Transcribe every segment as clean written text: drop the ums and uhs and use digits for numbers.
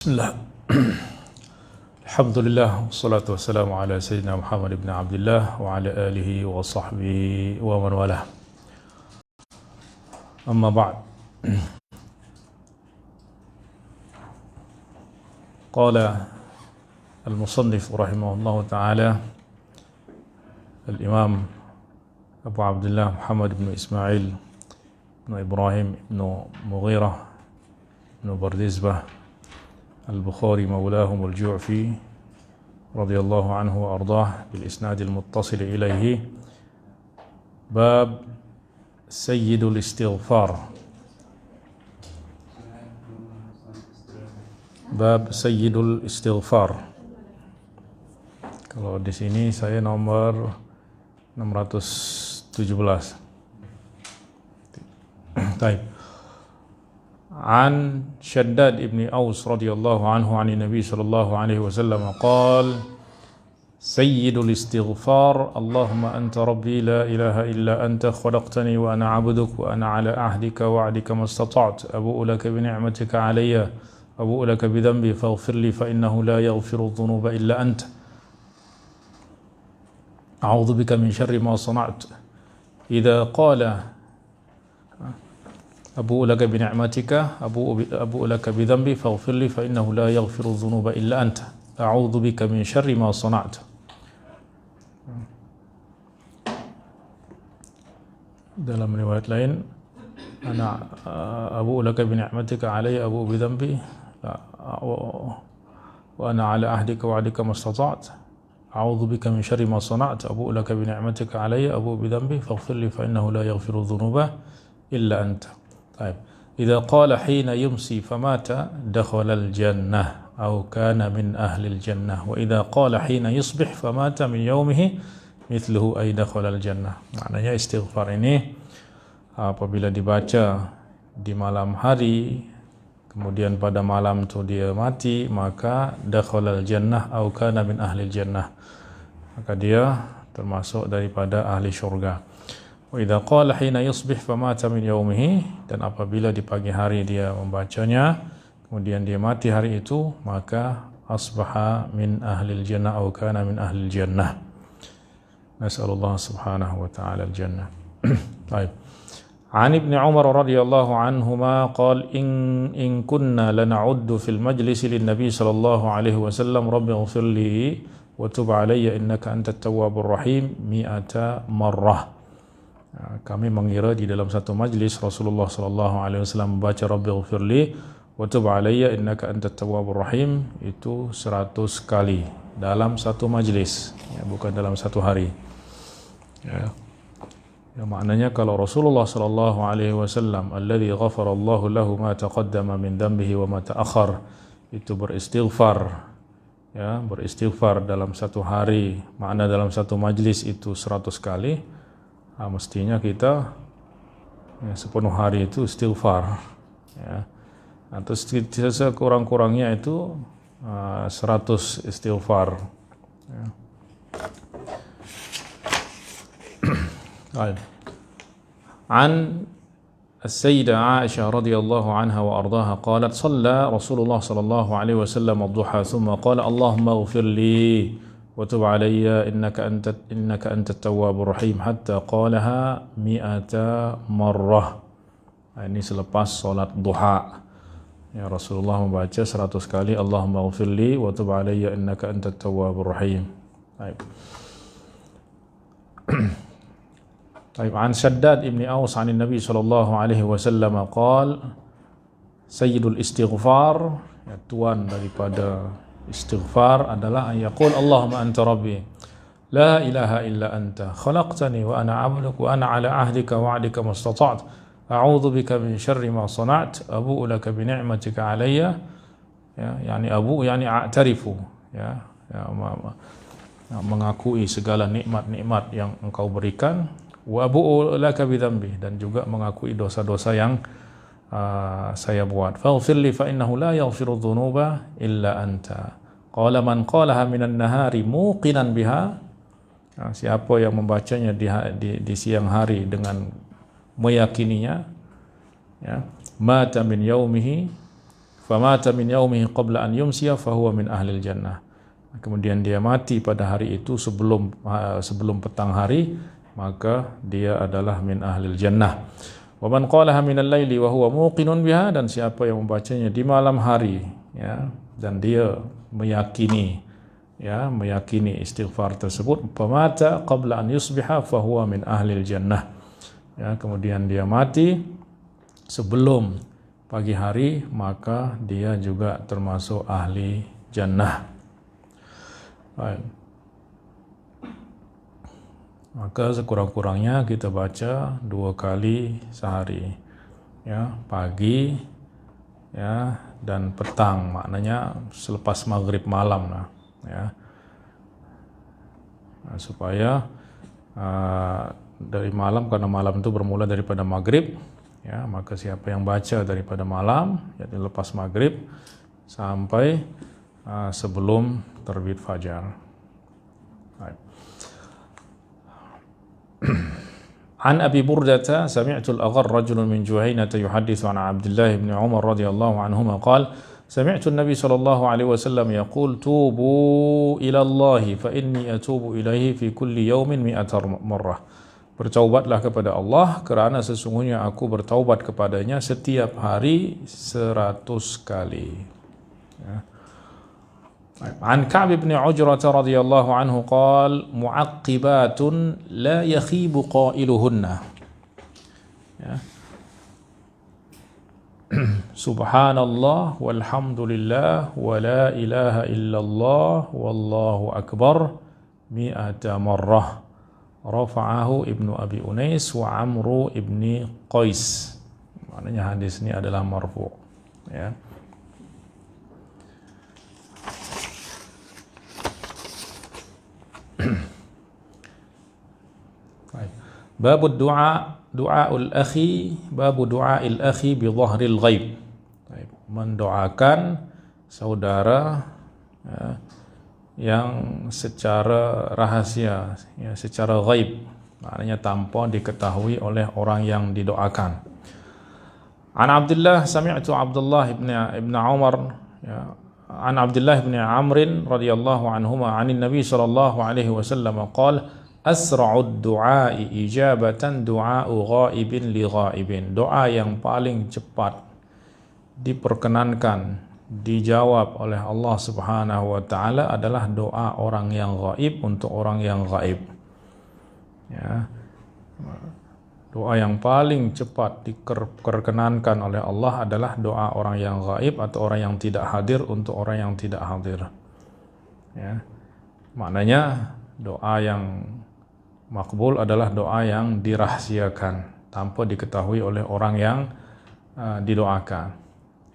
Bismillah. Alhamdulillah, wassalatu wassalamu ala sayyidina Muhammad ibn Abdullah wa ala alihi wa sahbihi wa man walah. Amma ba'd. Qala al-musannif rahimahullahu ta'ala al-imam Abu Abdullah Muhammad ibn Ismail ibn Ibrahim ibn Mughirah ibn Bardizbah البخاري مولاهم الجعفي رضي الله عنه وأرضاه بالإسناد المتصل إليه باب سيد الاستغفار bab sayyidul istighfar. Kalau di sini saya nomor 617. Baik. عن شداد ابن أوس رضي الله عنه عن النبي صلى الله عليه وسلم قال سيد الاستغفار اللهم أنت ربي لا إله إلا أنت خلقتني وأنا عبدك وأنا على عهدك وعدك ما استطعت أبوء لك بنعمتك علي أبوء لك بذنبي فاغفر لي فإنه لا يغفر الذنوب إلا أنت أعوذ بك من شر ما صنعت إذا قال أبوء لك بنعمتك أبوء لك بذنبي فاغفر لي فإنه لا يغفر الذنوب إلا أنت أعوذ بك من شر ما صنعت. Dalam riwayat lain, ana abu'u laka bi ni'matika alayya abu'u bi dhanbi wa ana ala ahdika wa 'adika mastata'tu a'udzu bika min syarri ma sana'tu abu'u laka bi ni'matika alayya abu'u bi dhanbi faghfir li fa innahu la yaghfiru dhunuba illa anta. طيب. إذا قال حين يمسي فمات دخل الجنة أو كان من أهل الجنة وإذا قال حين يصبح فمات من يومه مثله أي دخل الجنة. Maknanya istighfar ini apabila dibaca di malam hari kemudian pada malam itu dia mati maka dakhalal jannah au kana min ahli jannah, maka dia termasuk daripada ahli syurga. Wa idza qala hina yusbih famata min yaumihi, dan apabila di pagi hari dia membacanya kemudian dia mati hari itu maka asbaha min ahlil jannah atau kana min ahlil jannah. Nas'alullah subhanahu wa ta'ala al-jannah. Baik. An Ibn Umar radhiyallahu anhuma qala in kunna lana'uddu fil majlisi lin nabi sallallahu alaihi wasallam rabbi ighfir li wa tub alayya innaka antat tawwabur rahim 100 marrah. Kami mengira di dalam satu majlis Rasulullah sallallahu alaihi wasallam membaca Rabbighfirli wa tub alayya innaka antat tawwabur rahim itu 100 kali dalam satu majlis, ya, bukan dalam satu hari. Ya. Ya, maknanya kalau Rasulullah sallallahu alaihi wasallam alladzi ghafara Allahu lahu ma taqaddama min dhanbihi wa ma ta'akhkhar itu beristighfar, ya, beristighfar dalam satu hari, makna dalam satu majlis itu 100 kali. Mestinya kita ya, sepenuh hari itu istighfar, ya. Atau sekurang-kurangnya itu 100 istighfar, ya. An As-Sayyidah Aisyah radhiyallahu anha wa ardaha qalat shalla Rasulullah sallallahu alaihi wasallam ad-duha thumma qala Allahumma ighfir li وتب علي إنك أنت التواب الرحيم حتى قالها 100 مرة. Ini selepas salat duha, ya, Rasulullah membaca 100 kali Allahumma ighfirli wa tub alayya innaka antat tawwabur rahim. Baik. Baik, an Shaddad ibn Aus an Nabi sallallahu alaihi wasallam qala sayyidul istighfar, ya, tuan daripada istighfar adalah yaqul Allahumma anta rabbi la ilaha illa anta khalaqtani wa ana 'abduk wa ana 'ala 'ahdika wa 'adika mastata'tu a'udzu bika min syarri ma sana'tu abu'u laka bi ni'matika 'alayya, ya, yani abu yani a'tarifu, ya, mengakui segala nikmat-nikmat yang engkau berikan, wa abu'u laka bi dhanbi, dan juga mengakui dosa-dosa yang saya buat. Faghfirli fa innahu la yaghfiru dhunuba illa anta. Qala man qalaha minan nahari muqinan biha, siapa yang membacanya di siang hari dengan meyakininya, ya, mata min yaumihi famata min yaumihi qabla an yumsiya fahuwa min ahlil jannah. Kemudian dia mati pada hari itu sebelum petang hari, maka dia adalah min ahlil jannah. Wa man qalaha min al-laili wa huwa muqinun biha, dan siapa yang membacanya di malam hari, ya, dan dia meyakini istighfar tersebut, famata qabla an yusbiha fahuwa min ahlil jannah. Ya, kemudian dia mati sebelum pagi hari, maka dia juga termasuk ahli jannah. Baik. Maka sekurang-kurangnya kita baca 2 kali sehari, ya, pagi, ya, dan petang, maknanya selepas maghrib malam lah, ya. Nah, supaya dari malam, karena malam itu bermula daripada maghrib, ya, maka siapa yang baca daripada malam, yaitu lepas maghrib sampai sebelum terbit fajar. An Abi Burdah sami'tu al-Agharr rajulun min Juhaynah yuhaddithu an Abdullah ibn Umar radhiyallahu anhuma qala sami'tu an-nabiy sallallahu alaihi wasallam yaqul tubu ila Allah fa inni atubu ilaihi fi kulli yawmin 100 marrah. Bertaubatlah kepada Allah, kerana sesungguhnya aku bertaubat kepadanya setiap hari 100 kali. Ya. An Ka'b bin Ujrah radhiyallahu anhu qala mu'aqqibatun la yakhibu qailuhunna. Ya. Subhanallah walhamdulillah wa la ilaha illallah wallahu akbar 100 marrah. Rafa'ahu Ibnu Abi Unais wa Amru ibni Qais. Maknanya hadis ini adalah marfu', ya. Babud du'aul akhi, babu du'ail akhi bi dhahril ghaib. Mendoakan saudara, ya, yang secara rahasia, ya, secara ghaib, maknanya tanpa diketahui oleh orang yang didoakan. An Abdullah sami'tu Abdullah ibn Umar, ya, an Abdullah ibn Amr radhiyallahu anhuma 'anil Nabi sallallahu alaihi wasallam qala asra'ud du'a'i ijabatan du'a'u ghaibin li ghaibin. Doa yang paling cepat diperkenankan, dijawab oleh Allah Subhanahu wa taala adalah doa orang yang gaib untuk orang yang gaib. Ya. Doa yang paling cepat diperkenankan oleh Allah adalah doa orang yang gaib atau orang yang tidak hadir untuk orang yang tidak hadir. Ya. Maknanya doa yang makbul adalah doa yang dirahasiakan tanpa diketahui oleh orang yang didoakan.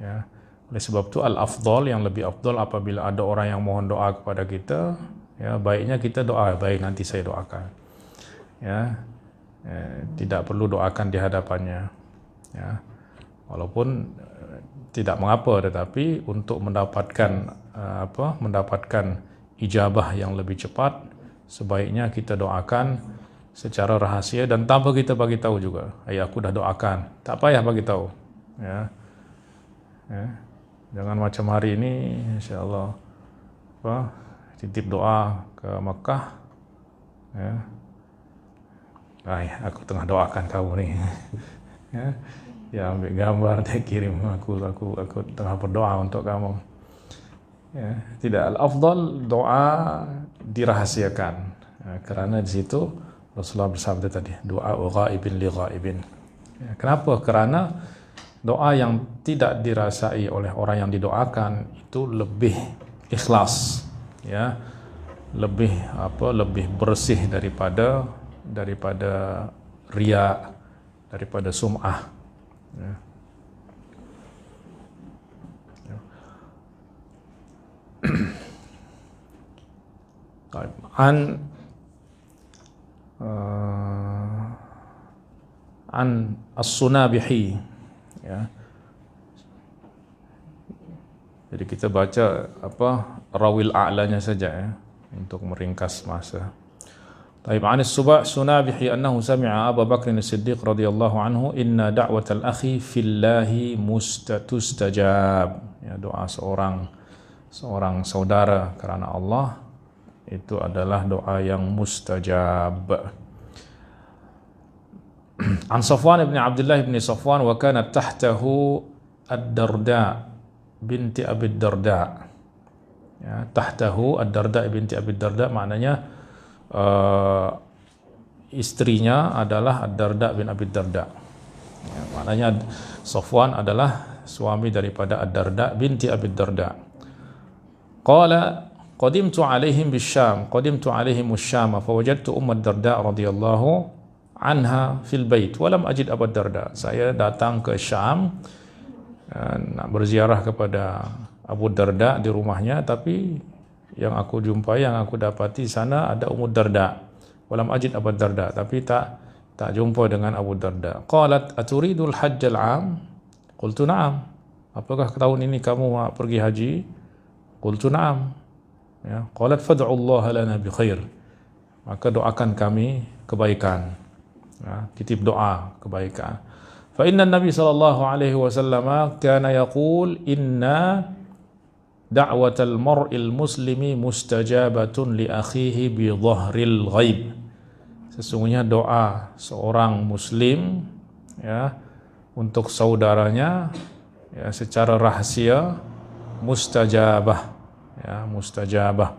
Ya. Oleh sebab itu al-afdal, yang lebih afdal apabila ada orang yang mohon doa kepada kita, ya, baiknya kita doa, baik nanti saya doakan. Ya. Tidak perlu doakan di hadapannya. Ya. Walaupun tidak mengapa, tetapi untuk mendapatkan mendapatkan ijabah yang lebih cepat, sebaiknya kita doakan secara rahasia dan tanpa kita bagi tahu juga. Aku dah doakan, tak payah bagi tahu. Ya. Ya. Jangan macam hari ini, insya-Allah, titip doa ke Mekah. Ya. Aku tengah doakan kamu nih. Ya. Ya, ambil gambar, dia kirim aku tengah berdoa untuk kamu. Ya, tidak, al-afdal doa dirahasiakan, ya, kerana di situ Rasulullah bersabda tadi, doa ghaibin li ghaibin. Ya, kenapa? Karena doa yang tidak dirasai oleh orang yang didoakan itu lebih ikhlas, ya, lebih bersih daripada riya, daripada sum'ah. Ya. An as-Sunabihi, ya. Jadi kita baca rawil a'lanya saja, ya, untuk meringkas masa. Taib an as-Sunabihi annahu sami'a Abu Bakr as-Siddiq radhiyallahu anhu inna da'watal akhi fillahi mustajab. ya, doa seorang saudara karena Allah itu adalah doa yang mustajab. An Safwan ibn Abdullah ibn Safwan wa kanat tahtahu Ad-Darda binti Abi Darda. Ya, tahtahu Ad-Darda binti Abi Darda maknanya istrinya adalah Ad-Darda bin Abi Darda. Ya, maknanya Safwan adalah suami daripada Ad-Darda binti Abi Darda. Qala qadimtu alaihim bisyam, qadimtu alaihim usyama fawajadtu Ummu Darda radhiyallahu anha fil bait wa lam ajid Abu Darda. Saya datang ke Syam nak berziarah kepada Abu Darda di rumahnya, tapi yang aku jumpai, yang aku dapati sana ada Ummu Darda. Wa lam ajid Abu Darda, tapi tak jumpa dengan Abu Darda. Qalat aturidul hajjal am? Qultu na'am. Apakah tahun ini kamu mau pergi haji? Qultu na'am. Ya, qalat fad'u Allah lana bi khair. Maka doakan kami kebaikan. Ya, titip doa kebaikan. Fa inna Nabi sallallahu alaihi wasallam kana yaqul inna da'watal mar'il muslimi mustajabatun li akhihi bi dhahril ghaib. Sesungguhnya doa seorang muslim ya untuk saudaranya ya secara rahasia mustajabah, ya mustajabah.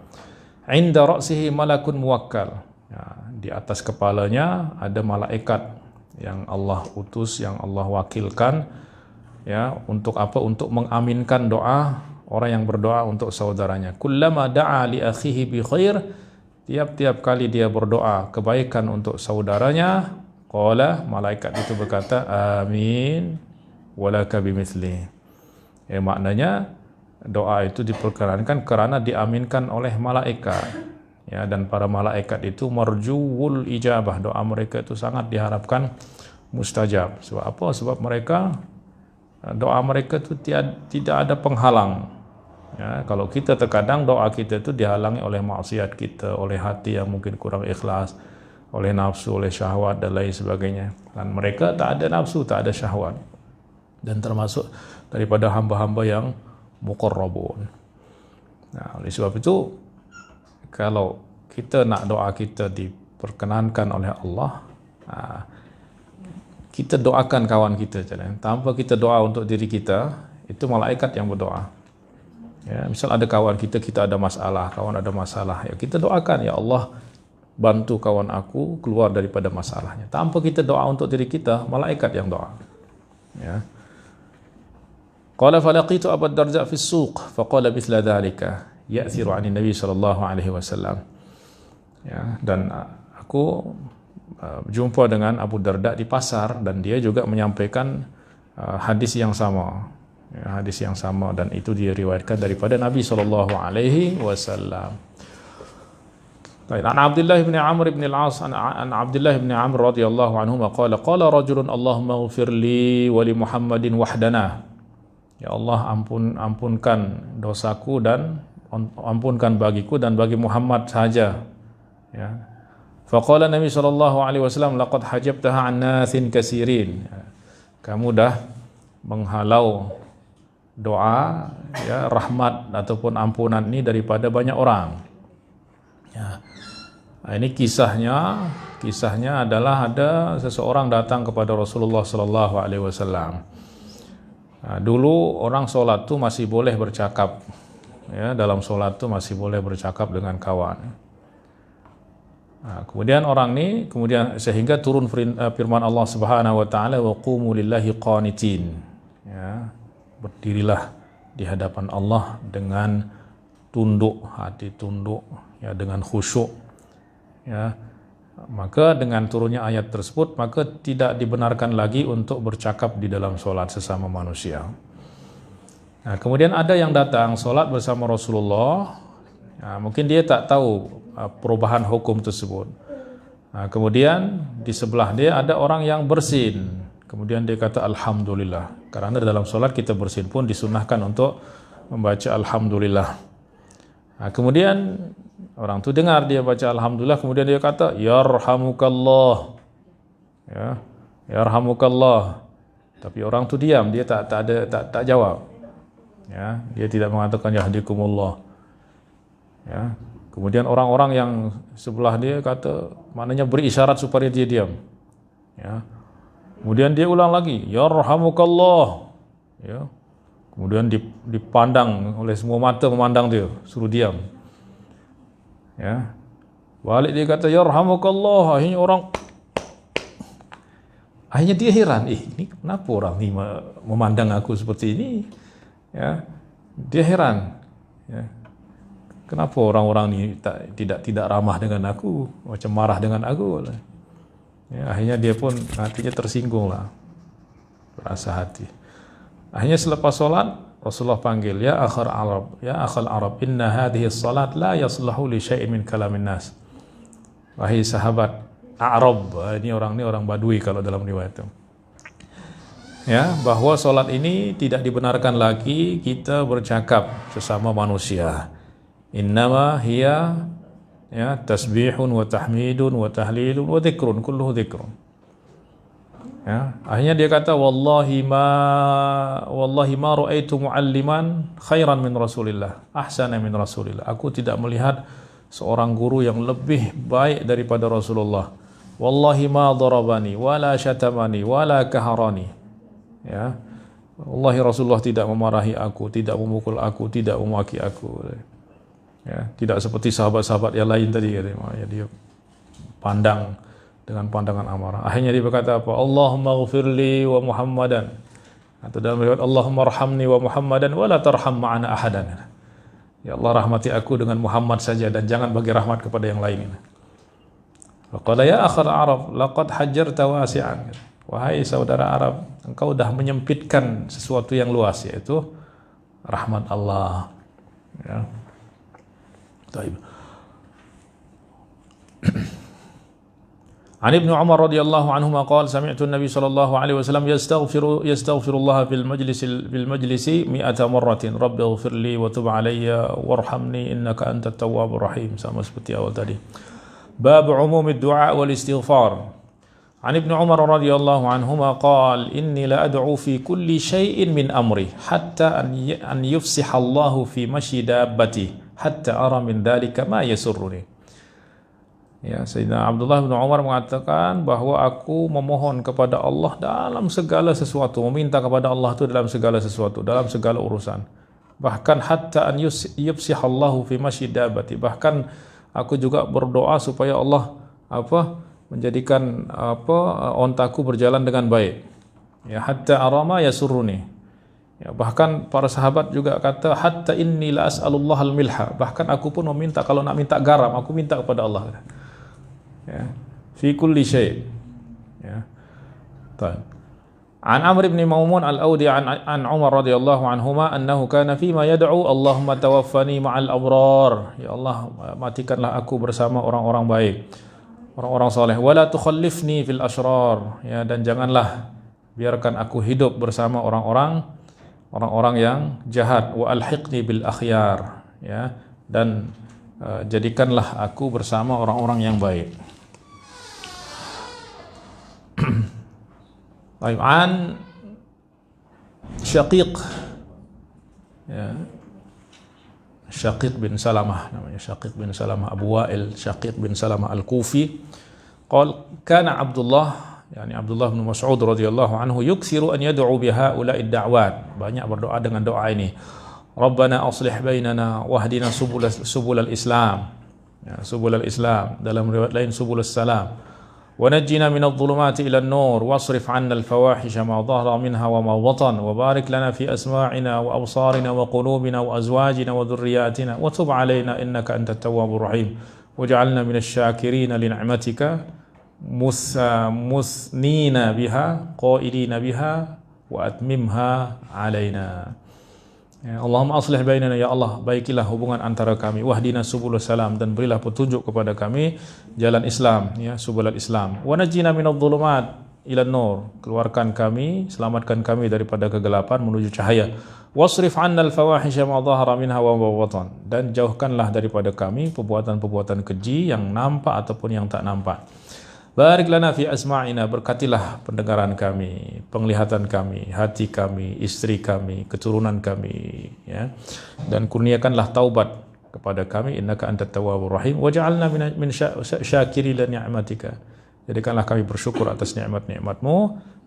Inda ra'sihi malakun muwakkal, ya, di atas kepalanya ada malaikat yang Allah utus, yang Allah wakilkan, ya untuk apa? Untuk mengaminkan doa orang yang berdoa untuk saudaranya. Kullama da'a li akhihi bi khair, tiap-tiap kali dia berdoa kebaikan untuk saudaranya, qala, malaikat itu berkata amin walaka bimithli. Ya, maknanya doa itu diperkenankan kerana diaminkan oleh malaikat. Ya, dan para malaikat itu marjuwul ijabah, doa mereka itu sangat diharapkan mustajab. Sebab apa? Sebab mereka, doa mereka itu tidak ada penghalang. Ya, kalau kita terkadang doa kita itu dihalangi oleh maksiat kita, oleh hati yang mungkin kurang ikhlas, oleh nafsu, oleh syahwat dan lain sebagainya. Dan mereka tak ada nafsu, tak ada syahwat, dan termasuk daripada hamba-hamba yang muqarrabun. Nah, oleh sebab itu, kalau kita nak doa kita diperkenankan oleh Allah, kita doakan kawan kita. Tanpa kita doa untuk diri kita, itu malaikat yang berdoa. Ya, misal ada kawan kita ada masalah, kawan ada masalah, ya kita doakan, ya Allah bantu kawan aku keluar daripada masalahnya. Tanpa kita doa untuk diri kita, malaikat yang doa. Ya. Qala falaqitu Abu Darda fi as-suq faqala mithla dhalika ya'thiru 'ani Nabi sallallahu alaihi wasallam. Ya, dan aku jumpa dengan Abu Darda di pasar dan dia juga menyampaikan hadis yang sama. Ya, hadis yang sama, dan itu diriwayatkan daripada Nabi sallallahu alaihi wasallam. Baik, an Abdullah bin Amr bin al-As an Abdullah bin Amr radhiyallahu anhu qala qala rajulun Allahumma ighfir li wa li Muhammadin wahdana. Ya Allah, ampunkan dosaku dan ampunkan bagiku dan bagi Muhammad saja. Ya. Faqala Nabi sallallahu alaihi wasallam laqad hajabtaha an nathin katsirin. Kamu dah menghalau doa ya rahmat ataupun ampunan ini daripada banyak orang. Ya. Nah, ini kisahnya adalah ada seseorang datang kepada Rasulullah sallallahu alaihi wasallam. Nah, dulu orang solat tu masih boleh bercakap. Ya, dalam solat tu masih boleh bercakap dengan kawan. Nah, kemudian orang ni sehingga turun firman Allah Subhanahu wa taala wa qumu lillahi qanitin. Ya, berdirilah di hadapan Allah dengan tunduk, hati tunduk, ya, dengan khusyuk. Ya, maka dengan turunnya ayat tersebut, maka tidak dibenarkan lagi untuk bercakap di dalam solat sesama manusia. Nah, kemudian ada yang datang solat bersama Rasulullah, nah, mungkin dia tak tahu perubahan hukum tersebut. Nah, kemudian di sebelah dia ada orang yang bersin. Kemudian dia kata Alhamdulillah. Karena dalam solat kita bersin pun disunahkan untuk membaca Alhamdulillah. Nah, kemudian orang tu dengar dia baca Alhamdulillah, kemudian dia kata Yarhamukallah. Ya, Yarhamukallah. Tapi orang tu diam, dia tak jawab. Ya, dia tidak mengatakan yahdikumullah. Ya. Kemudian orang-orang yang sebelah dia kata, maknanya beri isyarat supaya dia diam. Ya. Kemudian dia ulang lagi, yarhamukallah. Ya. Kemudian dipandang oleh semua mata memandang dia, suruh diam. Ya. Balik dia kata yarhamukallah. Akhirnya dia heran, ini kenapa orang ni memandang aku seperti ini? Ya. Dia heran. Ya. Kenapa orang-orang ni tidak ramah dengan aku, macam marah dengan aku? Ya, akhirnya dia pun hatinya tersinggung lah, berasa hati. Akhirnya selepas solat, Rasulullah panggil, ya akhal Arab, inna hadhihi salat la yaslahu li syai'in min kalamin nas. Wahai sahabat Arab, ini orang Badui kalau dalam riwayat itu. Ya, bahwa solat ini tidak dibenarkan lagi kita bercakap sesama manusia. Innama hiya ya tasbihun wa tahmidun wa tahlilun wa dzikrun, kulluhu dzikrun. Ya, akhirnya dia kata wallahi ma raaitu mualliman khairan min Rasulillah, ahsana min Rasulillah. Aku tidak melihat seorang guru yang lebih baik daripada Rasulullah. Wallahi ma darabani wala syatamani wala kaharani. Ya. Wallahi Rasulullah tidak memarahi aku, tidak memukul aku, tidak memaki aku. Ya, tidak seperti sahabat-sahabat yang lain tadi, ya, dia pandang dengan pandangan amarah. Akhirnya dia berkata apa? Allahumma ghfirli wa Muhammadan. Atau dalam riwayat Allahumma arhamni wa Muhammadan wa la tarham ma'ana ahadan. Ya Allah, rahmati aku dengan Muhammad saja dan jangan bagi rahmat kepada yang lain. Faqala ya akhal Arab laqad hajjarta wasi'an. Wahai saudara Arab, engkau dah menyempitkan sesuatu yang luas, yaitu rahmat Allah. Ya. Baik. An Ibnu Umar radhiyallahu anhuma qala sami'tu an-nabiy sallallahu alaihi wasallam yastaghfirullah fil majlisi 100 marratin rabbi ighfirli wa tub alayya warhamni innaka antat tawwabur rahim, sama seperti awal tadi. Bab umum ad-du'a wal istighfar. An Ibnu Umar radhiyallahu anhuma qala inni la ad'u fi kulli shay'in min amri hatta an yufsiha Allahu fi mashi dabbati hatta ara min dhalika ma yasurruni. Ya, Sayyidina Abdullah bin Umar mengatakan bahwa aku memohon kepada Allah dalam segala sesuatu, meminta kepada Allah itu dalam segala sesuatu, dalam segala urusan. Bahkan hatta an yufsiha Allahu fi mashi dabbati, bahkan aku juga berdoa supaya Allah menjadikan ontaku berjalan dengan baik. Ya, hatta ara ma yasurruni. Ya, bahkan para sahabat juga kata hatta inni la as'alullah al-milha, bahkan aku pun meminta, kalau nak minta garam aku minta kepada Allah. Ya, fi kulli syai'. Ya. Baik. An Amr bin Maumun al-Audi an Umar radhiyallahu anhuma annahu kana fi ma yad'u Allahumma tawaffani ma'al abrar. Ya Allah, matikanlah aku bersama orang-orang baik, orang-orang saleh. Wala tukhallifni fil ashrar. Ya, dan janganlah biarkan aku hidup bersama orang-orang yang jahat. Wa alhiqni bil akhyar. Ya, dan jadikanlah aku bersama orang-orang yang baik. An Syaqiq, ya, Syaqiq bin Salamah, namanya Syaqiq bin Salamah Abu Wa'il Syaqiq bin Salamah Al-Kufi. Qala kana Abdullah, yani Abdullah bin Mas'ud radhiyallahu anhu yukthiru an yad'u biha ula'i ad-da'wat, banyak berdoa dengan doa ini. Rabbana aslih bainana wahdina subulal Islam. Ya, subulal Islam, dalam riwayat lain subulus salam. ونجنا من الظلمات إلى النور واصرف عنا الفواحش ما ظهر منها وما بطن وبارك لنا في أسماعنا وأبصارنا وقلوبنا وأزواجنا وذرياتنا وتب علينا إنك أنت التواب الرحيم واجعلنا من الشاكرين لنعمتك مثنين بها قائلين بها وأتممها علينا. Ya, Allahumma aslih bainana, ya Allah, baikilah hubungan antara kami, wahdina subulus salam, dan berilah petunjuk kepada kami jalan Islam, ya, subulal Islam. Wa najjina minadh dhulumat ilan nur, keluarkan kami, selamatkan kami daripada kegelapan menuju cahaya. Wasrif 'anna al-fawahisha ma dhahara minha wa ma batan, dan jauhkanlah daripada kami perbuatan-perbuatan keji yang nampak ataupun yang tak nampak. Barik lana fi asma'ina, berkatilah pendengaran kami, penglihatan kami, hati kami, istri kami, keturunan kami, ya. Dan kurniakanlah taubat kepada kami, innaka antat tawwabur rahim, waj'alna min syakiri li ni'matika. Jadikanlah kami bersyukur atas nikmat-nikmat-Mu,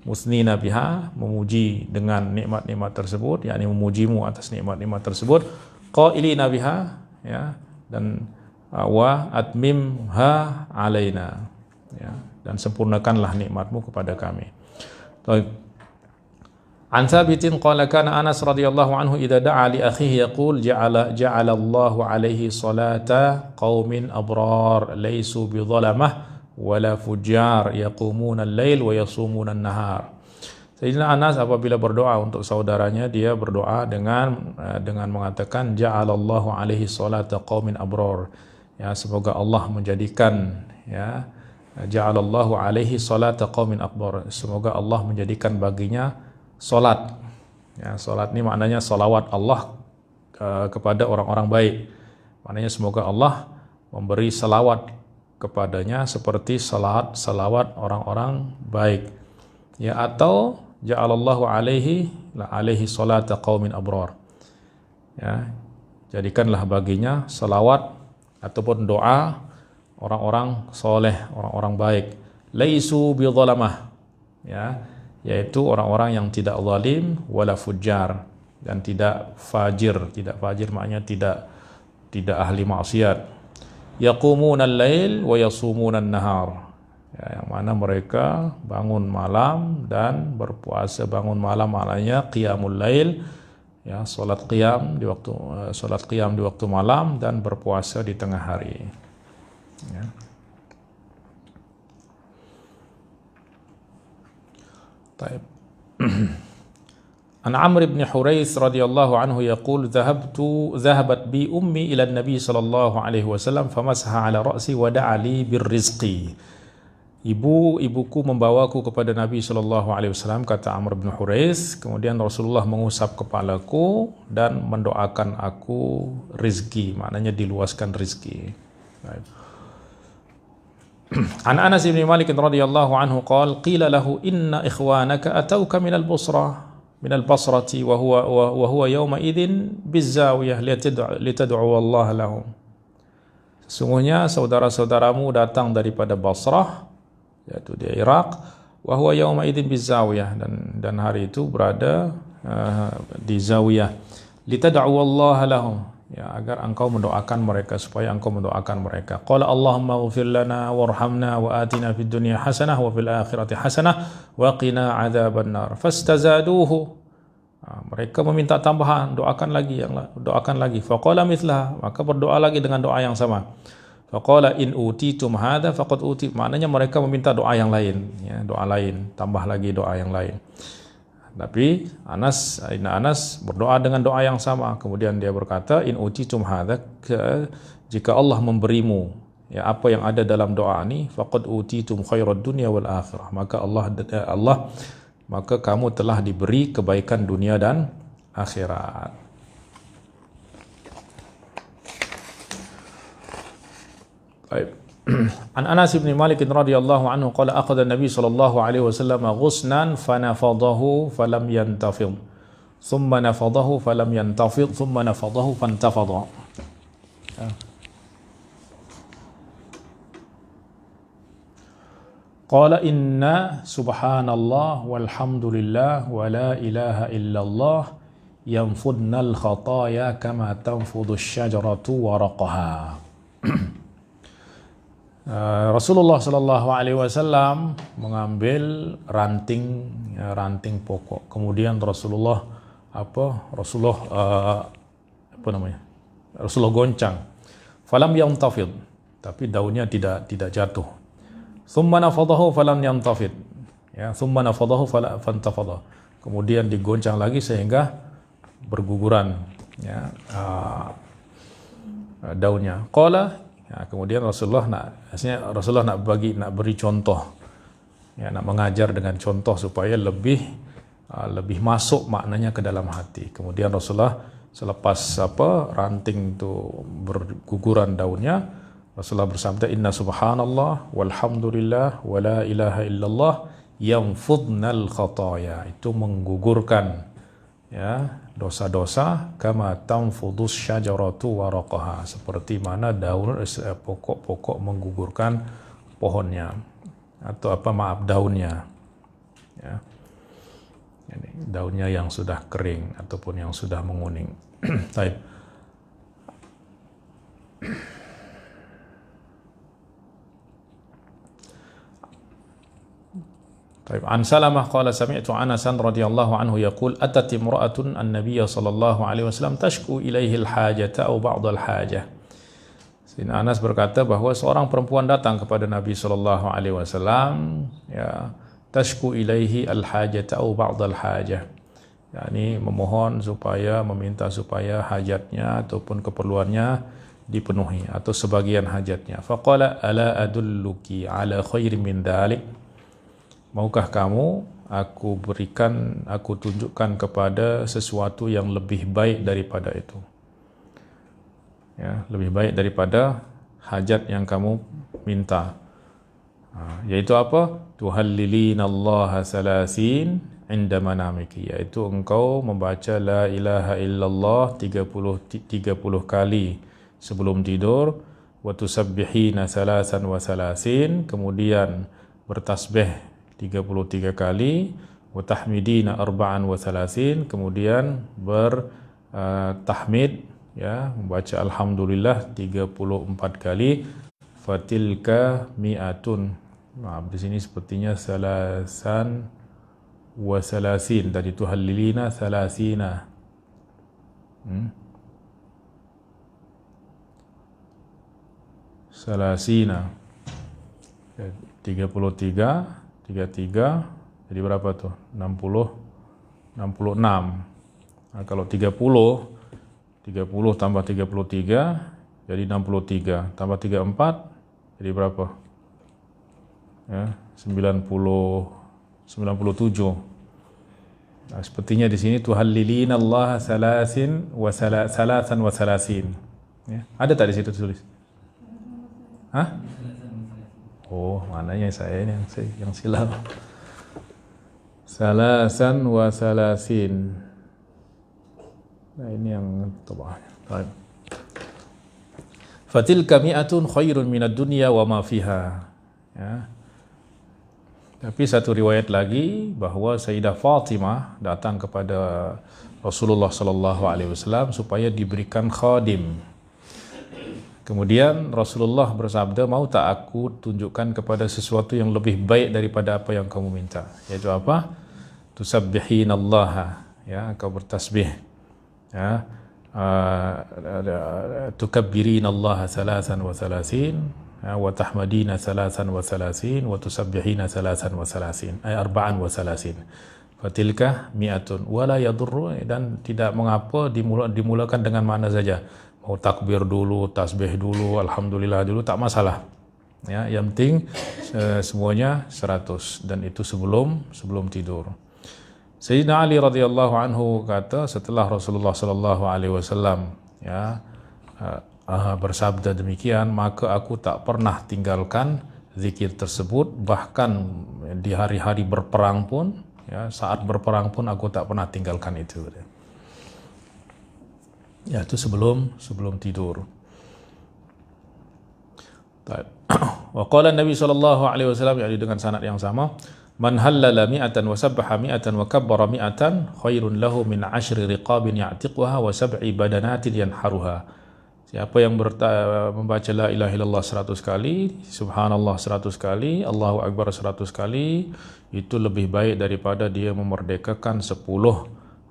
musnina biha, memuji dengan nikmat-nikmat tersebut, yakni memujimu atas nikmat-nikmat tersebut, qailina biha, ya, dan wa atmimha alaina, ya, dan sempurnakanlah nikmat-Mu kepada kami. Baik. An Thabitin qala kana Anas radhiyallahu anhu idza da'a li akhihi yaqul ja'ala Allahu alaihi salata qaumin abrar laysu bi dhalamah wala fujar yaqumuna al-lail wa yasumuna an-nahar. Sayyidina Anas apabila berdoa untuk saudaranya, dia berdoa dengan mengatakan ja'alallahu alaihi salata qaumin abrar. Ya, semoga Allah menjadikan, ya, ja'alallahu alaihi salata qaumin abrar. Semoga Allah menjadikan baginya salat. Ya, salat ini maknanya salawat Allah kepada orang-orang baik. Maknanya semoga Allah memberi salawat kepadanya seperti salawat orang-orang baik. Ya, atau ja'alallahu alaihi salata qaumin abrar. Ya, jadikanlah baginya salawat ataupun doa orang-orang soleh, orang-orang baik. Laisu bi dhalamah, ya, yaitu orang-orang yang tidak zalim wala fujjar, dan tidak fajir. Tidak fajir maknanya tidak ahli maksiat. Yaqumuna al-lail wa yasumuna an-nahar, ya, yang mana mereka bangun malam dan berpuasa. Bangun malam maknanya qiyamul lail, ya, salat qiyam di waktu malam, dan berpuasa di tengah hari, ya. Baik. An Amr ibn Huraits radhiyallahu anhu yaqul dhahabat bi ummi ila an-nabi sallallahu alaihi wasallam famasaha ala ra'si wa da'a li birrizqi. Ibuku membawaku kepada Nabi sallallahu alaihi wasallam, kata Amr bin Huraits, kemudian Rasulullah mengusap kepalaku dan mendoakan aku rizki, maknanya diluaskan rizki. Baik. An Anas bin Malik radhiyallahu anhu qala qila lahu inna ikhwanaka atauka min al-Basrati wa huwa yawma idzin bizawiyah litad'u Allah lahum. Sesungguhnya saudara-saudaramu datang daripada Basrah, yaitu di Irak, wa huwa yawma idzin bizawiyah, dan hari itu berada di zawiyah, litad'u Allah lahum, ya, agar engkau mendoakan mereka, supaya engkau mendoakan mereka. Qala Allahumma ighfir lana warhamna wa atina fid dunya hasanah wa fil akhirati hasanah wa qina adzaban nar. Fastazaduhu, mereka meminta tambahan, doakan lagi. Faqala mithlah, maka berdoa lagi dengan doa yang sama. Faqala in utitum hadza faqad uti, maknanya mereka meminta doa yang lain, ya, doa lain, tambah lagi doa yang lain. Tapi Anas berdoa dengan doa yang sama. Kemudian dia berkata, in utitum hadza, jika Allah memberimu, ya, apa yang ada dalam doa ini, faqad utitum khairad dunya wal akhirah, maka kamu telah diberi kebaikan dunia dan akhirat. Baik. An Anas bin Malik radhiyallahu anhu qala akhadha an-nabi sallallahu alaihi wasallam ghusnan fanafadahu falam yantafid thumma nafadahu falam yantafid thumma nafadahu fantafada. Qala inna subhanallah walhamdulillah wa la ilaha illallah yanfudnal khataya kama tanfudu asy-syajaratu waraqaha. Rasulullah sallallahu alaihi wasallam mengambil ranting pokok. Kemudian Rasulullah goncang. Falam yantafid, tapi daunnya tidak jatuh. Thumma nafadahu falam yantafid. Ya, thumma nafadahu fantafada. Kemudian digoncang lagi sehingga berguguran, ya, daunnya. Qala, ya, kemudian Rasulullah nak beri contoh, ya, nak mengajar dengan contoh supaya lebih masuk maknanya ke dalam hati. Kemudian Rasulullah selepas ranting itu berguguran daunnya, Rasulullah bersabda, inna subhanallah walhamdulillah wa la ilaha illallah yanfudnal khataya. Itu menggugurkan ya dosa-dosa, kama tanfudus syajaratu waraqaha, seperti mana daun pokok-pokok menggugurkan pohonnya atau daunnya ya. Ini daunnya yang sudah kering ataupun yang sudah menguning. Baik. طيب عن سلمة قال سمعت أنسا رضي الله عنه يقول أتت امرأة النبي صلى الله عليه وسلم تشكو إليه الحاجة أو بعض الحاجة. Sayyidina Anas berkata bahwa seorang perempuan datang kepada Nabi sallallahu alaihi wasallam ya, tashku ilaihi al-hajata au ba'd al-hajah, yakni meminta supaya hajatnya ataupun keperluannya dipenuhi atau sebagian hajatnya. Faqala ala adulluki ala khairin min dhalik, maukah kamu aku tunjukkan kepada sesuatu yang lebih baik daripada itu ya, lebih baik daripada hajat yang kamu minta, yaitu apa? Tuhallilina Allah salasin inda manamiki, yaitu engkau membaca la ilaha illallah 30 kali sebelum tidur, wa tusabbihina salasan wa salasin, kemudian bertasbih 33 kali, wa tahmidina arba'an wa salasin, kemudian bertahmid ya, membaca alhamdulillah 34 kali, fatilka mi'atun. Maaf, di sini sepertinya salasan wa salasin, tadi tuhallilina salasina. Salasina 33 jadi berapa tuh? 66. Nah, kalau 30 tambah 33 jadi 63, tambah 34 jadi berapa? Ya, 97. Nah, sepertinya di sini tuhallilina Allah salasan wa salasin. Ya, ada tak di situ tulis? Hah? Oh, mananya saya ini yang silap. Salasan wa salasin. Nah, ini yang tabahnya. Baik. Fatilka mi'atun khairun minad dunya wa ma fiha. Ya. Tapi satu riwayat lagi bahwa Sayyidah Fatimah datang kepada Rasulullah sallallahu alaihi wasallam supaya diberikan khadim. Kemudian Rasulullah bersabda, mau tak aku tunjukkan kepada sesuatu yang lebih baik daripada apa yang kamu minta, yaitu apa? Tusabbihinallaha, ya, kau bertasbih, ya, tukabbirinallaha salasan wa salasin, wa tahmadina salasan wa salasin, wa tusabbihina salasan wa salasin, ay arba'an wa salasin. Fatilka mi'atun wala yadurru, dan tidak mengapa dimulakan dengan mana saja. Mau takbir dulu, tasbih dulu, alhamdulillah dulu, tak masalah. Ya, yang penting semuanya 100, dan itu sebelum tidur. Sayyidina Ali radhiyallahu anhu kata, setelah Rasulullah sallallahu alaihi wasallam ya bersabda demikian, maka aku tak pernah tinggalkan zikir tersebut, bahkan di hari-hari berperang pun, ya, saat berperang pun aku tak pernah tinggalkan itu. Ya, itu sebelum tidur. Wa qala Nabi sallallahu alaihi wasallam, yakni dengan sanad yang sama, man hallala mi'atan wa sabbaha mi'atan wa kabbara mi'atan khairun lahu min 10 riqabin ya'tiquha wa 7 badanatin yanharuha. Siapa yang membaca la ilaha illallah 100 kali, subhanallah 100 kali, Allahu akbar 100 kali, itu lebih baik daripada dia memerdekakan 10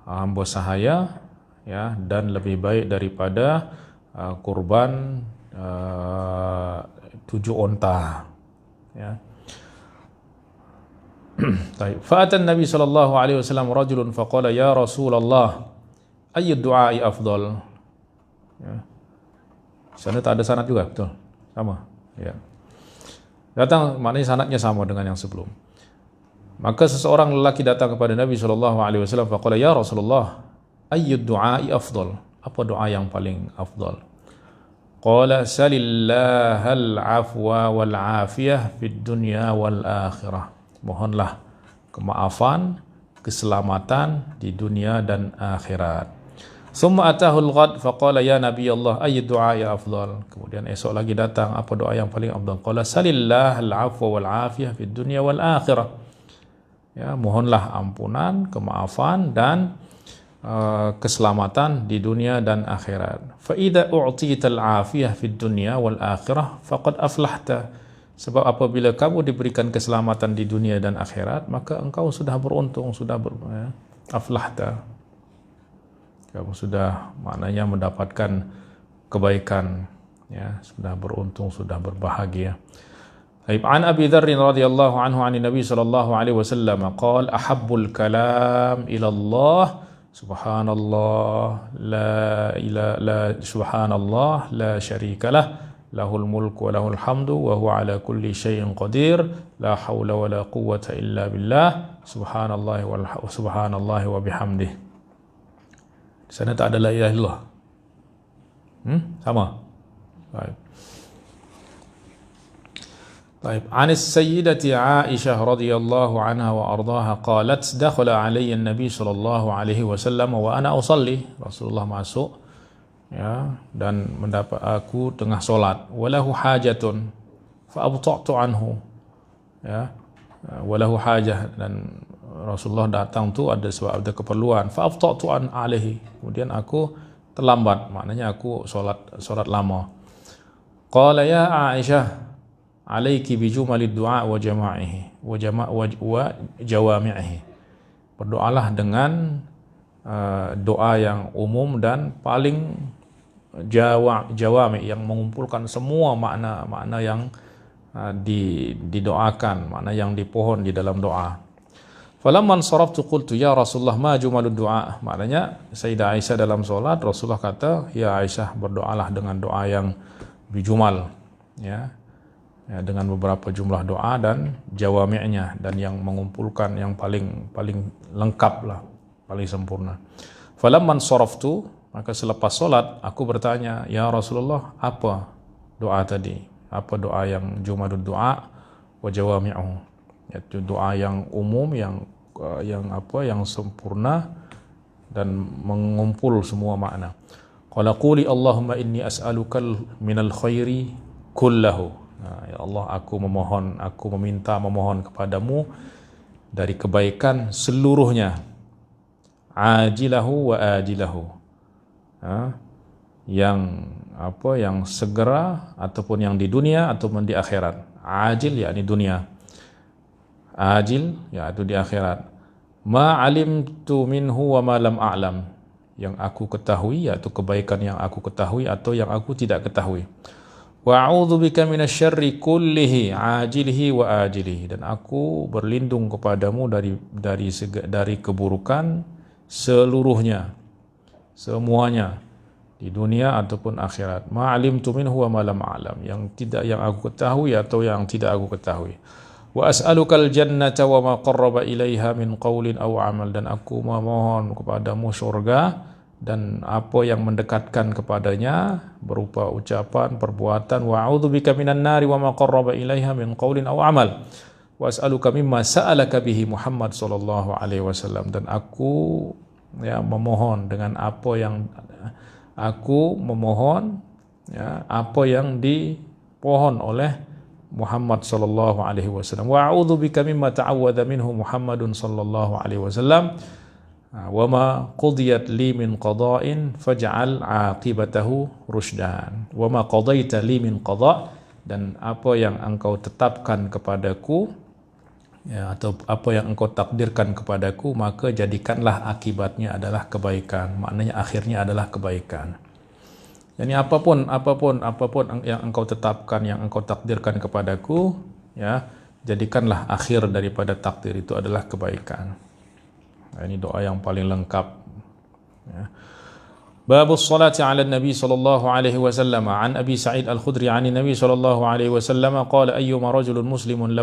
hamba sahaya, ya, dan lebih baik daripada kurban 7 onta, ya. Fa'atan Nabi sallallahu alaihi wasallam rajulun faqala ya Rasulullah ayyu du'ai afdal. Ya. Sana tak ada sanad juga, betul? Sama, ya. Datang, maknanya sanadnya sama dengan yang sebelum. Maka seseorang lelaki datang kepada Nabi sallallahu alaihi wasallam faqala ya Rasulullah ayyud du'ai afdal, apa doa yang paling afdal? Qala salillahal afwa wal afiyah fid dunya wal akhirah. Mohonlah kemaafan, keselamatan di dunia dan akhirat. Summa atahul ghad faqala ya Nabi Allah ayy du'a ya afdal. Kemudian esok lagi datang, apa doa yang paling afdal? Qala salillahal afwa wal afiyah fid dunya wal akhirah. Ya, mohonlah ampunan, kemaafan dan keselamatan di dunia dan akhirat. Fa idza u'tital afiyah fid dunya wal akhirah faqad aflahta. Sebab apabila kamu diberikan keselamatan di dunia dan akhirat, maka engkau sudah beruntung, sudah aflahta. Kamu sudah maknanya mendapatkan kebaikan, ya, sudah beruntung, sudah berbahagia. Baik, an Abi Dzar radhiyallahu anhu 'an Nabi sallallahu alaihi wasallam qala ahabbul kalam ila Allah subhanallah la subhanallah la syarika lah lahul mulku wa lahul hamdu wa huwa ala kulli syai'in qadir la haula wa la quwwata illa billah subhanallahi wa bihamdih. Di sana tak ada la ilaha illallah. Sama. Baik. Baik. Anis Sayyidati Aisyah radhiyallahu anha wa ardhaha qalat dakhala alayya an-nabi sallallahu alaihi wasallam wa ana usalli. Rasulullah masuk, ya, dan mendapat aku tengah solat. Walahu hajatun fa abta'tu anhu. Ya. Walahu hajah, dan Rasulullah datang tu ada sebab ada keperluan. Fa abta'tu an alaihi. Kemudian aku terlambat, maknanya aku solat lama. Qala ya Aisyah alaiki bi jumalid du'a wa jama'ihi wa jawami'ihi. Berdoalah dengan doa yang umum dan paling jawami, yang mengumpulkan semua makna-makna yang didoakan, makna yang dipohon di dalam doa. Falamman saraftu qultu ya Rasulullah ma jumalud du'a. Maknanya Sayyidah Aisyah dalam solat, Rasulullah kata, ya Aisyah, berdoalah dengan doa yang bijumal, ya, dengan beberapa jumlah doa dan jawami'nya, dan yang mengumpulkan yang paling lengkap lah, paling sempurna. Falamman saraftu, maka selepas solat aku bertanya, ya Rasulullah, apa doa tadi? Apa doa yang jumalud du'a wa jawami'uhu? Yaitu doa yang umum, yang sempurna dan mengumpul semua makna. Qala quli Allahumma inni as'alukal minal khairi kullahu. Ya Allah, aku memohon kepadamu dari kebaikan seluruhnya, ajilahu wa ajilahu, yang segera ataupun yang di dunia ataupun di akhirat. Ajil yakni dunia, ajil yaitu di akhirat. Ma alimtu minhu wa ma lam a'lam, yang aku ketahui yaitu kebaikan yang aku ketahui atau yang aku tidak ketahui. Wa a'udzu bika minasyarri kullihi ajilihi wa ajilihi, dan aku berlindung kepadamu dari keburukan seluruhnya, semuanya, di dunia ataupun akhirat. Ma alimtu minhu wa ma lam a'lam, yang aku ketahui atau yang tidak aku ketahui. Wa as'alukal jannata wa ma qarraba ilaiha min qaulin aw amal, dan aku memohon kepadamu surga dan apa yang mendekatkan kepadanya berupa ucapan, perbuatan. Wa a'udzubika minan nari wa ma qarraba ilaiha min qaulin aw amal. Wa as'aluka mimma sa'alaka bihi Muhammad sallallahu alaihi wasallam, dan aku memohon dengan apa yang apa yang dipohon oleh Muhammad sallallahu alaihi wasallam. Wa a'udzubika mimma ta'awwadha minhu Muhammadun sallallahu alaihi wasallam. Wa ma qudiyat li min qada'in faj'al 'aqibatahu rusydan. Wa ma qadaita li min qada', dan apa yang engkau tetapkan kepadaku, atau apa yang engkau takdirkan kepadaku, maka jadikanlah akibatnya adalah kebaikan. Maknanya akhirnya adalah kebaikan. Yani apapun yang engkau tetapkan, yang engkau takdirkan kepadaku, ya, jadikanlah akhir daripada takdir itu adalah kebaikan. Ini doa yang paling lengkap, ya. Babus salati ala Nabi sallallahu alaihi wasallam. An Abi Sa'id Al-Khudri 'an Nabi sallallahu alaihi wasallam qala ayyuma rajulun muslimun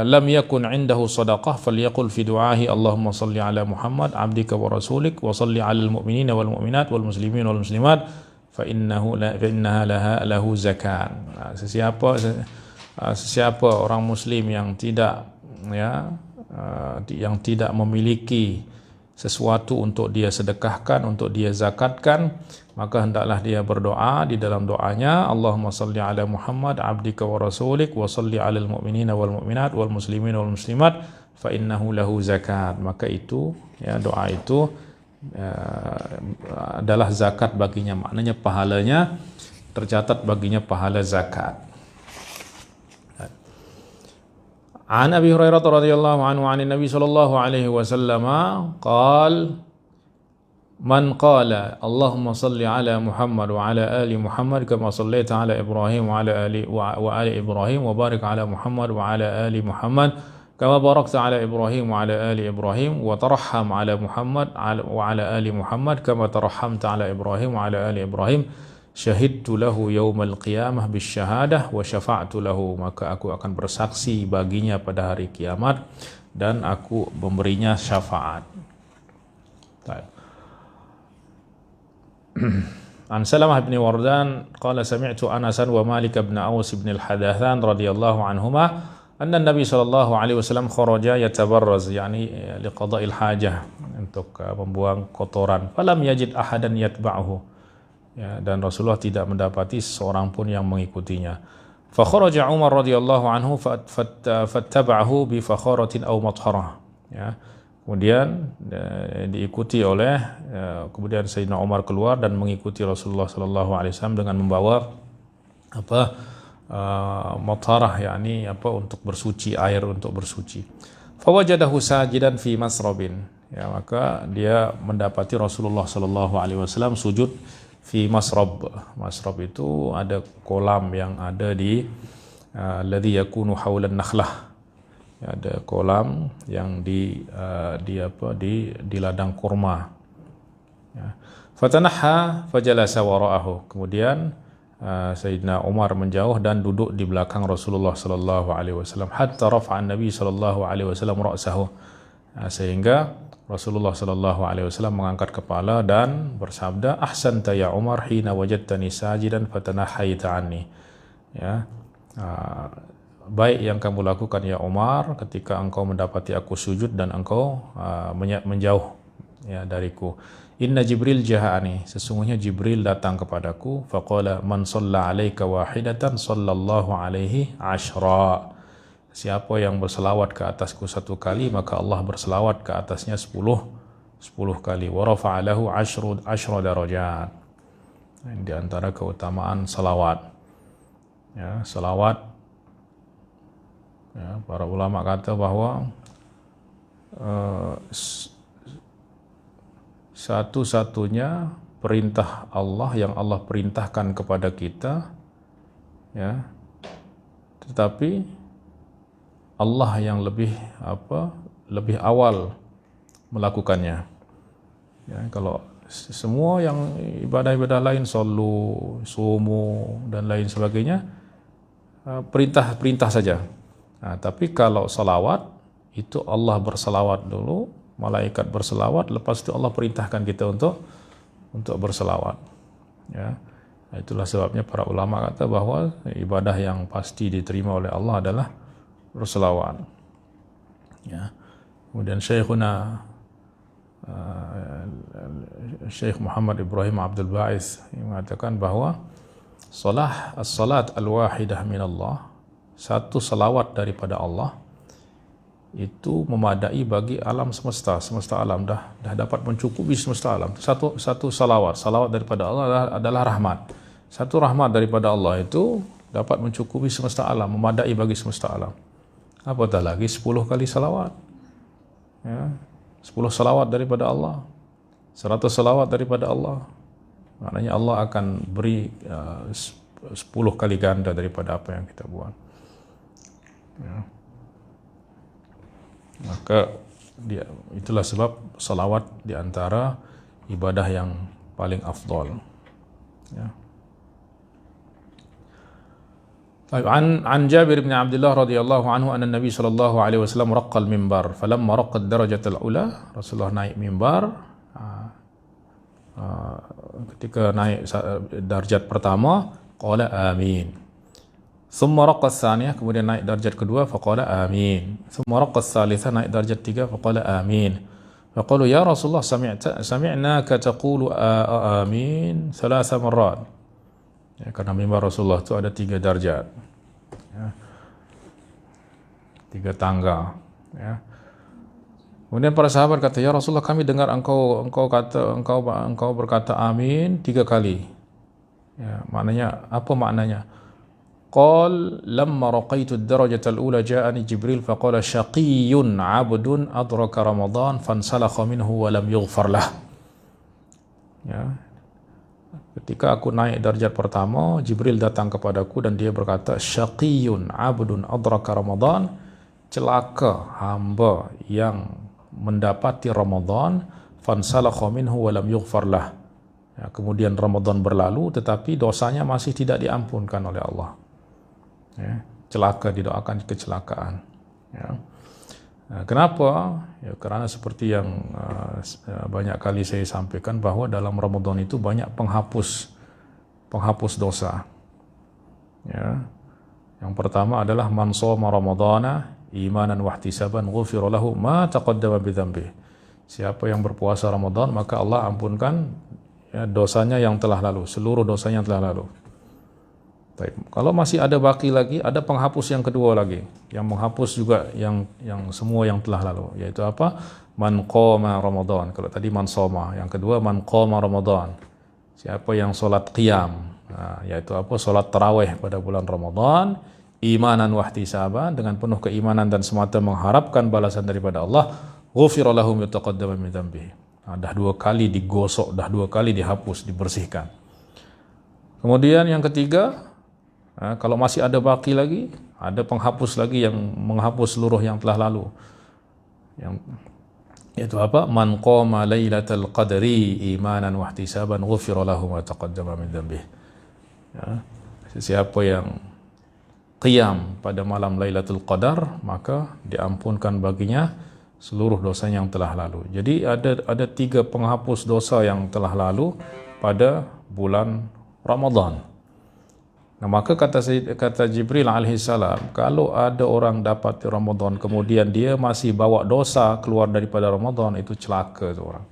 lam yakun 'indahu sadaqah falyaqul fi du'ahi Allahumma salli ala Muhammad 'abdika wa rasulik wa salli 'alal mu'minina wal mu'minat wal muslimin wal muslimat فإنها له zakat. Sesiapa orang muslim yang tidak yang tidak memiliki sesuatu untuk dia sedekahkan, untuk dia zakatkan, maka hendaklah dia berdoa di dalam doanya, Allahumma salli ala Muhammad abdika wa rasulik wa salli alal mu'minina wal mu'minat wal muslimin wal muslimat fa innahu lahu zakat. Maka itu doa itu adalah zakat baginya, maknanya pahalanya tercatat baginya pahala zakat. An Abi Hurairah radhiyallahu anhu 'an Nabi sallallahu alaihi wasallam qala man qala Allahumma salli ala Muhammad wa ala ali Muhammad kama sallaita ala Ibrahim wa ala ali Ibrahim wa barik ala Muhammad wa ala ali Muhammad kama barakta ala Ibrahim wa ala ali Ibrahim wa tarham ala Muhammad wa ala ali Muhammad kama tarhamta ala Ibrahim wa ala ali Ibrahim syahidtu lahu yaumal qiyamah bisyahadah wa syafa'tu lahu, maka aku akan bersaksi baginya pada hari kiamat dan aku memberinya syafaat. An Salamah bin Wardan qala sami'tu Anasan wa Malik bin Aus bin al-Hadathan radhiyallahu anhuma anna Nabi sallallahu alaihi wasallam kharaja yatabarraz, yani liqada'il hajah, untuk membuang kotoran, falam yajid ahadan yatba'uhu, dan Rasulullah tidak mendapati seorang pun yang mengikutinya. Fa kharaja Umar radhiyallahu anhu fattaba'ahu bi fakharatin aw matharah, kemudian diikuti oleh kemudian Sayyidina Umar keluar dan mengikuti Rasulullah sallallahu alaihi wasallam dengan membawa matharah, yakni untuk bersuci, air untuk bersuci. Fa wajadahu sajidan fi masrabin, maka dia mendapati Rasulullah sallallahu alaihi wasallam sujud fi masrab. Masrab itu ada kolam yang ada di alladhi yakunu haulan nakhlah, ada kolam yang di ladang kurma. Fatanaha fajalasa wara'ahu, kemudian Sayyidina Umar menjauh dan duduk di belakang Rasulullah sallallahu alaihi wasallam hatta rafa'an Nabi sallallahu alaihi wasallam ra'sahu, sehingga Rasulullah sallallahu alaihi wasallam mengangkat kepala dan bersabda, ahsanta ya Umar hina wajadtani sajidan fatanahaita anni, baik yang kamu lakukan ya Umar ketika engkau mendapati aku sujud dan engkau menjauh dariku. Inna Jibril ja'ani, sesungguhnya Jibril datang kepadaku, faqala man shalla alaika wahidatan sallallahu alaihi ashra, siapa yang berselawat ke atasku satu kali, maka Allah berselawat ke atasnya 10 kali. Wa rafa'alahu 10 darajat. Ini di antara keutamaan salawat. Salawat. Para ulama kata bahwa satu-satunya perintah Allah yang Allah perintahkan kepada kita, tetapi Allah yang lebih awal melakukannya. Kalau semua yang ibadah-ibadah lain, solu, sumu dan lain sebagainya, perintah saja. Tapi kalau salawat itu Allah bersalawat dulu, malaikat bersalawat, lepas itu Allah perintahkan kita untuk bersalawat. Itulah sebabnya para ulama kata bahwa ibadah yang pasti diterima oleh Allah adalah berselawat. Kemudian Syekhuna Syekh Muhammad Ibrahim Abdul Ba'is mengatakan bahwa as-salat al-wahidah min Allah, satu salawat daripada Allah itu memadai bagi alam semesta alam, dah dapat mencukupi semesta alam. Satu salawat daripada Allah adalah rahmat. Satu rahmat daripada Allah itu dapat mencukupi semesta alam, memadai bagi semesta alam. Apatah lagi 10 kali salawat, 10 salawat daripada Allah, 100 salawat daripada Allah, maknanya Allah akan beri 10 kali ganda daripada apa yang kita buat. Maka itulah sebab salawat di antara ibadah yang paling afdal. عن جابر بن عبد الله رضي الله عنه أن النبي صلى الله عليه وسلم رق المنبر فلما رق الدرجة الأولى, Rasulullah naik mimbar, ketika naik darjat pertama qala amin. Thumma raqa tsaniyah, kemudian naik darjat kedua faqala amin. Thumma raqa tsalitsah, naik darjat tiga faqala amin. Faqalu ya Rasulullah sami'naka taqulu amin thalatha marrat. Ya, karena mimbar Rasulullah itu ada 3 darjat. Ya. 3 tangga. Ya. Kemudian para sahabat kata, ya Rasulullah, kami dengar engkau berkata amin 3 kali. Ya, maknanya apa maknanya? Qal lamma raqaitu ad-darajata al-ula ja'ani Jibril faqala syaqiyyun 'abdun adraka Ramadan fansalakha minhu wa lam yughfar lah. Ya. Ketika aku naik darjat pertama, Jibril datang kepadaku dan dia berkata, syaqiyyun 'abdun adraka Ramadan, celaka hamba yang mendapati Ramadan, fansalakha minhu wa lam yughfar lah. Ya, kemudian Ramadan berlalu tetapi dosanya masih tidak diampunkan oleh Allah. Ya, celaka, didoakan kecelakaan. Ya. Kenapa? Ya, karena seperti yang banyak kali saya sampaikan bahwa dalam Ramadan itu banyak penghapus dosa. Ya. Yang pertama adalah man shoma ramadhana imanan wa ihtisaban ghufira lahu ma taqaddama bi dzambihi. Siapa yang berpuasa Ramadan maka Allah ampunkan ya, dosanya yang telah lalu, seluruh dosanya yang telah lalu. Baik. Kalau masih ada baki lagi, ada penghapus yang kedua lagi, yang menghapus juga yang semua yang telah lalu, yaitu apa? Man qama Ramadan. Kalau tadi man shoma, yang kedua man qama Ramadan. Siapa yang solat qiyam, yaitu apa? Solat tarawih pada bulan Ramadan, imanan wa ihtisaban, dengan penuh keimanan dan semata mengharapkan balasan daripada Allah, ghufira lahu ma taqaddama min dzambihi. Dah 2 kali digosok, dah 2 kali dihapus, dibersihkan. Kemudian yang ketiga, kalau masih ada baki lagi, ada penghapus lagi yang menghapus seluruh yang telah lalu. Yaitu apa? Man qama lailatal qadri imanan wa ihtisaban ghufira lahu ma taqaddama min dzambihi. Ya, siapa yang qiyam pada malam Lailatul Qadar, maka diampunkan baginya seluruh dosa yang telah lalu. Jadi ada 3 penghapus dosa yang telah lalu pada bulan Ramadan. Nah, maka kata Jibril alaihissalam, kalau ada orang dapat Ramadan kemudian dia masih bawa dosa keluar daripada Ramadan, itu celaka tu orang.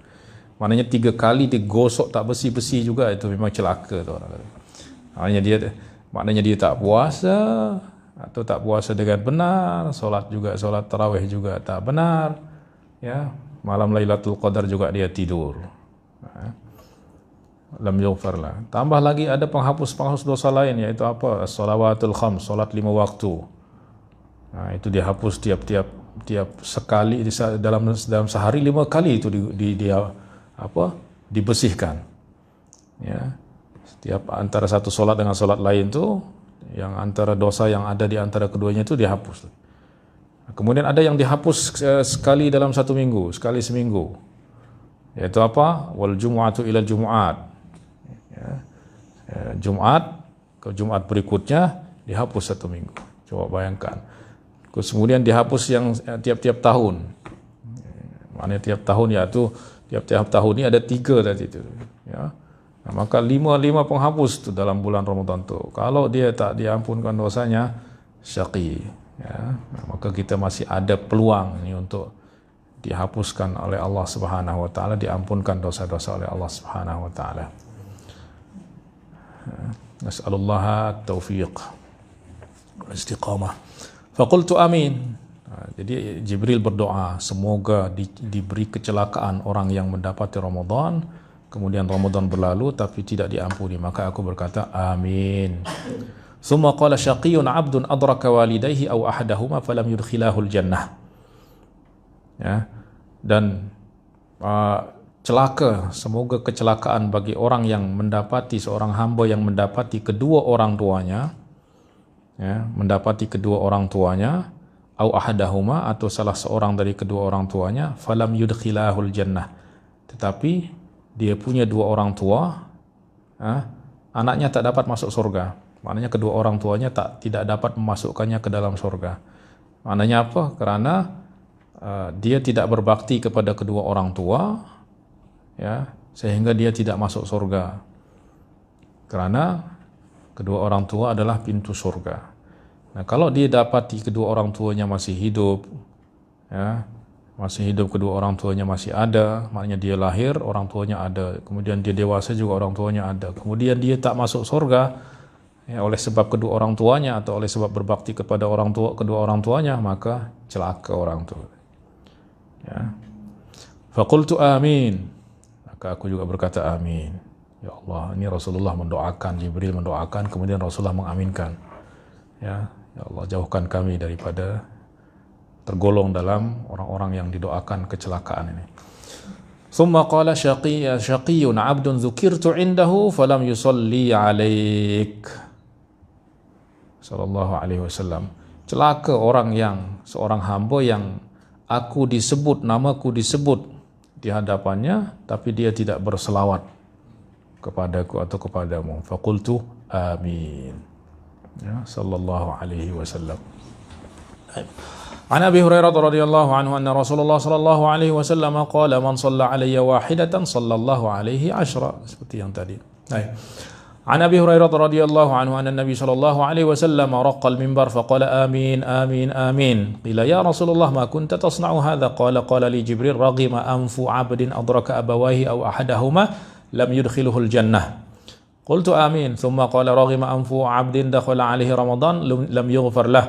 Maknanya 3 kali digosok tak bersih-bersih juga, itu memang celaka tu orang. Maknanya dia tak puasa atau tak puasa dengan benar, solat tarawih juga tak benar, ya, malam Lailatul Qadar juga dia tidur. Lam yughfar lah. Tambah lagi ada penghapus dosa lain, yaitu apa? Shalawatul khams, solat 5 waktu. Nah, itu dihapus tiap sekali dalam sehari 5 kali itu dibersihkan. Ya. Setiap antara satu solat dengan solat lain itu, yang antara dosa yang ada di antara keduanya itu dihapus. Kemudian ada yang dihapus sekali dalam 1 minggu, sekali seminggu. Yaitu apa? Wal jumu'atu ilal jumu'at. Ya. Jumat ke Jumat berikutnya dihapus 1 minggu. Coba bayangkan. Kemudian dihapus yang tiap-tiap tahun. Maknanya tiap tahun, yaitu tiap-tiap tahun ini ada 3 tadi itu. Ya. Nah, maka 5 penghapus tu dalam bulan Ramadan tu. Kalau dia tak diampunkan dosanya, syaqi. Ya. Nah, maka kita masih ada peluang ini untuk dihapuskan oleh Allah Subhanahu wa taala, diampunkan dosa-dosa oleh Allah Subhanahu wa taala. Nas'alullaha at-taufiq wal istiqamah. Faqultu amin. Jadi Jibril berdoa, semoga diberi kecelakaan orang yang mendapati Ramadan, kemudian Ramadan berlalu tapi tidak diampuni. Maka aku berkata amin. Tsumma qala syaqiyyun 'abdun adraka walidayhi aw ahadahuma falam yudkhilahul jannah. Ya. Dan celaka, semoga kecelakaan bagi orang yang mendapati, seorang hamba yang mendapati kedua orang tuanya, ya, mendapati kedua orang tuanya, au ahadahuma, atau salah seorang dari kedua orang tuanya, falam yudkhilahul jannah, tetapi dia punya 2 orang tua, anaknya tak dapat masuk surga. Maknanya kedua orang tuanya tidak dapat memasukkannya ke dalam surga. Maknanya apa? Karena dia tidak berbakti kepada kedua orang tua, ya, sehingga dia tidak masuk surga. Karena kedua orang tua adalah pintu surga. Nah, kalau dia dapati kedua orang tuanya masih hidup, ya, masih hidup, kedua orang tuanya masih ada, maknanya dia lahir, orang tuanya ada, kemudian dia dewasa juga orang tuanya ada, kemudian dia tak masuk surga, ya, oleh sebab kedua orang tuanya atau oleh sebab berbakti kepada orang tua, kedua orang tuanya, maka celaka orang tua. Ya. Faqultu amin, maka aku juga berkata amin. Ya Allah, ini Rasulullah mendoakan, Jibril mendoakan, kemudian Rasulullah mengaminkan. Ya Allah, jauhkan kami daripada tergolong dalam orang-orang yang didoakan kecelakaan ini. Summa qala syaqiyyun 'abdun dzukirtu 'indahu falam yusalli 'alaik. Sallallahu alaihi wasallam. Celaka orang yang, seorang hamba yang namaku disebut di hadapannya, tapi dia tidak berselawat kepadaku atau kepadamu. Faqultu amin. Ya, sallallahu alaihi wasallam. An Abi Hurairah radhiyallahu anhu anna Rasulullah sallallahu alaihi wasallam qala man shalla alayya wahidatan sallallahu alaihi 10, seperti yang tadi. Baik. An Abi Hurairah radhiyallahu anhu anna Nabi sallallahu alaihi wasallam raqqa al-minbar faqala amin amin amin. Qila ya Rasulullah ma kunta tasna'u hadha? Qala li Jibril raghima anfu 'abdin adraka abawahi aw ahadahuma lam yudkhiluhul jannah. Qultu amin. Thumma qala raghima anfu 'abdin dakhala 'alaihi Ramadan lam yughfar lah.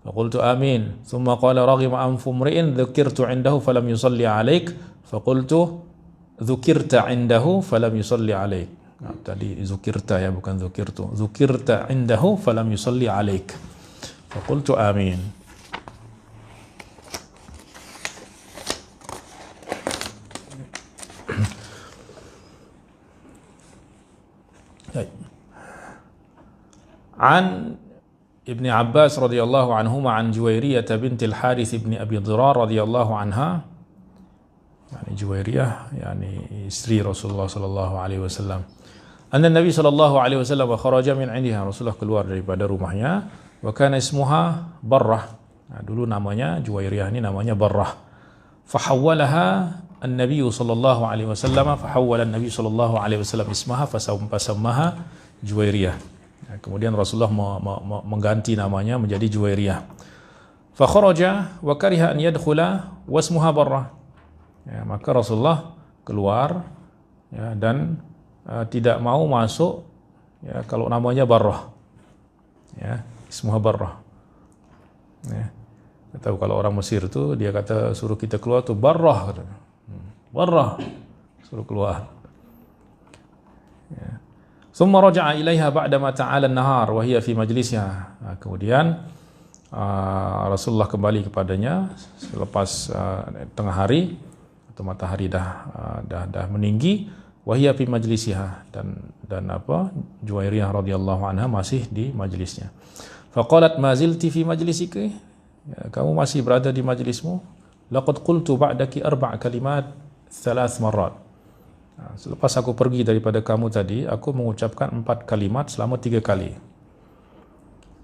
Faqultu amin. Thumma qala raghima anfu imri'in dzukirtu 'indahu falam yusalli 'alaik. Faqultu dzukirta 'indahu falam yusalli 'alaik. Nah, tadi zukirta, ya, bukan dzukirtu. Dzukirta 'indahu falam yusalli 'alaik. Faqultu amin. An Ibni Abbas radhiyallahu anhuma an Juwairiyah binti al-Harith ibni Abi Dhirar radhiyallahu anha, yani Juwairiyah, yani istri Rasulullah sallallahu alaihi wasallam. Anna Nabi sallallahu alaihi wasallam kharaja min 'indiha, Rasulullah keluar daripada rumahnya, wa kana ismuha Barrah. Nah, dulu namanya Juwairiyah ini namanya Barrah. Fahawwalaha an-Nabi sallallahu alaihi wasallam, fahawwala an-Nabi sallallahu alaihi wasallam ismaha fasammaha Juwairiyah. Nah, kemudian Rasulullah mengganti namanya menjadi Juwairiyah. Fa kharaja wa kariha an yadkhula wasmuha Barrah. Ya, maka Rasulullah keluar, ya, dan tidak mau masuk, ya, kalau namanya Barrah. Ya, ismuha Barrah. Ya. Tahu kalau orang Mesir itu dia kata suruh kita keluar tuh Barrah, kata. Barrah, suruh keluar. Ya. Thumma raja'a ilaiha ba'dama ta'ala an-nahar wa hiya fi majlisiha. Nah, kemudian Rasulullah kembali kepadanya selepas tengah hari atau matahari dah meninggi, wa hiya fi majlisiha, dan Juwairiyah radhiyallahu anha masih di majlisnya. Faqalat ma zilti fi majlisiki? Ya, kamu masih berada di majlismu? Laqad qultu ba'daki 4 kalimat 3 marrat. Nah, selepas aku pergi daripada kamu tadi, aku mengucapkan 4 kalimat selama 3 kali.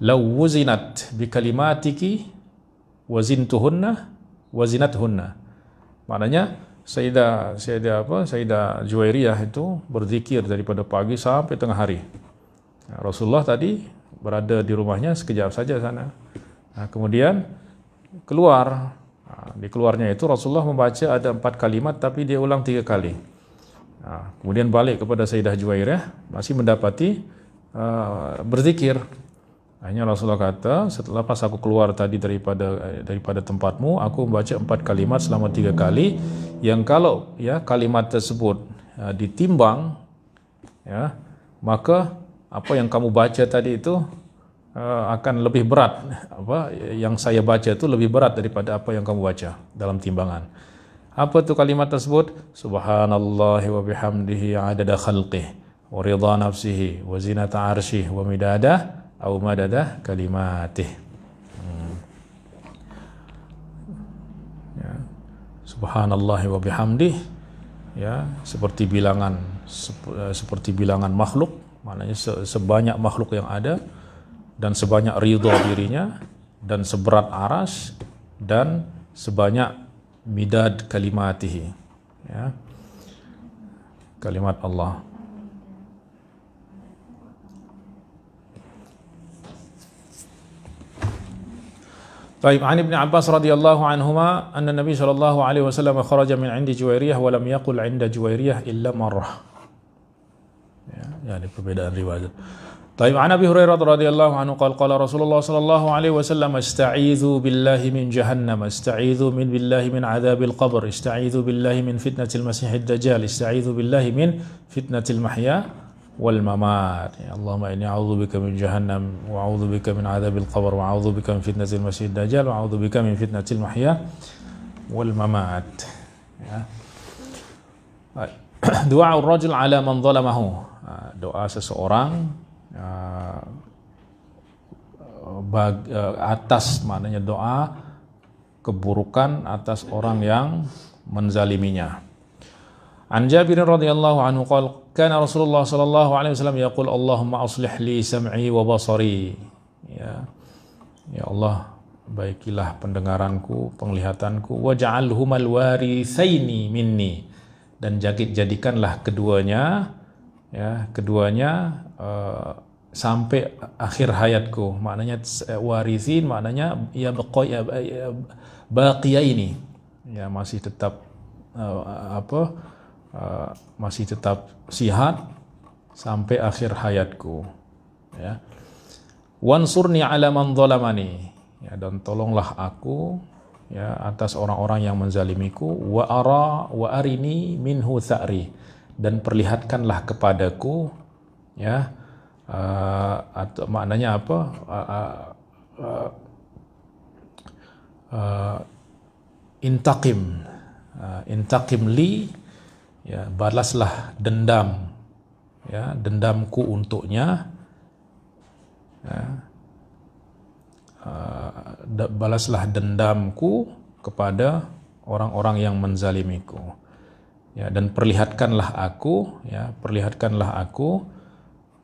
Law wuzinat bi kalimatiki wazintuhunna wazinathunna. Maknanya Sayyidah Juwairiyah itu berzikir daripada pagi sampai tengah hari. Nah, Rasulullah tadi berada di rumahnya sekejap saja sana. Nah, kemudian keluar. Nah, di keluarnya itu Rasulullah membaca ada 4 kalimat tapi dia ulang 3 kali. Nah, kemudian balik kepada Sayyidah Juwairiyah, masih mendapati berzikir. Hanya Rasulullah kata, setelah pas aku keluar tadi daripada tempatmu, aku membaca 4 kalimat selama 3 kali, yang kalau, ya, kalimat tersebut ditimbang, ya, maka apa yang kamu baca tadi itu akan lebih berat. Yang saya baca itu lebih berat daripada apa yang kamu baca dalam timbangan. Apa tu kalimat tersebut? Subhanallahi wa bihamdihi adada khalqih wa ridha nafsihi wa zinata arshih wa midada aw madada kalimatih. Ya. Subhanallahi wa bihamdihi, ya, seperti bilangan makhluk, maknanya sebanyak makhluk yang ada, dan sebanyak ridha dirinya, dan seberat aras, dan sebanyak midad kalimatihi, ya. kalimat Allah. Baik, an Ibnu Abbas radhiyallahu anhuma anna Nabi sallallahu alaihi wasallam kharaja min 'indi Juwairiyah wa lam yaqul 'inda Juwairiyah illa marrah. Ya, ini perbedaan riwayat. Baik, an Abi Hurairah radhiyallahu anhu qala Rasulullah sallallahu alaihi wasallam ista'idzu billahi min jahannam, ista'idzu billahi min 'adzabil qabr, ista'idzu billahi min fitnatil masiihid dajjal, ista'idzu billahi min fitnatil mahya wal mamat. Ya Allahumma inni a'udzubika min jahannam wa a'udzubika min 'adzabil qabr wa a'udzubika min fitnatil masiihid dajjal wa a'udzubika min fitnatil mahya wal mamat. Ya. Doa ar-rajul 'ala man zalamahu. Doa seseorang atas, maknanya doa keburukan atas orang yang menzaliminya. An Jabir radhiyallahu anhu qala kana Rasulullah sallallahu alaihi wasallam yaqul Allahumma aslih li sam'i wa basari. Ya Allah, baikilah pendengaranku, penglihatanku, waj'alhumal warithaini minni, dan jadikanlah keduanya sampai akhir hayatku. Maknanya warithin maknanya ya baqiyaini, ya masih tetap masih tetap sihat sampai akhir hayatku, ya. Wansurni ala man zalamani, ya, dan tolonglah aku, ya, atas orang-orang yang menzalimiku. Wa arini minhu tha'ri, dan perlihatkanlah kepadaku, ya, atau maknanya apa, intaqim li, ya, balaslah dendam, ya, dendamku untuknya, ya, balaslah dendamku kepada orang-orang yang menzalimiku, ya, dan perlihatkanlah aku, ya,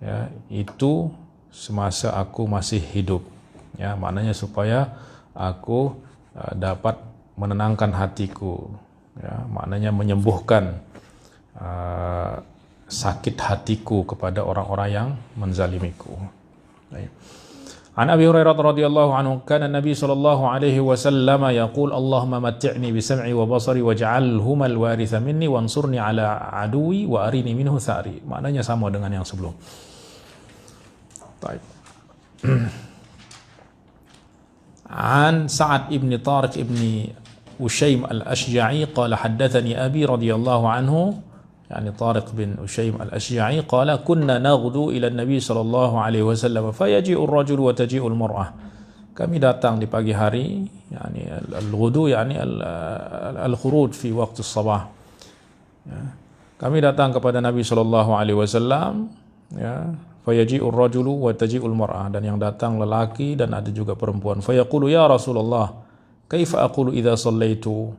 ya, itu semasa aku masih hidup, ya, maknanya supaya aku dapat menenangkan hatiku, ya, maknanya menyembuhkan sakit hatiku kepada orang-orang yang menzalimiku. Baik. An Abi Hurairah radhiyallahu anhu kana Nabi sallallahu alaihi wasallam yaqul Allahumma matti'ni bi sam'i wa basari waj'alhuma al-waritha minni wansurni ala aduwi wa arini minhu tha'ri. Maknanya sama dengan yang sebelum. Baik. An Sa'ad ibn Tariq ibn Ushaym al-Ashja'i qala haddathani abi radhiyallahu anhu, yani Tariq bin Ushaym al-Ashja'i qala kunna naghdu ila an-nabi sallallahu alaihi wasallam fayaji'u ar-rajul wa taji'u al-mar'ah. Kami datang di pagi hari, yani al-ghudu, yani al-khuruj fi waqt as-sabah, ya. Kami datang kepada Nabi sallallahu alaihi wasallam, ya, fayaji'u ar-rajulu wa taji'u al-mar'ah, dan yang datang lelaki dan ada juga perempuan. Fayaqulu ya Rasulullah kaifa aqulu idza sallaitu,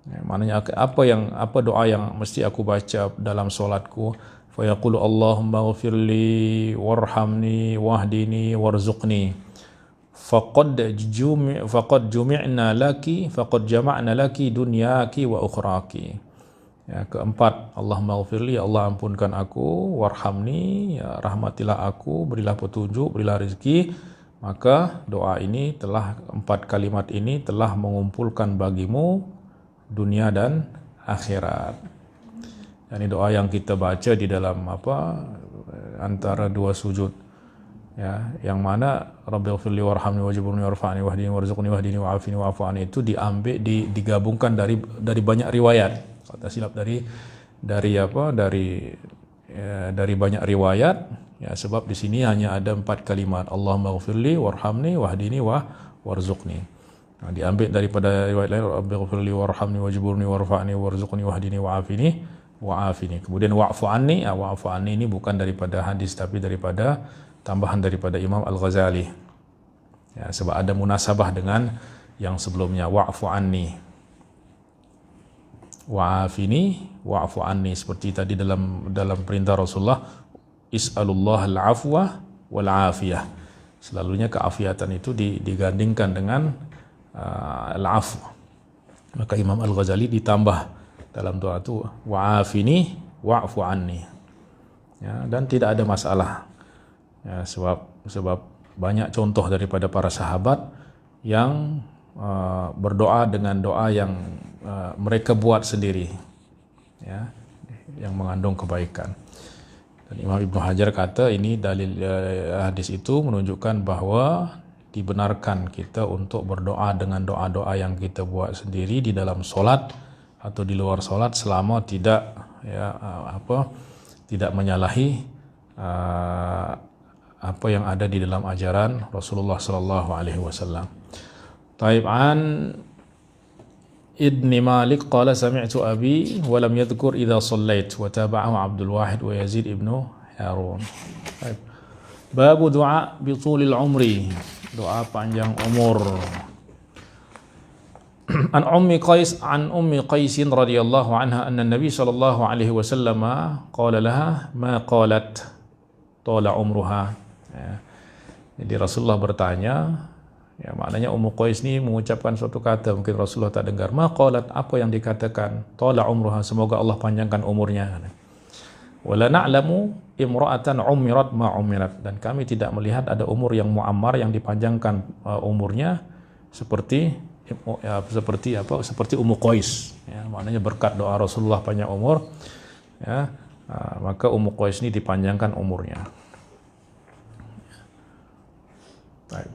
ya, maknanya apa doa yang mesti aku baca dalam solatku. Fa yaqulu Allahumma ighfirli warhamni wahdini warzuqni faqad jumi'na laki faqad jama'na laki dunyaki wa ukhraki. Ya, keempat, Allahumma ighfirli, ya Allah ampunkan aku, warhamni, ya rahmatilah aku, berilah petunjuk, berilah rezeki. Maka doa ini empat kalimat ini telah mengumpulkan bagimu dunia dan akhirat. Ini doa yang kita baca di dalam antara dua sujud, ya, yang mana Rabbighfirli warhamni wajburni warfa'ni wahdini warzuqni wahdini wa'afini wa'fu anni itu digabungkan dari banyak riwayat. Kata silap dari banyak riwayat. Ya, sebab di sini hanya ada 4 kalimat, Allahumma ighfirli warhamni wahdini warzuqni. Nah, diambil daripada riwayat lain, Rabbighfirli warhamni wajburni warfa'ni warzuqni wahdini wa'afini. Kemudian wa'fu anni, wa'fu anni ini bukan daripada hadis tapi daripada tambahan daripada Imam Al-Ghazali. Ya, sebab ada munasabah dengan yang sebelumnya, wa'fu anni, wa'afini, wa'fu anni, seperti tadi dalam perintah Rasulullah, is'alullah al-afwa wal-afiyah. Selalunya keafiatan itu digandingkan dengan al-afw. Maka Imam Al-Ghazali ditambah dalam doa itu wa'afini wa'fu anni. Ya, dan tidak ada masalah. Ya, sebab banyak contoh daripada para sahabat yang berdoa dengan doa yang mereka buat sendiri, ya, yang mengandung kebaikan. Dan Imam Ibnu Hajar kata ini dalil hadis itu menunjukkan bahwa dibenarkan kita untuk berdoa dengan doa-doa yang kita buat sendiri di dalam solat atau di luar solat selama tidak tidak menyalahi apa yang ada di dalam ajaran Rasulullah sallallahu alaihi wasallam. Taib an Ibni Malik qala sami'tu abi wa lam yadhkur idza shallait wa tabi'ahu Abdul Wahid wa Yazid ibnu Harun. Taib. Babu du'a bi tulil umri, doa panjang umur. An Ummi Qais radhiyallahu anha anna Nabi sallallahu alaihi wasallam qala laha ma qalat tala umruha. Ya. Jadi Rasulullah bertanya, ya, maknanya Ummu Qais ni mengucapkan suatu kata, mungkin Rasulullah tak dengar. Ma qalat, apa yang dikatakan? Tala umruha, semoga Allah panjangkan umurnya. Wala na'lamu imra'atan umirat ma umirat, dan kami tidak melihat ada umur yang muammar, yang dipanjangkan umurnya seperti Ummu Qais. Ya, maknanya berkat doa Rasulullah panjang umur, ya, maka Ummu Qais ini dipanjangkan umurnya. Baik.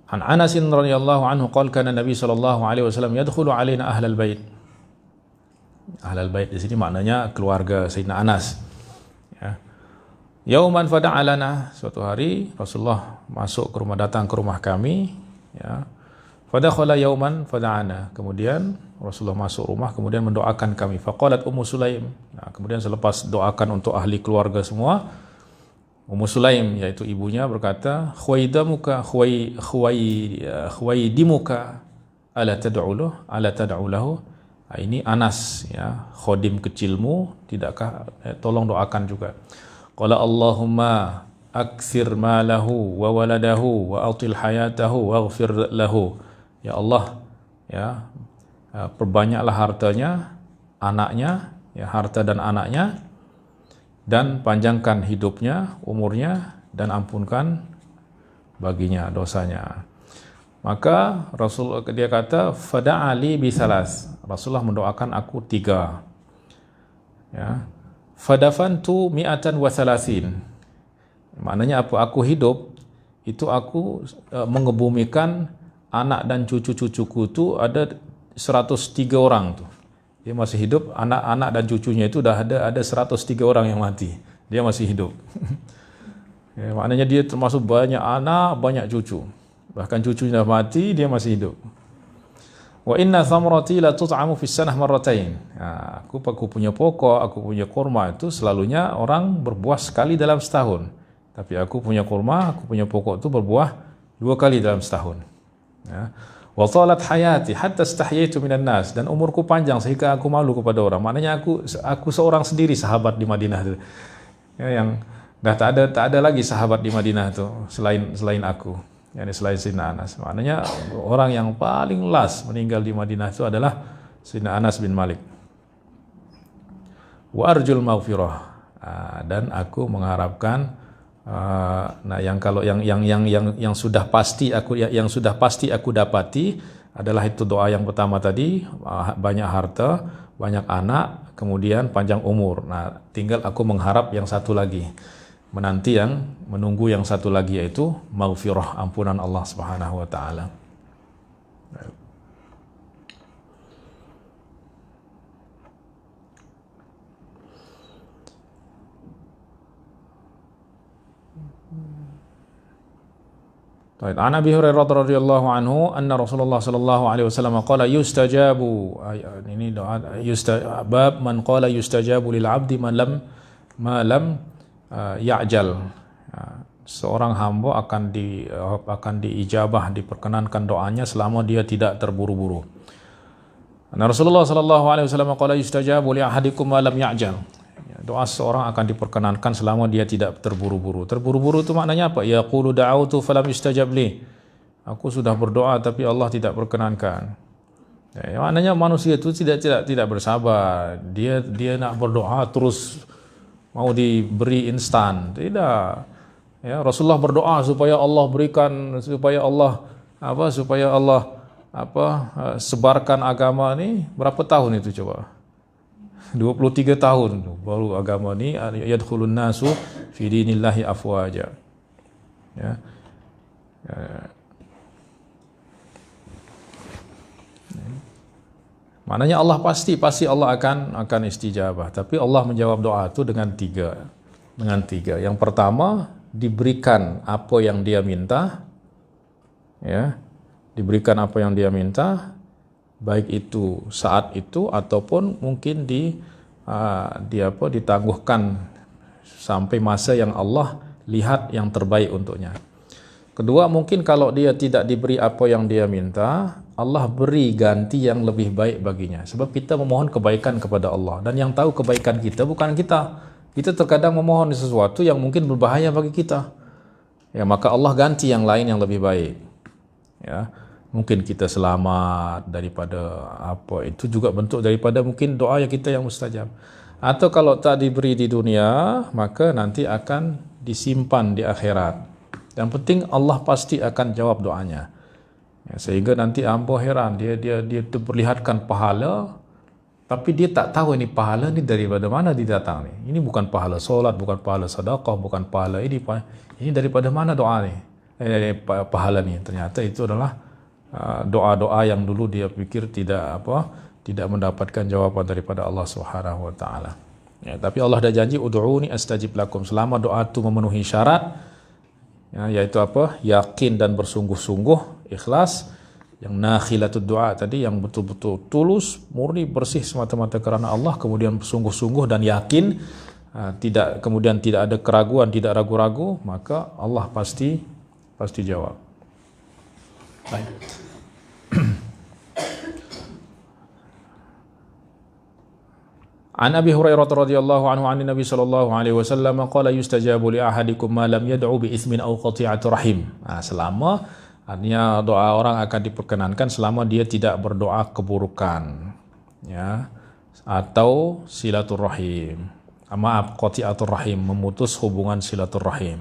An Anas radhiyallahu anhu qala kana Nabi sallallahu alaihi wasallam yadkhulu alaina ahlal bait. Ahlal bait di sini maknanya keluarga Sayyidina Anas. Ya. Yauman fada'a lana, suatu hari Rasulullah datang ke rumah kami, ya. Fadakhala yauman fada'ana, kemudian Rasulullah masuk rumah kemudian mendoakan kami. Faqalat Ummu Sulaim. Nah, kemudian selepas doakan untuk ahli keluarga semua, Ummu Sulaim, yaitu ibunya, berkata, Khuwaidimuka ala tad'u lahu. Ini Anas, ya, khodim kecilmu, tidakkah tolong doakan juga. Qala Allahumma akthir malahu wa waladahu wa atil hayatahu waghfir lahu. Ya Allah, ya, perbanyaklah hartanya, anaknya, ya, harta dan anaknya, dan panjangkan hidupnya, umurnya, dan ampunkan baginya dosanya. Maka Rasul, dia kata, fada'ali bisalas, Rasulullah mendoakan aku 3. Ya. Fadafantu mi'atan wa thalathin, maknanya apa? Aku hidup itu aku mengebumikan anak dan cucu-cucuku itu ada 103 orang tuh. Dia masih hidup, anak-anak dan cucunya itu dah ada 103 orang yang mati. Dia masih hidup. Ya, maknanya dia termasuk banyak anak, banyak cucu. Bahkan cucunya dah mati, dia masih hidup. Wa inna thamrati la tut'amu fis sanah marratain. Ya, aku punya pokok, aku punya kurma itu selalunya orang berbuah sekali dalam setahun. Tapi aku punya kurma, aku punya pokok itu berbuah 2 kali dalam setahun. Ya. Wa talat hayati hatta istahyaitu minan nas, dan umurku panjang sehingga aku malu kepada orang. Maknanya aku seorang sendiri sahabat di Madinah itu. Ya, yang dah tak ada lagi sahabat di Madinah itu selain aku. Yani selain Sayyidina Anas. Maknanya orang yang paling last meninggal di Madinah itu adalah Sayyidina Anas bin Malik. Wa arjul maghfirah, dan aku mengharapkan yang sudah pasti aku dapati adalah itu doa yang pertama tadi, banyak harta, banyak anak, kemudian panjang umur. Nah, tinggal aku mengharap yang satu lagi, menunggu yang satu lagi, yaitu maghfirah, ampunan Allah Subhanahu wa taala. Baik, an Abi Hurairah radhiyallahu anhu anna Rasulullah sallallahu alaihi wasallam qala yustajabu, ini doa bab man qala yustajabu lil abdi ma lam ya'jal. Seorang hamba akan diijabah, diperkenankan doanya selama dia tidak terburu-buru. Nah, Rasulullah sallallahu alaihi wasallam qala yustajabu li ahadikum ma lam ya'jal. Doa seorang akan diperkenankan selama dia tidak terburu-buru. Terburu-buru itu maknanya apa? Yaqulu da'autu falam yustajab li. Aku sudah berdoa tapi Allah tidak perkenankan. Maknanya manusia itu tidak bersabar. Dia nak berdoa terus mau diberi instan. Tidak. Ya, Rasulullah berdoa supaya Allah berikan, supaya Allah sebarkan agama ni berapa tahun itu coba? 23 tahun baru agama ni yadkhulun nasu fi dinillahi afwaja. Ya. Maknanya Allah pasti Allah akan istijabah. Tapi Allah menjawab doa itu dengan tiga. Yang pertama, diberikan apa yang dia minta. Ya. Diberikan apa yang dia minta, baik itu saat itu ataupun mungkin ditangguhkan sampai masa yang Allah lihat yang terbaik untuknya. Kedua, mungkin kalau dia tidak diberi apa yang dia minta, Allah beri ganti yang lebih baik baginya. Sebab kita memohon kebaikan kepada Allah. Dan yang tahu kebaikan kita bukan kita. Kita terkadang memohon sesuatu yang mungkin berbahaya bagi kita. Ya, maka Allah ganti yang lain yang lebih baik. Ya, mungkin kita selamat daripada apa. Itu juga bentuk daripada mungkin doa yang kita yang mustajab. Atau kalau tak diberi di dunia, maka nanti akan disimpan di akhirat. Yang penting Allah pasti akan jawab doanya. Ya, sehingga nanti hamba heran, dia diperlihatkan pahala, tapi dia tak tahu ini pahala ni daripada mana dia datang ni. Ini bukan pahala solat, bukan pahala sedekah, bukan pahala ini daripada mana doa ni? Pahala ni. Ternyata itu adalah doa-doa yang dulu dia fikir tidak mendapatkan jawaban daripada Allah Subhanahu wa taala. Ya, tapi Allah dah janji ud'uni astajib lakum. Selama doa itu memenuhi syarat, ya, yaitu yakin dan bersungguh-sungguh, ikhlas, yang nakhilatud doa tadi, yang betul-betul tulus, murni, bersih semata-mata kerana Allah, kemudian bersungguh-sungguh dan yakin, kemudian tidak ada keraguan, tidak ragu-ragu, maka Allah pasti jawab. Baik. An Abi Hurairah radhiyallahu anhu an Nabi sallallahu alaihi wasallam qala yustajabu li ahadikum ma lam yad'u bi ithmin aw qati'ati rahim. Selama artinya doa orang akan diperkenankan selama dia tidak berdoa keburukan, ya, atau silaturrahim. Maaf, qati'atur rahim, memutus hubungan silaturrahim.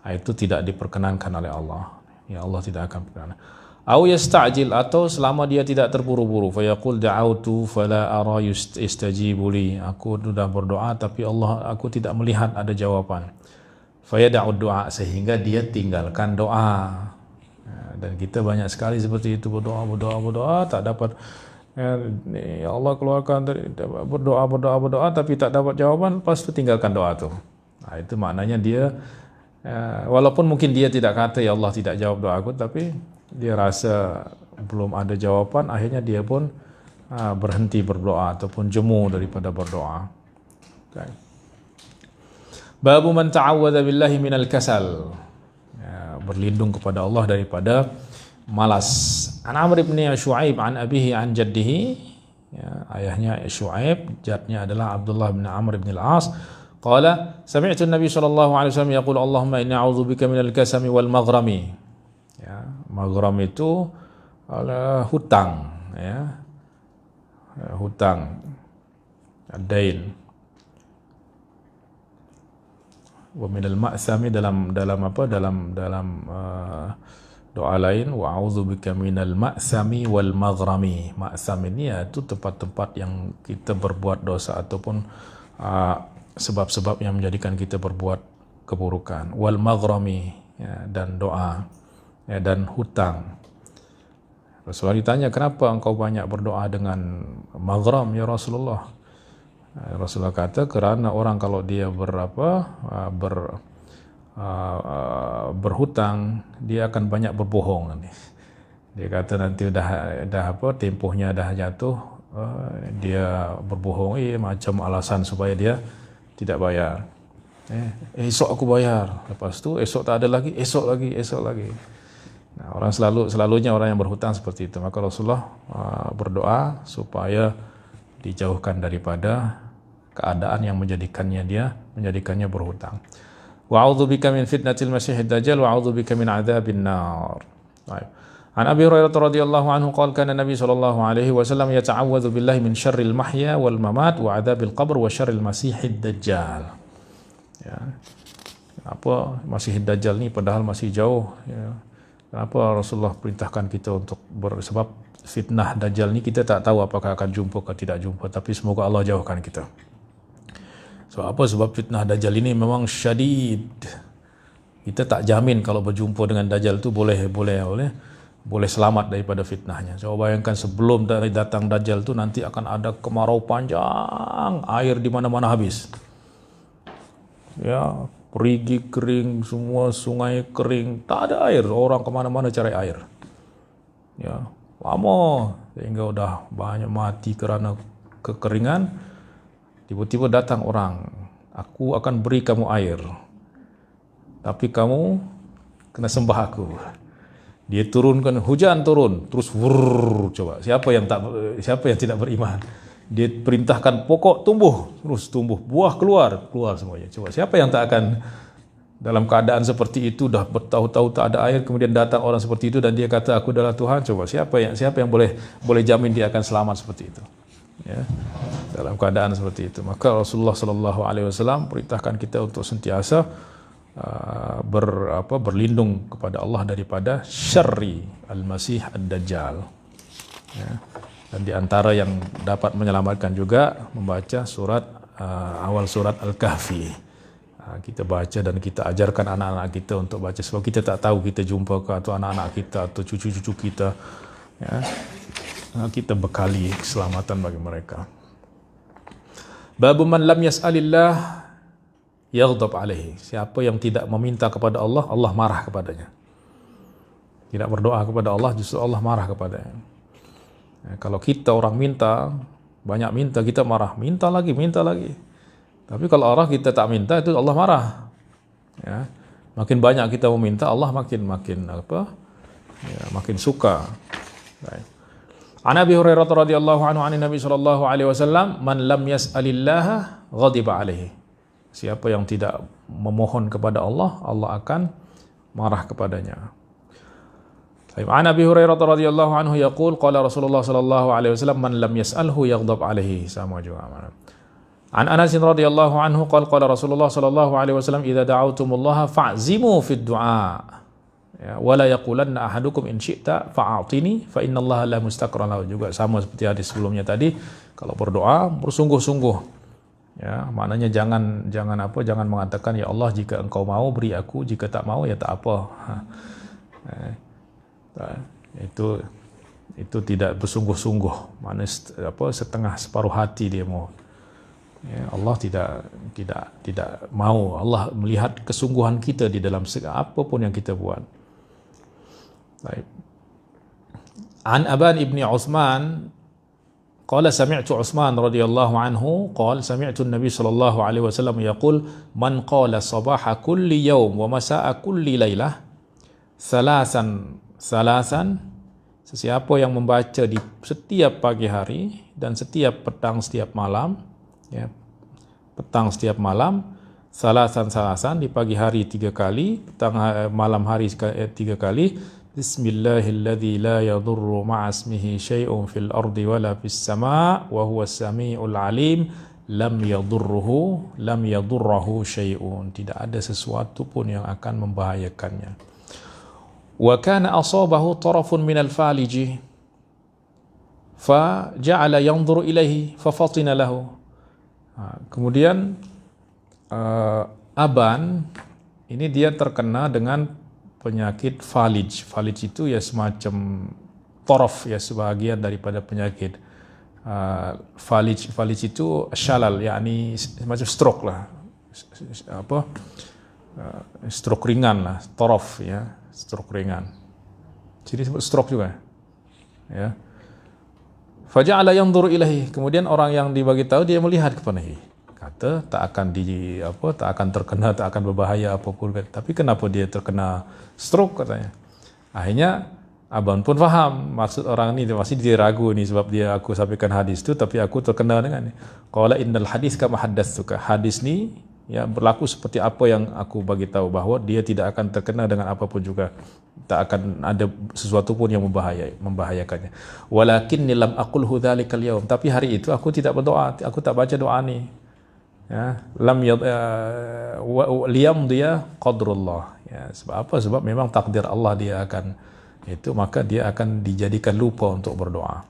Itu tidak diperkenankan oleh Allah. Ya, Allah tidak akan perkenankan. Au yasta'jil, atau selama dia tidak terburu-buru, fa yaqul da'autu fala ara yastajibu li. Aku sudah berdoa tapi aku tidak melihat ada jawaban. Fa yada'u du'a, sehingga dia tinggalkan doa. Dan kita banyak sekali seperti itu, berdoa tak dapat, ya Allah keluarkan dari berdoa tapi tak dapat jawaban, lepas itu tinggalkan doa tu. Itu maknanya dia walaupun mungkin dia tidak kata ya Allah tidak jawab doa aku, tapi dia rasa belum ada jawaban, akhirnya dia pun berhenti berdoa ataupun jemu daripada berdoa. Okay. Babu man ta'awwadha billahi minal kasal. Ya, berlindung kepada Allah daripada malas. An Amr ibn Shu'aib an abihi an jaddihi. Ya, ayahnya Shu'aib, jadnya adalah Abdullah bin Amr ibn al-As. Qala sami'tu an-nabi sallallahu alaihi wasallam yaqul Allahumma inni a'udzubika minal kasami wal maghrami. Ya, maghram itu adalah hutang, ya. Hutang, adain. Wa minal ma'sami dalam doa lain, wa a'udzubika minal ma'sami wal maghrami. Ma'sam ini itu tempat-tempat yang kita berbuat dosa ataupun sebab-sebab yang menjadikan kita berbuat keburukan. Wal maghrami, ya, dan doa, ya, dan hutang. Rasulullah ditanya, kenapa engkau banyak berdoa dengan maghram ya Rasulullah? Rasulullah kata, kerana orang kalau dia berhutang, dia akan banyak berbohong nanti. Dia kata nanti tempohnya dah jatuh, dia berbohong macam alasan supaya dia tidak bayar. Esok aku bayar, lepas tu esok tak ada lagi, esok lagi. Nah, selalunya orang yang berhutang seperti itu. Maka Rasulullah berdoa supaya dijauhkan daripada keadaan yang menjadikannya berhutang. Wa a'udzubika min fitnatil masiihid dajjal wa a'udzubika min adzabin nar. Baik. An Abi Hurairah radhiyallahu anhu qala kana Nabi sallallahu alaihi wasallam yata'awwadzu billahi min syarril mahya wal mamat wa adzabil qabr wa syarril masihid dajjal. Ya. Kenapa Masih Dajjal ni padahal masih jauh, ya. Kenapa Rasulullah perintahkan kita untuk sebab fitnah Dajjal ni kita tak tahu apakah akan jumpa atau tidak jumpa, tapi semoga Allah jauhkan kita. So apa sebab fitnah Dajjal ini memang syadid. Kita tak jamin kalau berjumpa dengan Dajjal tu boleh selamat daripada fitnahnya. Coba bayangkan sebelum datang Dajjal tu nanti akan ada kemarau panjang, air di mana-mana habis. Ya, perigi kering, semua sungai kering, tak ada air, orang kemana-mana cari air. Ya, lama sehingga udah banyak mati kerana kekeringan. Tiba-tiba datang orang, aku akan beri kamu air, tapi kamu kena sembah aku. Dia turunkan, hujan turun, terus wurr, coba siapa yang tidak beriman? Dia perintahkan pokok tumbuh, terus tumbuh, buah keluar semuanya. Coba siapa yang tak akan dalam keadaan seperti itu, dah bertahu-tahu tak ada air, kemudian datang orang seperti itu dan dia kata aku adalah Tuhan. Coba siapa yang boleh jamin dia akan selamat seperti itu? Ya, dalam keadaan seperti itu. Maka Rasulullah sallallahu alaihi wasallam perintahkan kita untuk sentiasa berlindung kepada Allah daripada syarri al-masih ad-dajjal. Ya. Dan di antara yang dapat menyelamatkan juga membaca awal surat Al-Kahfi. Kita baca dan kita ajarkan anak-anak kita untuk baca, sebab kita tak tahu kita jumpa ke atau anak-anak kita atau cucu-cucu kita, ya. Kita bekali keselamatan bagi mereka. Babu man lam yas'alillah yaghdab alaihi. Siapa yang tidak meminta kepada Allah, Allah marah kepadanya. Tidak berdoa kepada Allah, justru Allah marah kepadanya. Ya, kalau kita orang banyak minta, kita marah, minta lagi. Tapi kalau orang kita tak minta, itu Allah marah. Ya, makin banyak kita meminta, Allah makin suka. Baik. An Abi Hurairah radhiyallahu anhu an Nabi sallallahu alaihi wasallam, man lam yas'alillaha ghadiba alaihi. Siapa yang tidak memohon kepada Allah, Allah akan marah kepadanya. An Abi Hurairah radhiyallahu anhu yaqul qala Rasulullah sallallahu alaihi wasallam, man lam yas'alhu yaghdab alaihi. Sama juga. An Anas radhiyallahu anhu qala Rasulullah sallallahu alaihi wasallam, idza da'awtumullaha fa'zimu fid du'a. Ya, wala yaqulanna ahadukum in syi'ta fa'atini fa innallaha la mustaqra lahu. Juga sama seperti hadis sebelumnya tadi, kalau berdoa bersungguh-sungguh. Ya, maknanya jangan mengatakan ya Allah jika engkau mau beri aku, jika tak mau ya tak apa. Itu tidak bersungguh-sungguh. Maknanya setengah separuh hati dia mau. Ya, Allah tidak mau. Allah melihat kesungguhan kita di dalam apapun yang kita buat. Baik. An Aban ibni Uthman qala sami'tu Uthman radhiyallahu anhu qala sami'tu an-nabi sallallahu alaihi wasallam yaqul, man qala sabaha kulli yawm wa masa'a kulli lailah salasan sesiapa yang membaca di setiap pagi hari dan setiap petang setiap malam, ya, petang setiap malam, salasan di pagi hari 3 kali, malam hari 3 kali. Bismillahilladzi la yadurru ma'asmihi syai'un fil ardi wala fis sama' wa huwas sami'ul alim, lam yadurruhu syai'un. Tidak ada sesuatu pun yang akan membahayakannya. Wa kana asabahu tarafun minal faliji fa ja'ala yanzuru ilaihi fa fatina lahu. Kemudian Aban ini dia terkena dengan penyakit falij. Falij itu ya semacam torof, ya sebahagian daripada penyakit. Falij itu syalal, yakni semacam stroke lah. Stroke ringan lah, torof, ya, stroke ringan. Jadi disebut stroke juga. Ya. Faja'ala yanzuru ilaihi. Kemudian orang yang dibagi tahu dia melihat kepadanya. Kata tak akan terkena, tak akan berbahaya apapun. Tapi kenapa dia terkena stroke katanya? Akhirnya Aban pun faham maksud orang ni, pasti dia ragu ni sebab aku sampaikan hadis tu tapi aku terkena dengan ni. Qala innal hadis kama haddatsuka. Hadis ni ya berlaku seperti apa yang aku bagi tahu, bahwa dia tidak akan terkena dengan apapun juga, tak akan ada sesuatu pun yang membahayakannya. Walakinni lam aqulhu dzalikal yaum, tapi hari itu aku tidak berdoa, aku tak baca doa ni. Ya, liyam dia qadrullah. Ya, sebab apa? Sebab memang takdir Allah dia akan itu, maka dia akan dijadikan lupa untuk berdoa.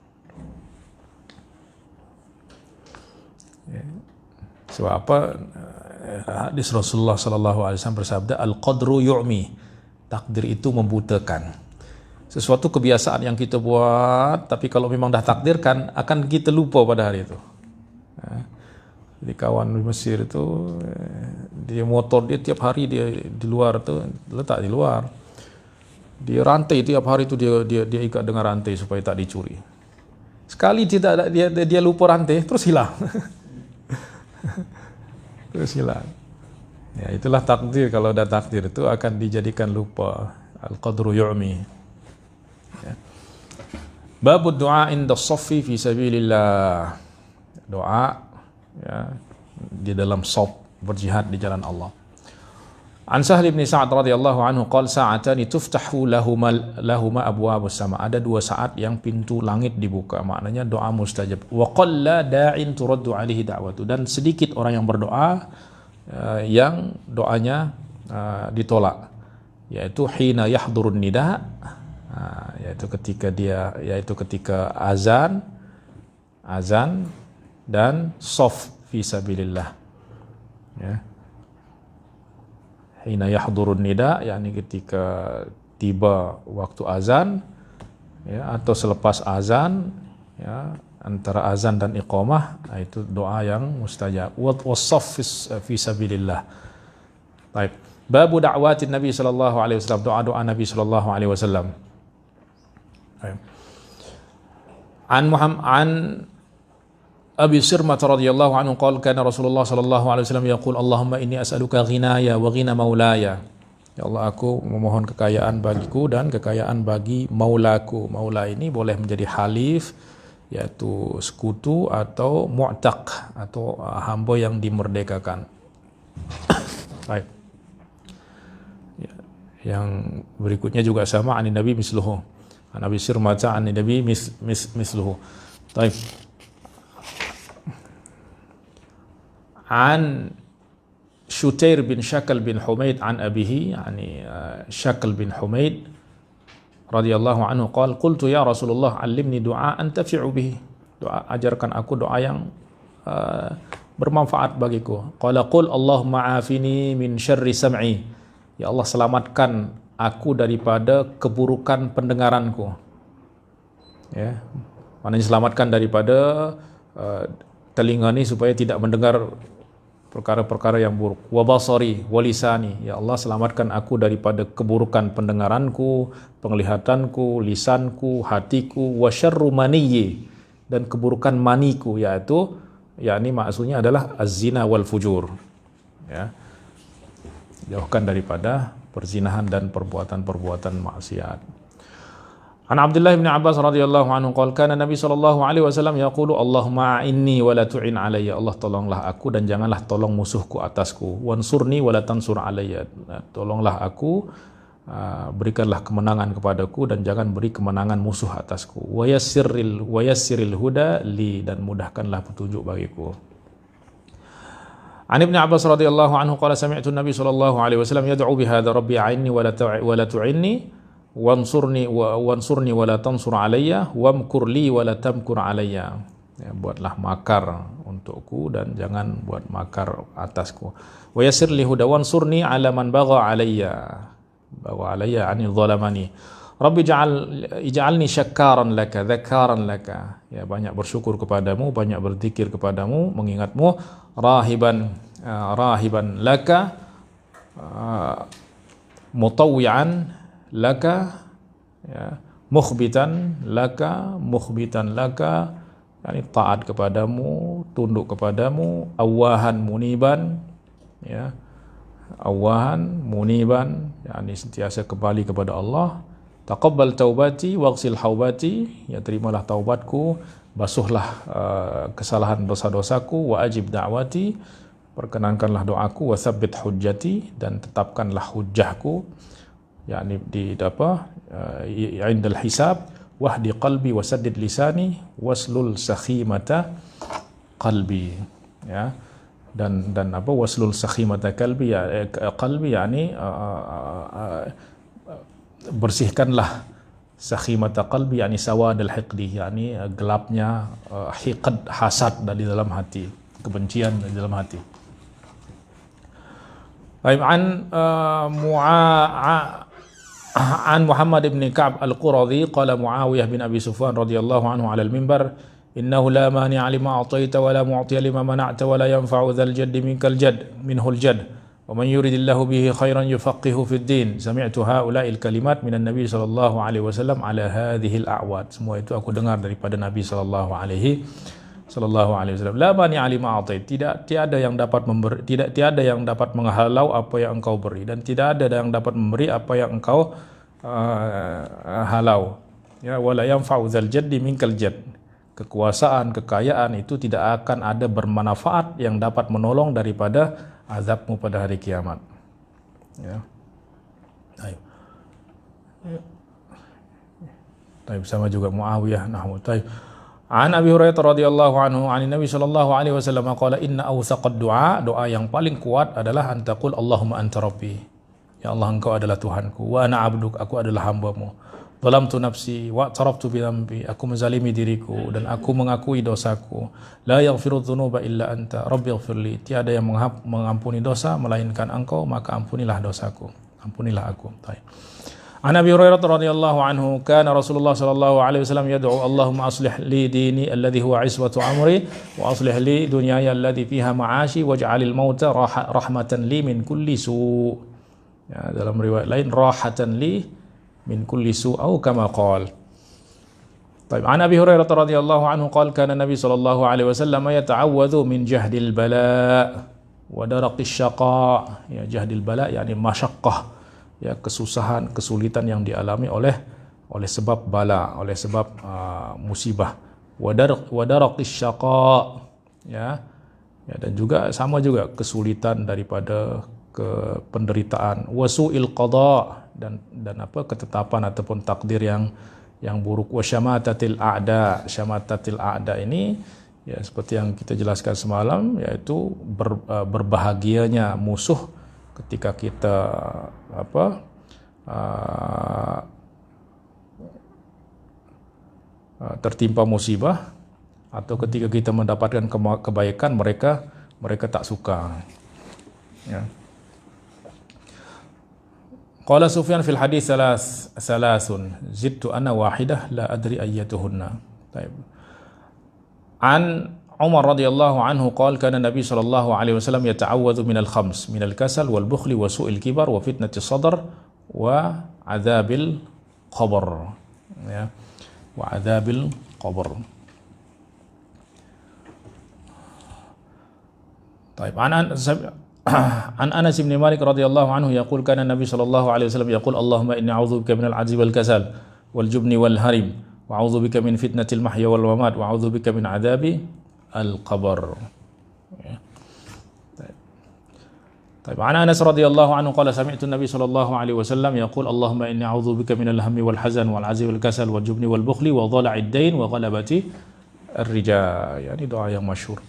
Ya. Sebab apa? Hadis Rasulullah sallallahu alaihi wasallam bersabda, al-qadru yu'mi, takdir itu membutakan. Sesuatu kebiasaan yang kita buat, tapi kalau memang dah takdirkan, akan kita lupa pada hari itu. Jadi kawan di Mesir itu, dia motor dia tiap hari dia di luar tu, letak di luar. Dia rantai tiap hari itu dia ikat dengan rantai supaya tak dicuri. Sekali dia lupa rantai, terus hilang. Terus hilang. Ya, itulah takdir. Kalau dah takdir itu akan dijadikan lupa. Al-qadru yu'mi. Ya. Babud du'a inda saffi fi sabilillah. Doa ya, di dalam shaf berjihad di jalan Allah. An Sahl bin Sa'ad radhiyallahu anhu qala sa'atani tuftahu lahuma abwabus sama. Ada 2 saat yang pintu langit dibuka, maknanya doa mustajab. Wa qalla da'in turaddu alaihi da'watu, dan sedikit orang yang berdoa yang doanya ditolak, yaitu hina yahdurun nida, yaitu ketika azan dan shaf fi sabilillah. Ya. Hina yahdurun nida, yakni ketika tiba waktu azan, ya, atau selepas azan, ya, antara azan dan iqamah, itu doa yang mustajab. Wassaf fi sabilillah. Baik. Babu da'watin Nabi sallallahu alaihi wasallam, doa-doa Nabi sallallahu alaihi wasallam. An Abi Sirmah radhiyallahu anhu qala kana Rasulullah sallallahu alaihi wasallam yaqul Allahumma inni as'aluka ghinaya wa ghina maulaya. Ya Allah, aku memohon kekayaan bagiku dan kekayaan bagi maulaku. Maula ini boleh menjadi halif, yaitu sekutu, atau mu'taq, atau hamba yang dimerdekakan. Baik. Ya, yang berikutnya juga sama, an Nabi misluhu. An Abi Sirmah an Nabi misluhu. Baik. An Shutair bin Shakal bin Humaid an abihi, yani Shakal bin Humaid radhiyallahu anhu qala qultu ya Rasulullah allimni du'a antafi'u bihi, doa, ajarkan aku doa yang bermanfaat bagiku. Qala qul Allahumma afini min syarri sam'i, ya Allah selamatkan aku daripada keburukan pendengaranku. Ya, maknanya selamatkan daripada telinga ni supaya tidak mendengar perkara-perkara yang buruk. Wa basari wa lisani, ya Allah selamatkan aku daripada keburukan pendengaranku, penglihatanku, lisanku, hatiku. Wa syarru maniyyi, dan keburukan maniku, yaitu yakni maksudnya adalah az-zina wal fujur. Ya. Jauhkan daripada perzinahan dan perbuatan-perbuatan maksiat. An Abdullah bin Abbas radhiyallahu anhu qala kana Nabi sallallahu alaihi wasallam yaqulu Allahumma a'inni wa la tu'in alayya, Allah tolonglah aku dan janganlah tolong musuhku atasku. Wansurni wa la tansur alayya, tolonglah aku, berikanlah kemenangan kepadaku dan jangan beri kemenangan musuh atasku. Wa yassiril huda li, dan mudahkanlah petunjuk bagiku. An Ibn Abbas radhiyallahu anhu qala sami'tu Nabi sallallahu alaihi wasallam yad'u bihadza rabbi a'inni wa la tu'inni wansurni wa la tansur alayya wamkur li wa la tamkur alayya. Ya, buatlah makar untukku dan jangan buat makar atasku. Wa yassir li huda wansurni ala man bagha alayya ani zalamani. Rabbi ij'alni syakkaran laka dzakaran laka, ya banyak bersyukur kepadamu, banyak berzikir kepadamu, mengingatmu. Rahiban laka mutawwi'an laka, ya, mukhbitan laka, yani taat kepadamu, tunduk kepadamu. Awahan muniban, ya, yani sentiasa kembali kepada Allah. Taqabbal taubati waghsil haubati, ya terimalah taubatku, basuhlah kesalahan dosa-dosaku. Wa ajib da'wati, perkenankanlah doaku, wa tsabbit hujjati, dan tetapkanlah hujjahku, yakni di indal hisab, wahdi qalbi wasaddid lisani waslul sakhimata qalbi, ya. Dan waslul sakhimata qalbi, yakni bersihkanlah sakhimata qalbi, yakni sawad al-hiqdi, yakni gelapnya hiqad, hasad dari dalam hati, kebencian dari dalam hati. An Muhammad ibn Ka'b al-Quradhi qala Muawiyah bin Abi Sufyan radhiyallahu anhu 'ala al-mimbar, innahu la mani'a lima a'taita wa la mu'tiya lima mana'ta wa la yanfa'u dzal jaddi minkal jadd minhul jadd wa man yuridillahu bihi khairan yufaqihu fid din. Sami'tu haula'il kalimat minan Nabi sallallahu alaihi wasallam ala hadhihi al-a'wad. Semua itu aku dengar daripada Nabi sallallahu alaihi wasallam. La mani'a lima a'taita, tiada yang dapat memberi, tiada yang dapat menghalau apa yang engkau beri, dan tidak ada yang dapat memberi apa yang engkau halau. Ya, wala yanfa'u dzal jaddi minkal jadd. Kekuasaan, kekayaan itu tidak akan ada bermanfaat yang dapat menolong daripada azabmu pada hari kiamat. Ya. Taib sama juga Muawiyah nahwu. Taib. An Abi Hurairah radhiyallahu anhu 'an Nabi sallallahu alaihi wasallam qala inna awsaqad du'a, doa yang paling kuat adalah antaqul Allahumma anta rabbi. Ya Allah, engkau adalah Tuhanku, wa ana 'abduk, aku adalah hamba-Mu. Zalamtu nafsi wa taraftu bi dhanbi, aku menzalimi diriku dan aku mengakui dosaku. La yaghfiru dzunuba illa anta, rabbighfirli, tiada yang mengampuni dosa melainkan engkau, maka ampunilah dosaku, ampunilah aku. Baik. An Abi Hurairah radhiyallahu anhu, kana Rasulullah sallallahu alaihi wasallam yad'u Allahumma aslih li dini alladhi huwa iswatu amri wa aslih li dunyaya alladhi fiha ma'ashi waj'alil mauta rahmatan li min kulli su'. Ya, dalam riwayat lain rahatan li min kulli su' atau kama qala. Baik, an Abi Hurairah radhiyallahu anhu qala kana Nabi sallallahu alaihi wasallam yata'awwadhu min jahdil bala wa daraqish syaqa. Ya, jahdil bala yakni masyaqqah, ya, kesusahan, kesulitan yang dialami oleh sebab bala, oleh sebab musibah. Wa daraqish syaqa, ya, dan juga sama juga kesulitan daripada penderitaan. Wasu'il qada, dan ketetapan ataupun takdir yang buruk. Wa syamatatil a'da, syamatatil a'da ini, ya, seperti yang kita jelaskan semalam, yaitu berbahagianya musuh ketika kita tertimpa musibah, atau ketika kita mendapatkan kebaikan, mereka tak suka. Ya. Qala Sufyan fil hadis salasun zidtu ana wahidah la adri ayyatuhunna. Baik. An Umar radhiyallahu anhu qala kana Nabi sallallahu alaihi wasallam yata'awwadhu minal khams, minal kasal wal bukhli wa su'il kibar wa fitnati sadr wa adzabil qabr. Ya. Wa adzabil qabr. Baik. An Anas bin Malik radhiyallahu anhu yaqul kana Nabi sallallahu alaihi wasallam yaqul Allahumma inni a'udzubika minal 'ajzi wal kasal wal jubni wal harim wa a'udzubika min fitnatil mahya wal mamat wa a'udzubika min 'adzabi al-qabr. طيب عن أنس رضي الله عنه قال سمعت النبي صلى الله عليه وسلم يقول اللهم إني أعوذ بك من الهم والحزن والعجز والكسل والجبن والبخل وضلع الدين وغلبة الرجال. يعني دعاء yang masyhur.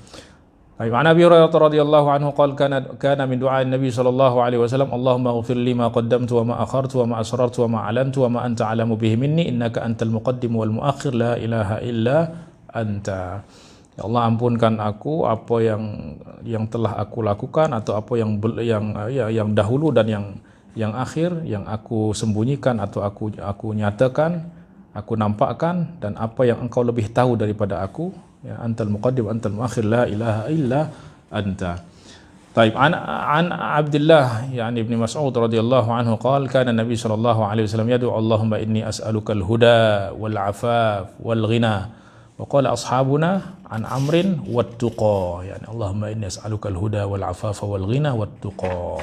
طيب عن أبي هريرة رضي الله عنه قال كان من دعاء النبي صلى الله عليه وسلم اللهم اغفر لي ما قدمت وما أخرت وما أسررت وما أعلنت وما أنت أعلم به مني إنك أنت المقدم والمؤخر لا إله إلا أنت. Ya Allah, ampunkan aku apa yang telah aku lakukan, atau apa yang dahulu dan yang akhir, yang aku sembunyikan atau aku nyatakan, aku nampakkan, dan apa yang engkau lebih tahu daripada aku. Ya, antal muqaddim antal muakhir la ilaha illa anta. Taib an Abdullah yani ibn Mas'ud radhiyallahu anhu qala kana Nabi sallallahu alaihi wasallam yad'u Allahumma inni as'aluka al-huda wal 'afaf wal ghina. Wa qala ashabuna an amrin wat tuqa, yani Allahumma inni as'aluka al-huda wal 'afafa wal ghina wat tuqa.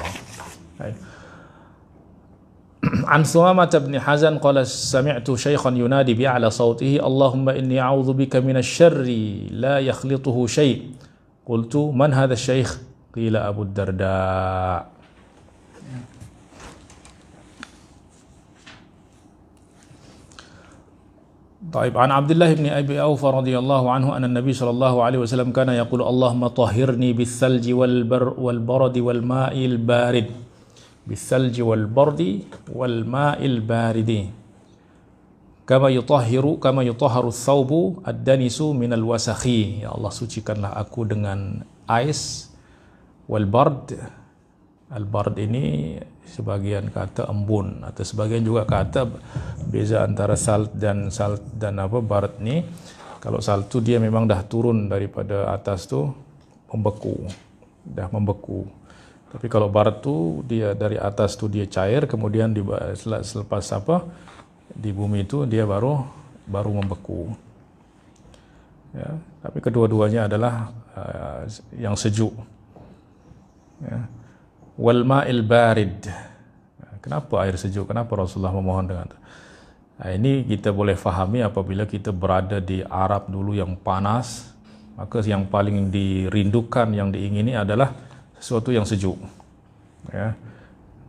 An Sumamah bin Hazan qala sami'tu shaykhan yunadi bi'ala sawtihi Allahumma inni a'udzu bika minasy syarri la yakhlituhu syai'. Qultu man hadha asy-syaikh? Qila Abu Darda. طيب عن عبد الله بن أبي أوفى رضي الله عنه أن النبي صلى الله عليه وسلم كان يقول اللهم طهرني بالثلج والبرد والماء البارد بالثلج والبرد والماء البارد كما يطهر الثوب الدنس من الوسخ. Ya Allah, sucikanlah aku dengan ais. Wal-bard, al-bard ini sebagian kata embun atau sebagian juga kata beza antara salt dan bard ni. Kalau salt tu dia memang dah turun daripada atas tu dah membeku. Tapi kalau bard tu dia dari atas tu dia cair, kemudian selepas di bumi itu dia baru membeku. Ya, tapi kedua-duanya adalah yang sejuk. Ya. Wal ma'il barid. Kenapa air sejuk? Kenapa Rasulullah memohon dengan itu? Ini kita boleh fahami apabila kita berada di Arab dulu yang panas, maka yang paling dirindukan, yang diingini adalah sesuatu yang sejuk. Ya.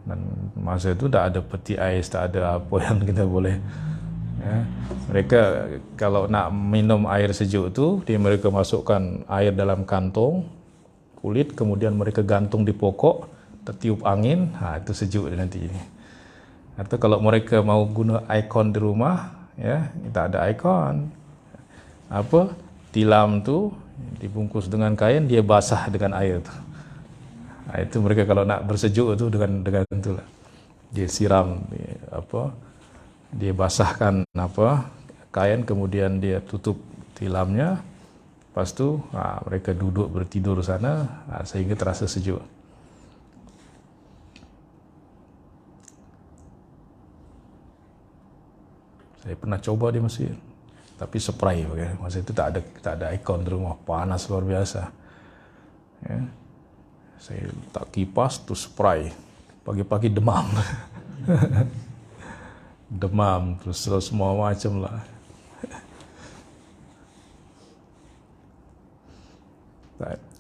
Dan masa itu tak ada peti ais, tak ada apa yang kita boleh. Ya. Mereka kalau nak minum air sejuk tu, mereka masukkan air dalam kantong kulit, kemudian mereka gantung di pokok, tertiup angin, itu sejuk nanti. Atau kalau mereka mau guna aircon di rumah, ya, tak ada aircon, tilam tu dibungkus dengan kain, dia basah dengan air tu. Itu mereka kalau nak bersejuk tu dengan itulah. Dia siram dia basahkan kain, kemudian dia tutup tilamnya. Lepas tu mereka duduk bertidur sana sehingga terasa sejuk. Saya pernah coba di Mesir, tapi spray pakai. Masa itu tak ada aircon di rumah, panas luar biasa. Ya. Saya letak kipas tu spray. Pagi-pagi demam. Demam terus semua macam lah.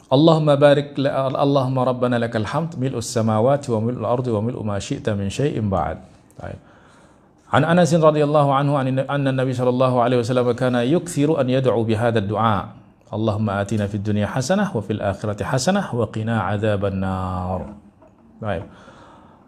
Allahumma rabbana lakal hamd mil'us samawati wa mil'ul ardi wa mil'u ma syi'ta min syai'in ba'd. An Anas radhiyallahu anhu anna Nabi sallallahu alaihi wasallam kana yukthiru an yad'u bi hadha ad-du'a. Allahumma atina fid dunya hasanah wa fil akhirati hasanah wa qina 'adzaban nar. Baik.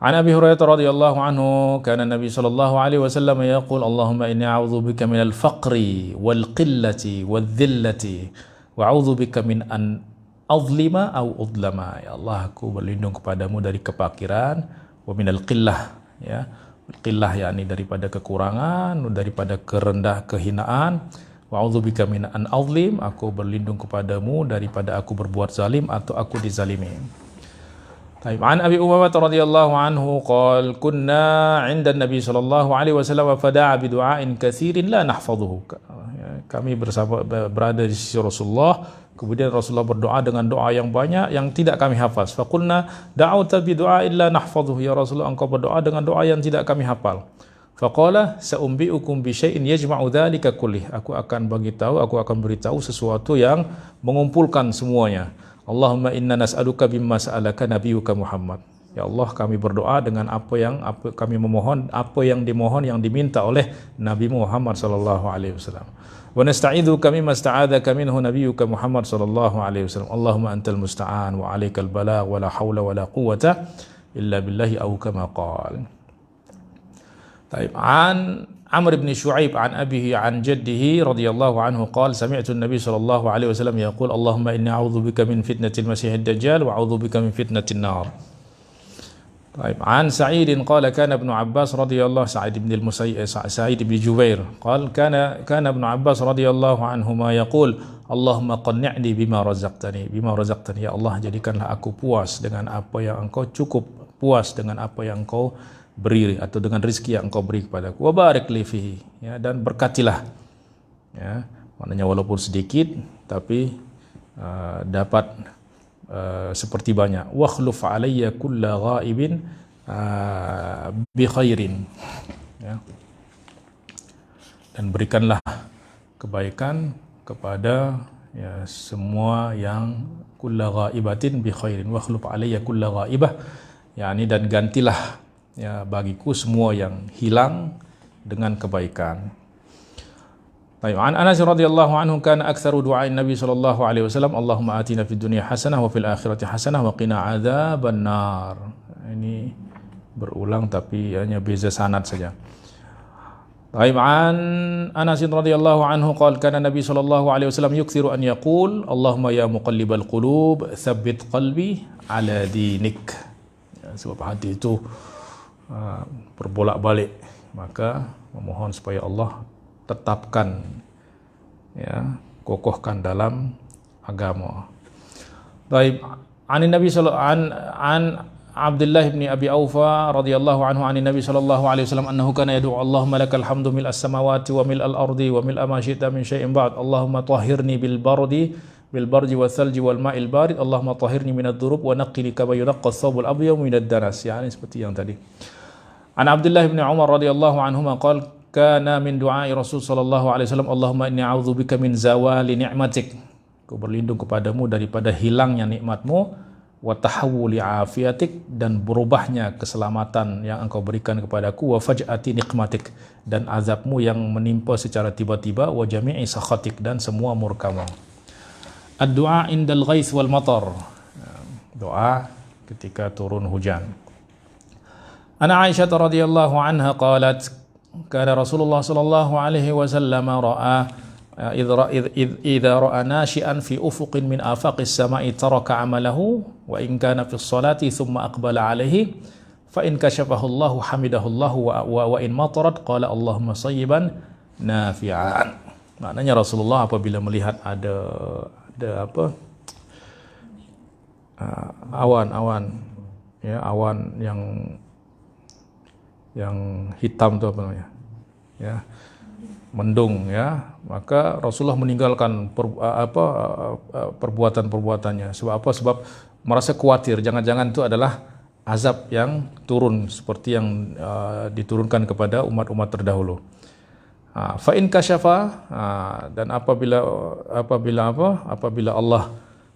An Abi Hurairah radhiyallahu anhu kana Nabi sallallahu alaihi wasallam yaqul Allahumma inni a'udzu bika minal faqri wal qillati wadh-dhillati wa a'udzu bika min an azlima au udlama. Ya Allah, aku berlindung kepadamu dari kefakiran, wa minal qillah, ya. Qillah yakni daripada kekurangan, daripada kehinaan. Wa a'udzubika min an azlim, aku berlindung kepadamu daripada aku berbuat zalim atau aku dizalimi. Baik, an Abi Umamah radhiyallahu anhu qala kunna 'inda an-nabi sallallahu alaihi wasallam fada'a bi du'ain katsirin la nahfazuhu. Kami berada di sisi Rasulullah, kemudian Rasulullah berdoa dengan doa yang banyak yang tidak kami hafaz. Faqulna da'auta bi du'a illa nahfazuhu, ya Rasulullah, engkau berdoa dengan doa yang tidak kami hafal. Faqala sa'umbi'ukum bi syai'in yajma'u dzalika kullih. Aku akan beritahu sesuatu yang mengumpulkan semuanya. Allahumma inna nas'aluka bimma sa'alaka nabiyyuka Muhammad. Ya Allah, kami berdoa dengan kami memohon apa yang dimohon, yang diminta oleh Nabi Muhammad sallallahu alaihi wasallam. Wa nasta'idzuka mimma sta'adzaka minhu nabiyyuka Muhammad sallallahu alaihi wasallam. Allahumma antal musta'an wa 'alaikal balagh wa la haula wa la quwwata illa billahi aw kama qala. Taib. An Amr bin Shu'aib an abihi an jaddihi radhiyallahu anhu qala sami'tu an-nabiy sallallahu alaihi wasallam yaqul Allahumma inni a'udzu bika min fitnatil masiihid dajjal wa a'udzu bika min fitnatin nar. Taib. An Sa'id qala kana Ibnu Abbas radhiyallahu Sa'id bin Jubair qala kana Ibnu Abbas radhiyallahu anhuma yaqul Allahumma qanni'ni bima razaqtani ya Allah, jadikanlah aku puas dengan apa yang engkau puas dengan apa yang engkau beri atau dengan rezeki yang engkau beri kepadaku. Wa barik li fihi, ya, dan berkatilah, ya, maknanya walaupun sedikit tapi dapat seperti banyak. Wa khluf alayya kulla ghaibin bi khairin, ya, dan berikanlah kebaikan kepada ya, semua yang kulla ghaibatin bi khairin wa khluf alayya kulla ghaibah, yakni dan gantilah ya bagiku semua yang hilang dengan kebaikan. Baik, an Anas radhiyallahu anhu kana aktsaru du'a Nabi sallallahu alaihi wasallam Allahumma atina fid dunya hasanah wa fil akhirati hasanah wa qina adzaban nar. Ini berulang tapi hanya beza sanad saja. Baik, an Anas radhiyallahu anhu qala kana Nabi sallallahu alaihi wasallam yukthiru an yaqul Allahumma ya muqallibal qulub tsabbit qalbi ala dinik. Ya, sebab hati itu berbolak-balik, maka memohon supaya Allah tetapkan, ya, kokohkan dalam agama. Baik, an Nabi sallallahu an Abdullah bin Abi Aufa radhiyallahu anhu an Nabi sallallahu alaihi wasallam annahu kana yad'u Allahumma lakal hamdu mil as-samawati wa mil al-ardi wa mil ma syi'ta min syai'in ba'd Allahumma tahhirni bil bardi wal thalji wal ma'il barid Allahumma tahhirni minadh dhunub wa naqqini kama yunqqa ath-thawbul abyad minad danas. Yani seperti yang tadi. An Abdullah bin Umar radhiyallahu anhuma qala kana min du'ai Rasul sallallahu alaihi wasallam Allahumma inni a'udzubika min zawali ni'matik. Aku berlindung kepadamu daripada hilangnya nikmatmu, wa tahawuli afiatik, dan berubahnya keselamatan yang engkau berikan kepadaku, wa faj'ati nikmatik, dan azabmu yang menimpa secara tiba-tiba, wa jami'i sakhatik, dan semua murkamu. Ad-du'a indal ghaith wal matar. Doa ketika turun hujan. Ana Aisyah radhiyallahu anha qalat kana Rasulullah sallallahu alaihi wasallam ra'a idza ra'a nashi'an fi ufuqin min afaqis sama'i taraka 'amalahu wa in kana fi sholati thumma aqbala 'alaihi fa in kashafahu Allahu hamidahu Allah wa in matarat qala Allahumma sayyiban nafi'an. Maknanya Rasulullah apabila melihat ada awan-awan, ya, awan yang hitam itu apa namanya, ya, mendung, ya, maka Rasulullah meninggalkan perbuatan-perbuatannya. Sebab apa? Sebab merasa khawatir jangan-jangan itu adalah azab yang turun seperti yang diturunkan kepada umat-umat terdahulu. Fa in kasyafa, dan apabila Allah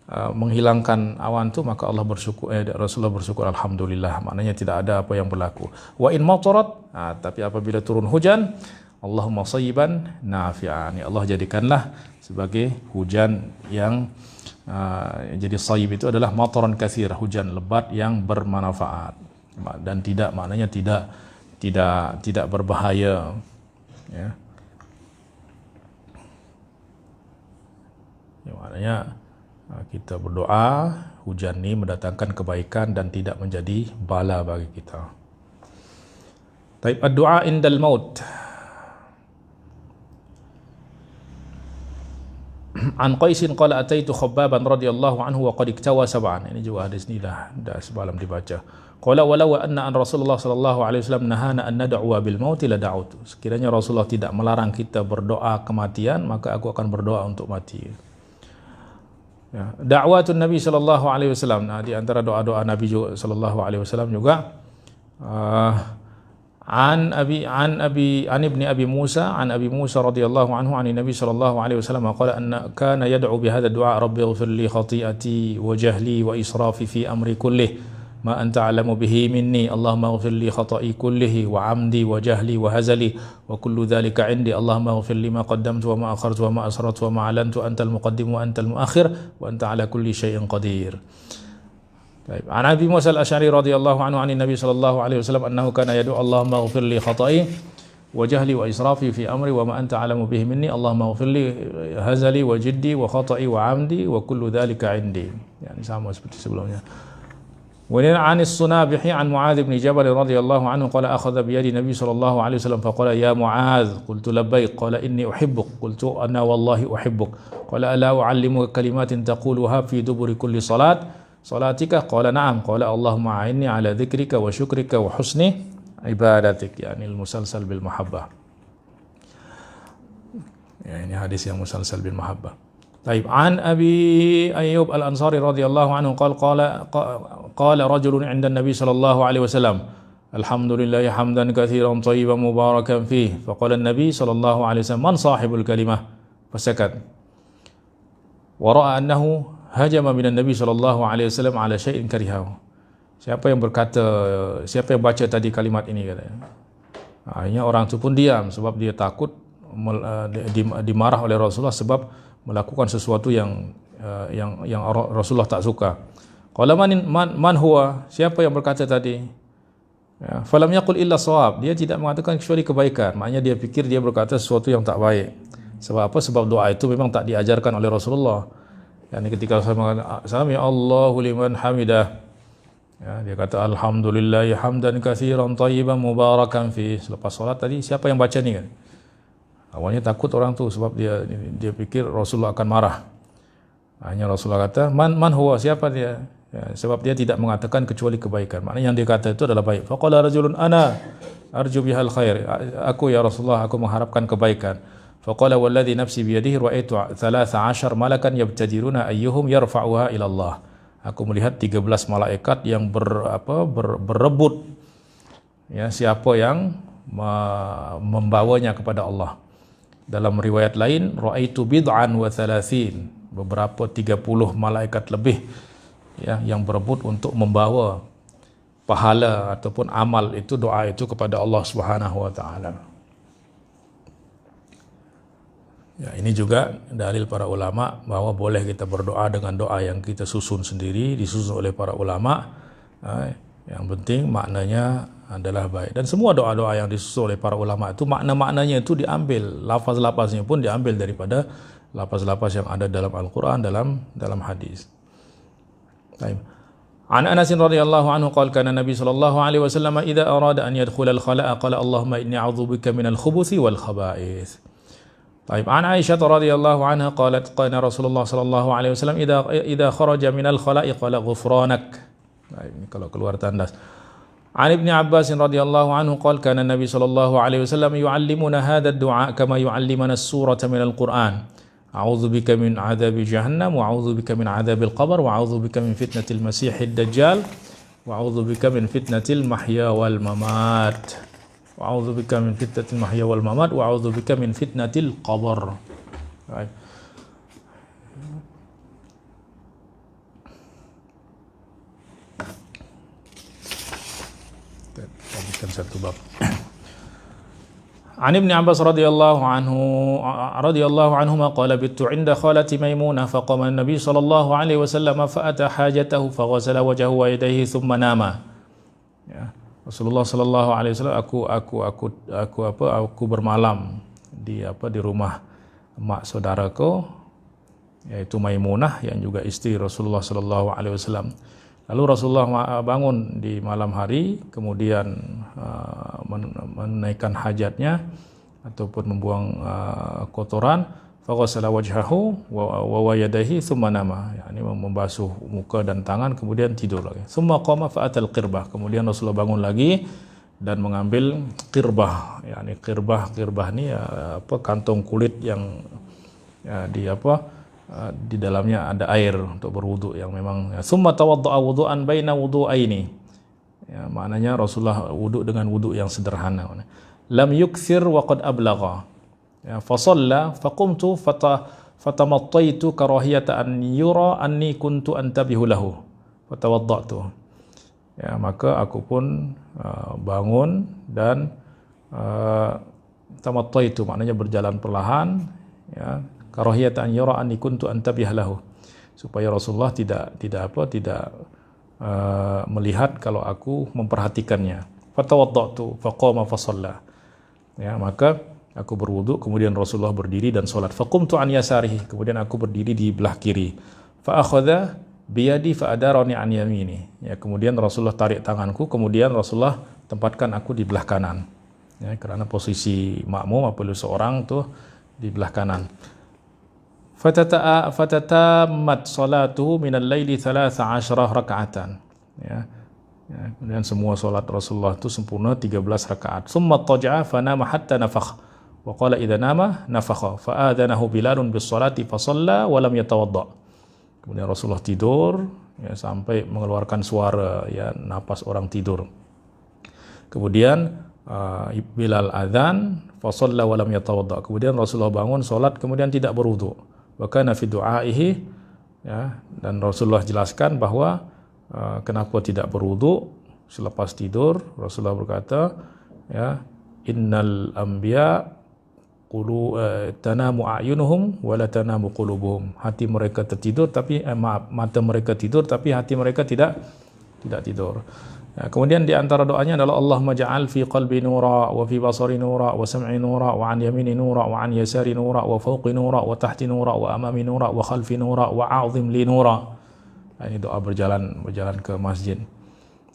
menghilangkan awan itu, maka Rasulullah bersyukur alhamdulillah, maknanya tidak ada apa yang berlaku. Wa in matarat, tapi apabila turun hujan, Allahumma sayyiban nafi'an, ya Allah jadikanlah sebagai hujan yang jadi sayyib itu adalah mataran katsir, hujan lebat yang bermanfaat, dan tidak, maknanya tidak berbahaya, ya. Ya, maknanya kita berdoa hujan ini mendatangkan kebaikan dan tidak menjadi bala bagi kita. Taib ad-du'a indal maut. An Qaisin qala ataitu Khabbaban radhiyallahu anhu wa qad iktawa sab'an. Ini juga hadis ini dah semalam dibaca. Qala walau anna an Rasulullah sallallahu alaihi wasallam nahana an nad'u bil maut la da'utu. Sekiranya Rasulullah tidak melarang kita berdoa kematian, maka aku akan berdoa untuk mati. Ya, da'watun Nabi sallallahu alaihi wasallam. Nah, di antara doa-doa Nabi juga sallallahu alaihi wasallam juga an ibni Abi Musa radhiyallahu anhu an Nabi sallallahu alaihi wasallam qala anna kana yad'u bi hadha ad-du'a rabbi ighfir li khati'ati wa jahli wa israfi fi amri kullih ma anta a'lamu bihi minni Allahumma ighfir li khata'i kullihi wa 'amdi wa jahli wa hazali wa kullu dhalika 'indi Allahumma ighfir li ma qaddamtu wa ma akhartu wa ma asrartu wa ma 'alantu antal muqaddim wa antal muakhir wa anta 'ala kulli syai'in qadir. Baik. An Abi Musa al-Asy'ari radhiyallahu anhu 'an Nabi sallallahu alaihi wasallam annahu kana yad'u Allahumma ighfir li khata'i wa jahli wa israfi fi amri wa ma anta 'alamu bihi minni Allahumma ighfir li hazali wa jiddi wa khata'i wa 'amdi wa kullu dhalika 'indi. Yani sama seperti sebelumnya. وعن الصنابح عن معاذ بن جبل رضي الله عنه قال أخذ بيد النبي صلى الله عليه وسلم فقال يا معاذ قلت لبيك قال إني أحبك قلت أنا والله أحبك قال ألا أعلمك كلمات تقولها في دبر كل صلاتك قال نعم قال اللهم أعني على ذكرك وشكرك وحسن عبادتك يعني المسلسل بالمحبة. يعني hadis yang musalsal bil mahabbah. Taib an Abi Ayyub Al-Ansari radhiyallahu anhu qala rajulun 'inda an-nabi sallallahu alaihi wasallam alhamdulillahi hamdan katsiran thayyiban mubarakan fihi faqala an-nabi sallallahu alaihi wasallam man sahibul kalimah fasakat wa ra'a annahu hajama minan nabi sallallahu alaihi wasallam ala syai'in karihahu. Siapa yang baca tadi kalimat ini katanya. Akhirnya orang itu pun diam sebab dia takut dimarah oleh Rasulullah sebab melakukan sesuatu yang Rasulullah tak suka. Qala man huwa? Siapa yang berkata tadi? Ya, falam yaqul illa shawab. Dia tidak mengatakan kecuali kebaikan. Maknanya dia fikir dia berkata sesuatu yang tak baik. Sebab apa? Sebab doa itu memang tak diajarkan oleh Rasulullah. Yani ketika saya mengatakan sami Allahu liman hamidah, ya, dia kata alhamdulillahi hamdan katsiran thayyiban mubarakan fi. Selepas salat tadi siapa yang baca ni kan? Awalnya takut orang tu sebab dia fikir Rasulullah akan marah. Hanya Rasulullah kata man huwa? Siapa dia? Ya, sebab dia tidak mengatakan kecuali kebaikan. Maknanya yang dia kata itu adalah baik. Faqala rajulun ana arju bihal khair. Aku ya Rasulullah, aku mengharapkan kebaikan. Faqala walladhi nafsi biyadihi ra'aitu 13 malakan yabtadiruna ayyuhum yarfa'uha ila Allah. Aku melihat 13 malaikat yang berebut, ya, siapa yang membawanya kepada Allah. Dalam riwayat lain ra'aitu bid'an wa thalathin, beberapa 30 malaikat lebih, ya, yang berebut untuk membawa pahala ataupun amal itu, doa itu kepada Allah Subhanahu wa taala. Ya, ini juga dalil para ulama bahwa boleh kita berdoa dengan doa yang kita susun sendiri, disusun oleh para ulama. Yang penting maknanya adalah baik. Dan semua doa-doa yang disusun oleh para ulama itu makna-maknanya itu diambil, lafaz-lafaznya pun diambil daripada lafaz-lafaz yang ada dalam Al-Quran, dalam hadis. Baik. An Anas radhiyallahu anhu qala kana Nabi sallallahu alaihi wasallam idza arada an yadkhula al-khala'a qala Allahumma inni a'udzubika minal khubuthi wal khaba'ith. Baik. An Aisyah radhiyallahu anha qalat qala Rasulullah sallallahu alaihi wasallam idza kharaja minal khala'i qala ghufranak. Baik, ini kalau keluar tandas. An Ibnu Abbas radhiyallahu anhu qala kana Nabi sallallahu alaihi wasallam yu'allimuna hadha ad-du'a kama yu'allimuna as-surata minal Qur'an. A'udzu bika min 'adzabi jahannam wa a'udzu bika min 'adzabil qabr wa a'udzu bika min fitnatil masiihid dajjal wa a'udzu bika min fitnatil mahya wal mamat. Wa a'udzu bika min fitnatil mahya wal mamat wa a'udzu bika min fitnatil qabr. Baik. Kita satu bab. An Ibn Abbas radhiyallahu anhuma qala bittu 'inda khalati Maimunah faqama an-nabi sallallahu alaihi wasallam fa'ata hajatahu faghasala wajhahu wa yadayhi thumma nama. Ya, Rasulullah sallallahu alaihi wasallam aku bermalam di rumah mak saudaraku, yaitu Maimunah yang juga istri Rasulullah sallallahu alaihi wasallam. Lalu Rasulullah bangun di malam hari, kemudian menaikkan hajatnya ataupun membuang kotoran. Faghasala wajhahu wa yadayhi thumma nama. Yani membasuh muka dan tangan kemudian tidur lagi. Thumma qama fa'atal qirbah. Kemudian Rasulullah bangun lagi dan mengambil qirbah. Yani qirbah ni kantong kulit yang di dalamnya ada air untuk berwudu yang memang summa tawadda'a wudu'an baina wudu'aini. Ya, maknanya Rasulullah wudu dengan wudu yang sederhana. Lam yukthir wa qad ablagha. Ya, fa shalla fa qumtu fatamattaitu karahiyata an yura anni kuntu antabihu lahu. Fatawadda'tu. Ya, maka aku pun bangun dan tamattaitu maknanya berjalan perlahan, ya. Karahiyata an yara anni kuntu antabih lahu, supaya Rasulullah tidak melihat kalau aku memperhatikannya. Fatawaddatu faqama fa shalla. Ya, maka aku berwudu, kemudian Rasulullah berdiri dan salat. Faqumtu an yasarihi, kemudian aku berdiri di belah kiri. Fa akhadha bi yadi fa adarani an yamini. Ya, kemudian Rasulullah tarik tanganku, kemudian Rasulullah tempatkan aku di belah kanan. Ya, karena posisi makmum apabila seorang tuh di belah kanan. Fatatamat salatuhu minal laili 13 raka'atan. Ya. Kemudian semua salat Rasulullah itu sempurna 13 rakaat. Summa taja'a fa nama hatta nafakh. Wa qala idza nama nafakha fa adanahu Bilalun bis salati fa shalla wa lam yatawadda. Kemudian Rasulullah tidur, ya, sampai mengeluarkan suara, ya, napas orang tidur. Kemudian Bilal azan fa shalla wa lam yatawadda. Kemudian Rasulullah bangun salat kemudian tidak berwudu. wa kana fi du'aihi, ya, dan Rasulullah jelaskan bahwa kenapa tidak berwudu selepas tidur. Rasulullah berkata, ya, innal anbiya tanamu a'yunuhum wa la tanamu qulubuhum. Hati mereka tertidur tapi mata mereka tidur tapi hati mereka tidak tidur. Ya, kemudian di antara doanya adalah Allahumma ja'al fi qalbi nura wa fi basari nura wa sam'i nura wa an yamini nura wa an yasari nura wa fawqi nura wa tahti nura wa amami nura wa khalfi nura wa a'zim li nura. Nah, ini doa berjalan ke masjid.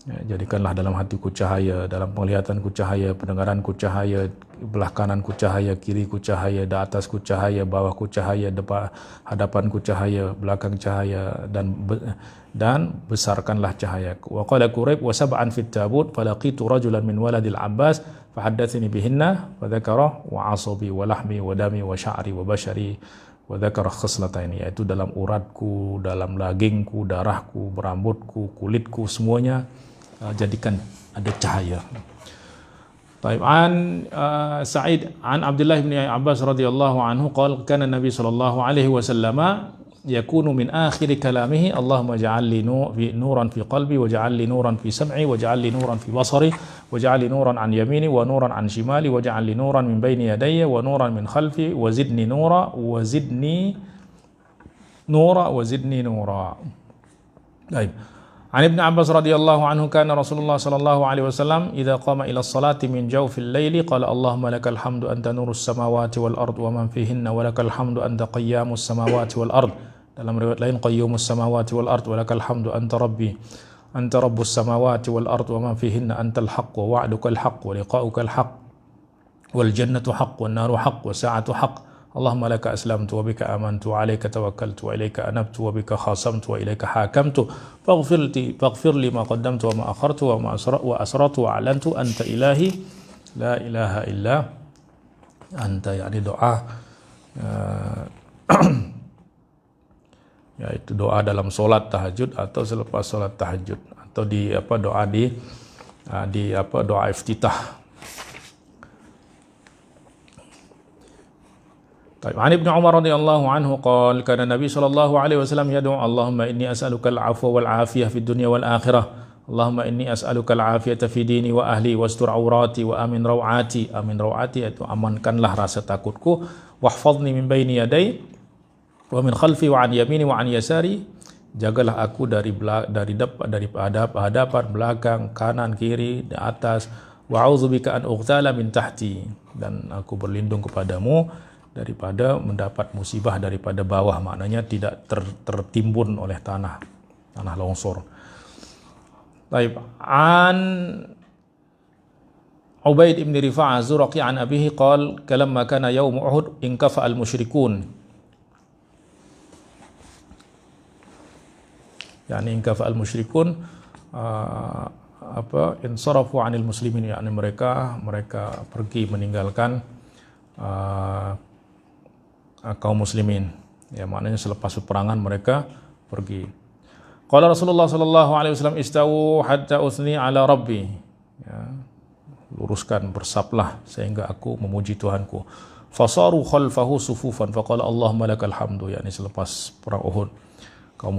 Ya, jadikanlah dalam hatiku cahaya, dalam penglihatanku cahaya, pendengaranku cahaya, belah kananku cahaya, kiriku cahaya, di atasku cahaya, bawahku cahaya, depan hadapanku cahaya, belakang cahaya, dan besarkanlah cahaya. Wa qala Quraib wa sab'an fit tabut falaqitu rajulan min waladil Abbas fahaddatsani bihinna wa dzakara wa asabi wa lahmi wa dami wa sya'ri wa bashari wa dzakara khislataini, yaitu dalam uratku, dalam dagingku, darahku, berambutku, kulitku, semuanya jadikan ada cahaya. Baik, an Sa'id an Abdullah bin Abbas radhiyallahu anhu qala kana Nabi sallallahu alaihi wasallam yakunu min akhir kalamihi Allahumma ja'al li nuran fi qalbi wa ja'al li nuran fi sam'i wa ja'al li nuran fi basari wa ja'al li nuran an yamini wa nuran an shimali wa ja'al li nuran min bayni yadayya wa nuran min khalfi wa zidni nura wa zidni nura wa zidni nura. Baik. عن ابن عباس رضي الله عنه كان رسول الله صلى الله عليه وسلم إذا قام إلى الصلاة من جوف الليل قال اللهم لك الحمد أنت نور السماوات والأرض ومن فيهن ولك الحمد أنت قيام السماوات والأرض. Dalam riwayat lain qayyumus samawati wal ard wa lakal hamdu anta rabbi anta rabbus samawati wal ard wa man fihinna antal haqq wa wa'dukal haqq wa liqa'ukal haqq wal jannatu haqq wan naru haqq wa sa'atu haqq. اللهم لك أسلمت وبك آمنت وعليك توكلت وإليك أنبت وبك خاصمت وإليك حاكمت فاغفر لي ما قدمت وما أخرت وأسررت وأعلنت أنت إلهي لا إله إلا أنت. يعني doa yaitu doa dalam solat tahajud atau selepas solat tahajud atau di doa doa iftitah. طيب عن ابن عمر رضي الله عنه قال كان النبي صلى الله عليه وسلم يدعو اللهم إني أسألك العفو والعافية في الدنيا والآخرة اللهم إني أسألك العافية في ديني وأهلي واستر عوراتي وأمن روعاتي. Amin rawati yaitu amankanlah rasa takutku, wahfazni min baini yadai wa min khalfi wa an yamini wa an yasari, jagalah aku dari hadapan, belakang, kanan, kiri, di atas. Wa a'udzubika an ughtala min tahti, dan aku berlindung kepadamu daripada mendapat musibah daripada bawah, maknanya tidak tertimbun oleh tanah longsor. Baik, an Ubaid ibn Rifa'ah az-Zuraqi an abihi qala kalamma kana yaum Uhud inkafa al-musyrikun, yani inkafa al-musyrikun insarafu 'anil muslimin, yani mereka pergi meninggalkan kaum muslimin, ya, maknanya selepas peperangan mereka pergi. Qala Rasulullah sallallahu alaihi wasallam istawu hatta uthni ala rabbi, ya, luruskan, bersablah sehingga aku memuji Tuhanku. Fasaru khalfahu sufufan faqala Allahumma lakal hamdu, yakni selepas perang Uhud kaum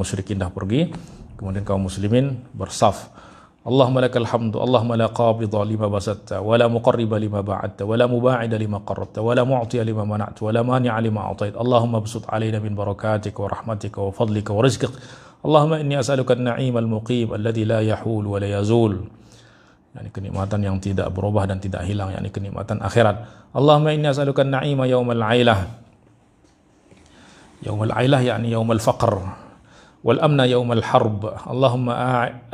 musyrikin dah pergi, kemudian kaum muslimin bersaf. Allahumma lakal hamdu, Allahumma la qabidha lima basatta, wa la muqarriba lima ba'adta, wa la muba'ida lima qarrabta, wa la mu'tiya lima mana'ta, wa la mani'a lima a'tait. Allahumma absut alaina min barakatika wa rahmatika wa fadlika wa rizqik. Allahumma inni as'aluka an-na'im al-muqim alladhi la yahul wa la yazul, yani kenikmatan yang tidak berubah dan tidak hilang, yani kenikmatan akhirat. Allahumma inni as'aluka an-na'ima yaumal 'ailah, yaumal 'ailah yani yaumal faqr, والأمن يوم الحرب. اللهم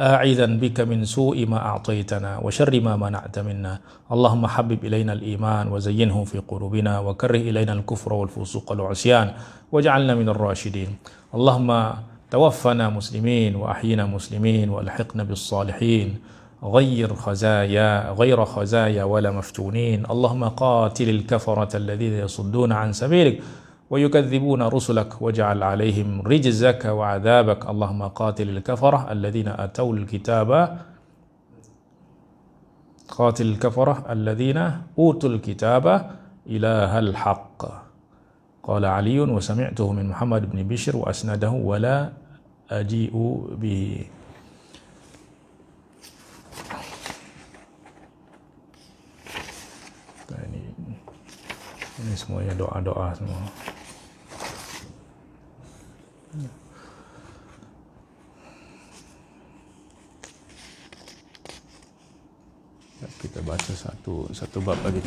أعيذا بك من سوء ما أعطيتنا وشر ما منعت منا. اللهم حبب إلينا الإيمان وزينه في قلوبنا وكره إلينا الكفر والفسوق والعصيان واجعلنا من الراشدين. اللهم توفنا مسلمين وأحينا مسلمين والحقنا بالصالحين غير خزايا ولا مفتونين. اللهم قاتل الكفرة الذين يصدون عن سبيلك ويكذبون رسلك واجعل عليهم رجزك وعذابك. اللهم قاتل الكفرة الذين أتوا الكتاب أوتوا الكتاب إله الحق Qala Aliun wa sami'tuhu min Muhammad bin Bishr wa asnadahu wa la aji'u bihi. Ini semuanya doa-doa semua. Kita baca satu bab lagi.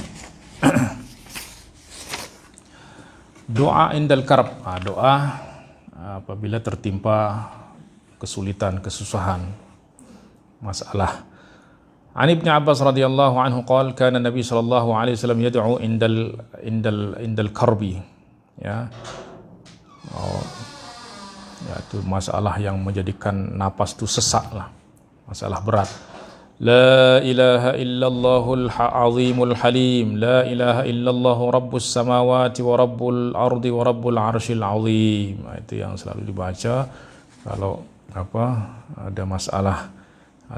Doa indal karb, doa apabila tertimpa kesulitan, kesusahan, masalah. An Ibnu Abbas radhiyallahu anhu qala kana Nabi sallallahu alaihi wasallam yad'u indal karbi, ya. Ya, itu masalah yang menjadikan napas itu sesak lah, masalah berat. La ilaha illallahul azimul halim, la ilaha illallah rabbus samawati wa rabbul ardi wa rabbul arsyil azim. Itu yang selalu dibaca kalau ada masalah,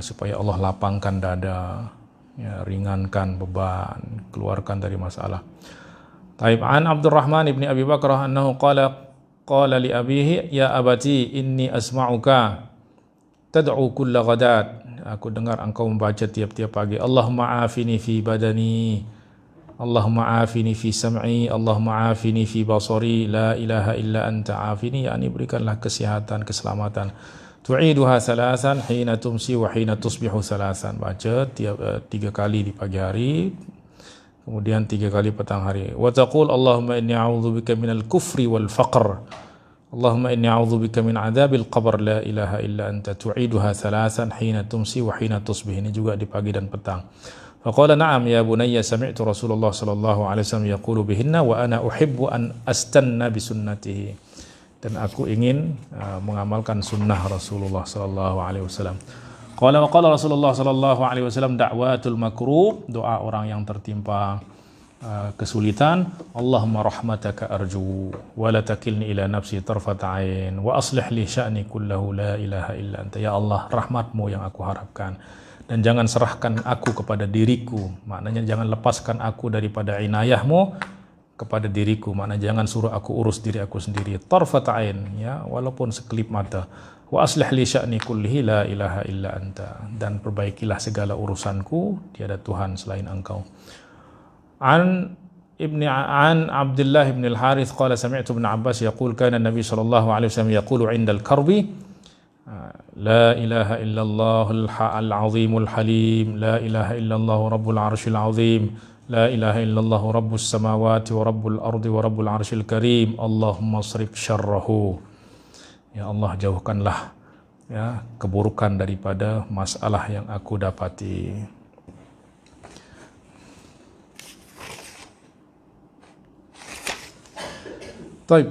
supaya Allah lapangkan dada, ya, ringankan beban, keluarkan dari masalah. Taib an Abdurrahman ibni Abi Bakrah annahu qala li abihi ya abati inni asma'uka tad'u kulla ghadat. Aku dengar engkau membaca tiap-tiap pagi, Allahumma afini fi badani, Allahumma afini fi sam'i, Allahumma afini fi basari, la ilaha illa anta afini, yakni berikanlah kesehatan, keselamatan. Tu'iduha thalathan hina tumsi wa hina tusbihu thalathan. Baca tiap 3 kali di pagi hari, kemudian 3 kali petang hari. Wa taqul Allahumma inni a'udzubika minal kufri wal faqr, Allahumma inni a'udzubika min adzabil qabr, la ilaha illa anta. Tu'iduha thalathan hina tumsi wa hina tusbih. Ini juga di pagi dan petang. Faqala na'am ya bunayya sami'tu Rasulullah sallallahu alaihi wasallam yaqulu bihinna wa ana uhibbu an astanna bi sunnatihi. Dan aku ingin mengamalkan sunnah Rasulullah sallallahu alaihi wasallam. Qala wa qala Rasulullah sallallahu alaihi wasallam da'watul makrub, doa orang yang tertimpa kesulitan. Allahumma rahmataka arju wa la takilni ila nafsi tarfata ain wa aslih li sya'ni kullahu la ilaha illa anta. Ya Allah, rahmatmu yang aku harapkan, dan jangan serahkan aku kepada diriku, maknanya jangan lepaskan aku daripada inayahmu kepada diriku, maknanya jangan suruh aku urus diri aku sendiri, tarfata ain, ya, walaupun sekelip mata. Wa aslih li sya'ni kullihi la ilaha illa anta, dan perbaikilah segala urusanku, tiada Tuhan selain engkau. An Abdullah bin al-Harith qala sami'tu Ibn Abbas yaqul kana Nabi sallallahu alaihi wasallam yaqulu 'inda al-karbi la ilaha illallahul azimul halim, la ilaha illallah rabbul arsyil azim, la ilaha illallah rabbus samawati wa rabbul ardi wa rabbul arsyil karim, Allahumma srif syarrahu. Ya Allah, jauhkanlah, ya, keburukan daripada masalah yang aku dapati. Taib.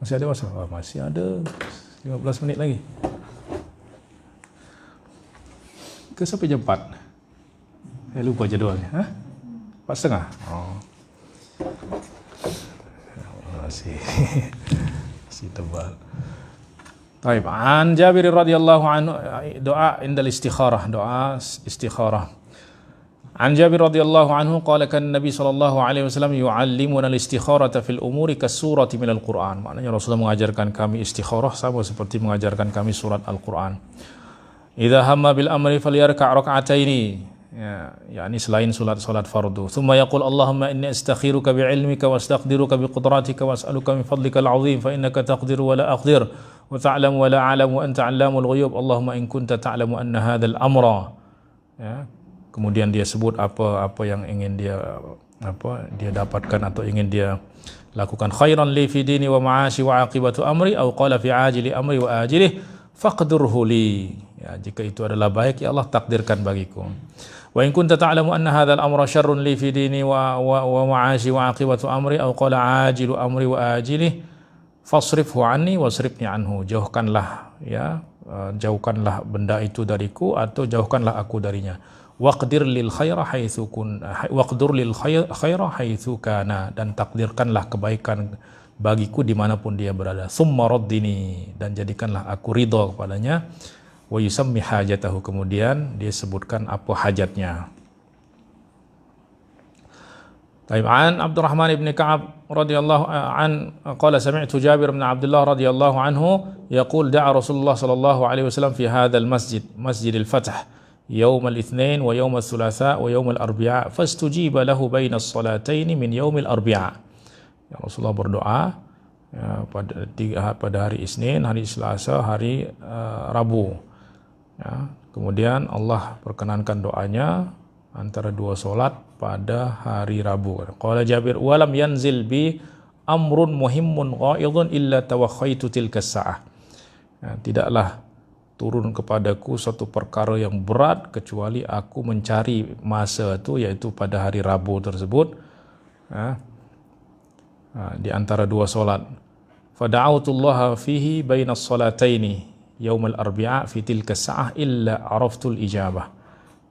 Masih ada masa? Oh, masih ada 15 menit lagi. Ke sampai jam 4? Saya lupa jadualnya. 4:30? Oh. Masih tebal. Taib. An Jabir radhiyallahu anhu, doa indal istikharah, doa istikharah. An Jabir radhiyallahu anhu qala kan Nabi sallallahu alaihi wasallam yu'allimuna al-istikharata fil umuri kas-surati minal Qur'an. Maknanya Rasulullah mengajarkan kami istikharah sama seperti mengajarkan kami surat Al-Qur'an. Idza hamma bil amri falyarka' rak'ataini, ya, yakni selain salat fardu. Thumma yaqul Allahumma inni astakhiruka bi 'ilmika wa astaqdiruka bi qudratika wa as'aluka min fadlikal 'azim fa innaka taqdiru wa la aqdir wa ta'lamu wa la a'lamu wa anta 'allamul ghuyub. Allahumma in kunta ta'lamu anna hadzal amra, ya. Kemudian dia sebut apa yang ingin dia dapatkan atau ingin dia lakukan. Khairan li fi dini wa ma'ashi wa aqibatu amri, atau qala fi ajili amri wa ajilih faqdurhu li. Ya, jika itu adalah baik, ya Allah, takdirkan bagiku. Wa in kunta ta'lamu anna hadzal amra syarrun li fi dini wa ma'ashi wa aqibatu amri, atau qala ajilu amri wa ajilih fasrifhu anni wasrifni anhu. Jauhkanlah, ya, jauhkanlah benda itu dariku atau jauhkanlah aku darinya. Waqdir lil khaira haitsu kana, dan takdirkanlah kebaikan bagiku dimanapun dia berada. Tsumma raddini, dan jadikanlah aku ridha kepadanya. Wa yusammi hajatahu, kemudian dia sebutkan apa hajatnya. طيب عن عبد الرحمن بن كعب رضي الله عن قال سمعت جابر بن عبد الله رضي الله عنه يقول دعا رسول الله صلى الله عليه وسلم في هذا المسجد مسجد الفتح يوم الاثنين ويوم الثلاثاء ويوم الأربعاء فاستجيب له بين الصلاتين من يوم الأربعاء. Ya, Rasulullah berdoa ya, pada hari Isnin, hari Selasa, hari Rabu. Ya, kemudian Allah perkenankan doanya antara dua solat pada hari Rabu. Qala Jabir walam yanzil bi amrun muhimmun ghaidun illa tawakhaitu tilka sa'ah. Ya, tidaklah turun kepadaku suatu perkara yang berat kecuali aku mencari masa itu, yaitu pada hari Rabu tersebut, ya, di antara dua solat. Fada'autullaha fihi bainas salataini yaumal arbi'a fi tilka sa'ah illa araftul ijabah.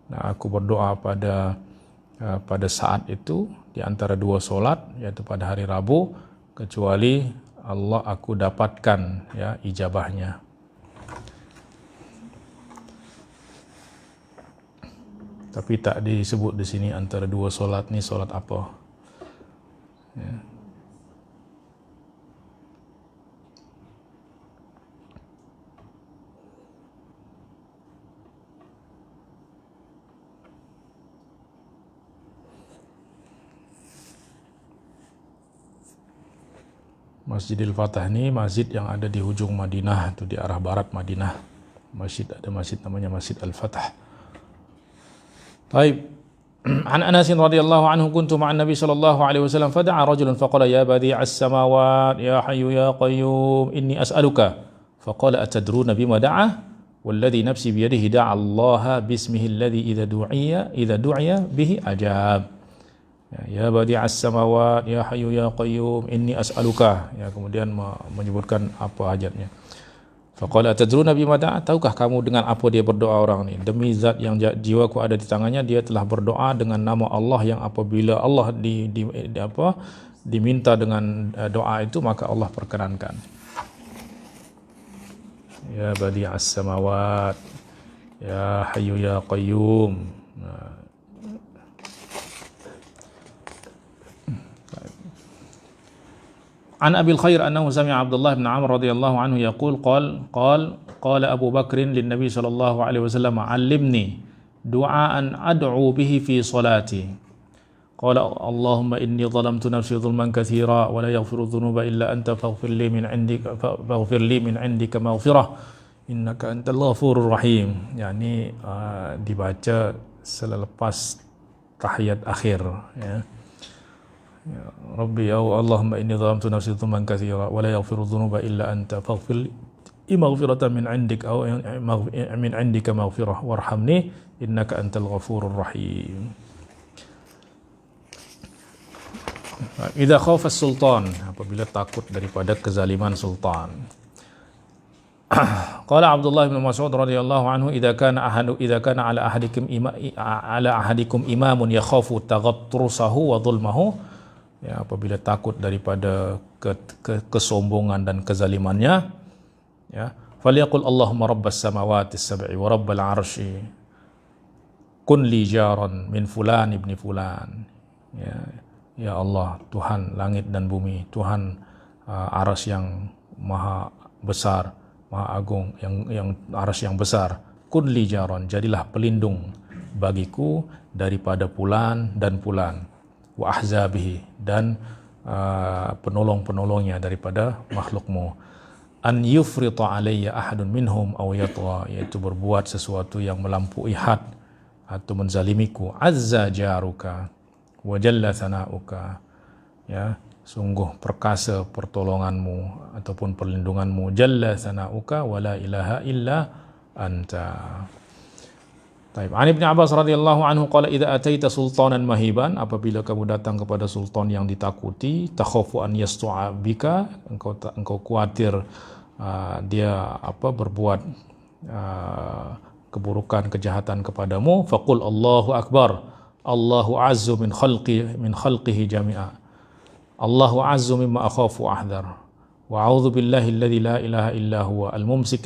Nah, aku berdoa pada saat itu di antara dua solat, yaitu pada hari Rabu, kecuali Allah aku dapatkan ya ijabahnya. Tapi tak disebut di sini antara dua solat ni solat apa. Ya. Masjidil Fatah ini masjid yang ada di hujung Madinah, itu di arah barat Madinah. Ada masjid namanya Masjid Al-Fatah. Baik. An Anas radhiyallahu anhu kuntu ma'an Nabi sallallahu alaihi wasallam fada'a rajulun faqala ya badi'as samawat ya hayyu ya qayyum inni as'aluka faqala atadruna bima da'a walladhi nafsi biyadihi da'a Allah bismihi alladhi idza du'iya bihi ajab. Ya badi'as samawat ya hayyu ya qayyum inni as'aluka, ya, kemudian menyebutkan apa hajatnya. Faqala atadruna bima da'a, tahukah kamu dengan apa dia berdoa orang ini? Demi zat yang jiwaku ada di tangannya, dia telah berdoa dengan nama Allah yang apabila Allah diminta dengan doa itu maka Allah perkenankan. Ya badi'as samawat ya hayyu ya qayyum. An Abil Khair annahu sami'a Abdullah bin Amr radhiyallahu anhu yaqul qala Abu Bakr lin Nabi sallallahu alaihi wasallam 'allimni du'aan ad'u bihi fi salati. Qala Allahumma inni zalamtu nafsi zulman katsira wa la yaghfiru dhunuba illa anta faghfir li min 'indika maghfirah innaka antal ghafurur rahim. Yani dibaca selepas tahiyat akhir, ya. Ya Rabbi ya Allahumma inni zalamtu nafsi dzulman katsira wa la yaghfiru dzunuba illa anta faghfir li maghfiratan min 'indik aw min 'indika maghfirah warhamni innaka antal ghafurur rahim. Idza khafa as-sultan, apabila takut daripada kezaliman sultan. Qala Abdullah bin Mas'ud radhiyallahu anhu idza kana ala ahadikum imamun yakhafu taghattrusahu wa dhulmahu, ya, apabila takut daripada kesombongan dan kezalimannya, ya, falyaqul Allahumma rabbas samawati as-sab'i wa rabbal 'arsy kun li jaran min fulan ibni fulan. Ya Allah, Tuhan langit dan bumi, Tuhan arsy yang maha besar, maha agung, yang arsy yang besar. Kun li jaran, jadilah pelindung bagiku daripada fulan dan fulan, wa ahzabihi, dan penolong-penolongnya daripada makhlukmu. An yufrita alayya ahadun minhum aw yatgha, yaitu berbuat sesuatu yang melampaui had atau menzalimiku. Azza jaruka wa jalla thanauka, ya, sungguh perkasa pertolonganmu ataupun perlindunganmu. Jalla thanauka wa la ilaha illa anta. Taib. An Ibn Abbas radhiyallahu anhu qala idza ataita sultanan mahiban, apabila kamu datang kepada sultan yang ditakuti, takhafu an yastu'a bika, engkau khawatir dia berbuat keburukan, kejahatan kepadamu, faqul Allahu akbar, Allahu azzu min khalqihi jami'a, Allahu azzu mimma akhafu ahdhar, wa a'udzu billahi alladhi la ilaha illa huwa al-mumsik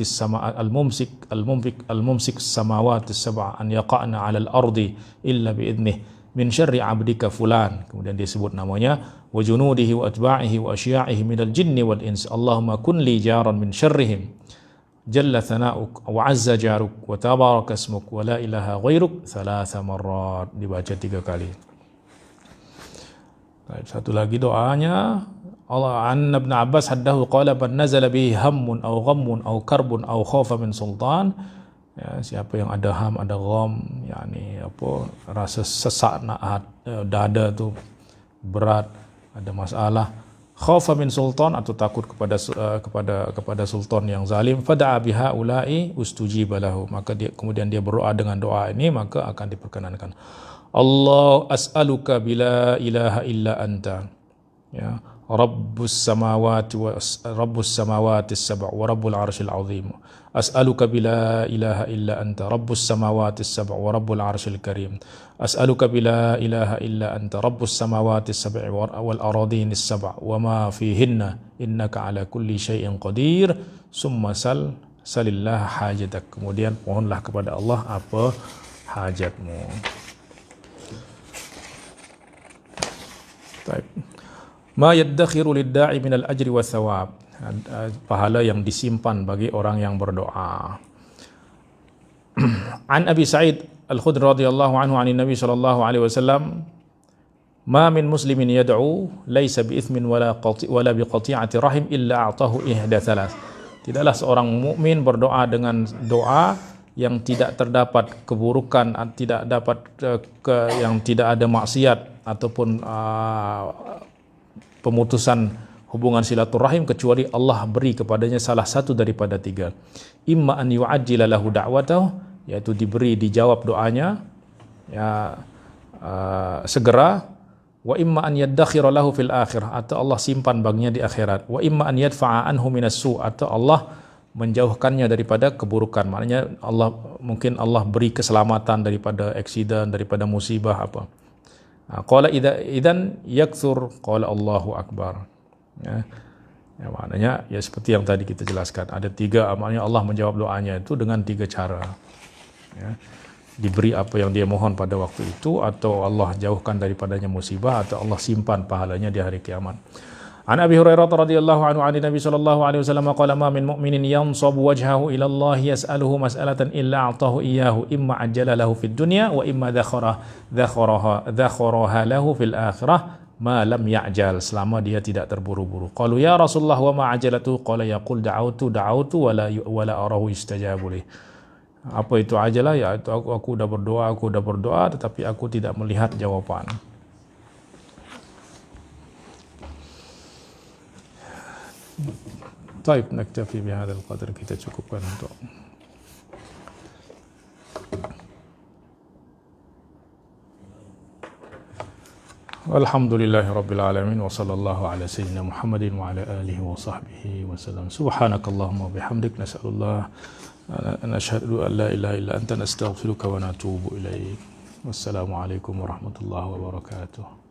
as-samawati as-sab'a an yaqa'na 'ala al-ardi illa bi idnihi min syarri abdika fulan. Kemudian dia sebut namanya, wa junudihi wa atba'ihi wa asya'ihi minal jinni wal ins. Allahumma kun li jaran min syarrihim. Jalla thana'uk wa azza jaruk wa tabaraka ismuk wa la ilaha ghairuk thalatha marrat. Dibaca 3 kali. Satu lagi doanya, Allah an Ibn Abbas haddahu qala man nazala bihi hammun aw ghammun aw karbun aw khafa min sultan. Ya, siapa yang ada ham, ada gham, yakni apa, rasa sesak nak dada tu berat, ada masalah, khafa min sultan atau takut kepada sultan yang zalim, fada'a biha ulai ustujiba lahu, maka kemudian dia berdoa dengan doa ini, maka akan diperkenankan. Allah as'aluka bila ilaha illa anta, ya Rabbus samawati as-sab' wa Rabbul arshil azim. As'aluka bila ilaha illa anta Rabbus samawati as-sab' wa Rabbul arshil karim. As'aluka bila ilaha illa anta Rabbus samawati as-sab' wal aradin as-sab' wa ma fihinna innaka ala kulli syai'in qadir. Summa salillah hajatak. Kemudian mohonlah kepada Allah apa hajatmu. Baik. Ma yaddakhiru lid-da'i minal ajri wa thawab, pahala yang disimpan bagi orang yang berdoa. An Abi Sa'id Al-Khudri radhiyallahu anhu 'an Nabi sallallahu alaihi wasallam, ma min muslimin yad'u laisa bi ithmin wala bi qati'ati rahim illa a'tahu ihda thalath. Tidaklah seorang mukmin berdoa dengan doa yang tidak terdapat keburukan, tidak dapat yang tidak ada maksiat ataupun pemutusan hubungan silaturahim, kecuali Allah beri kepadanya salah satu daripada 3. Imma an yu'ajjila lahu da'watahu, yaitu dijawab doanya ya segera, wa imma an yaddakhira lahu fil akhirah, atau Allah simpan baginya di akhirat, wa imma an yadfa'a anhu minas su', atau Allah menjauhkannya daripada keburukan. Maknanya mungkin Allah beri keselamatan daripada aksiden, daripada musibah apa. Qala idzan yakthur, qala Allahu akbar. Ya, maknanya ya seperti yang tadi kita jelaskan, ada 3, maknanya Allah menjawab doanya itu dengan 3 cara. Ya, diberi apa yang dia mohon pada waktu itu, atau Allah jauhkan daripadanya musibah, atau Allah simpan pahalanya di hari kiamat. An Abi Hurairah radhiyallahu anhu 'an Nabi sallallahu alaihi wasallam qala ma min mu'minin yansabu wajhahu ila Allah yas'aluhu mas'alatan illa a'tahu iyyahu imma ajjala lahu fid dunya wa imma dhakharaha lahu fil akhirah ma lam ya'jal, selama dia tidak terburu-buru. Qalu ya Rasulullah wa ma ajalatu, qala yaqul da'autu wala arahu istajabu li. Apa itu ajalah? Ya itu aku udah berdoa tetapi aku tidak melihat jawaban. Baik, naktafi bihadzal qadar, kita cukupkan untuk Alhamdulillahi rabbil alamin wa sallallahu ala sayyidina Muhammadin wa ala alihi wa sahbihi wa sallam. Subhanakallahumma bihamdik, nas'alullah nashhadu an la ilaha illa anta nastaghfiruka wa natubu ilaik. Wassalamu alaikum warahmatullahi wabarakatuh.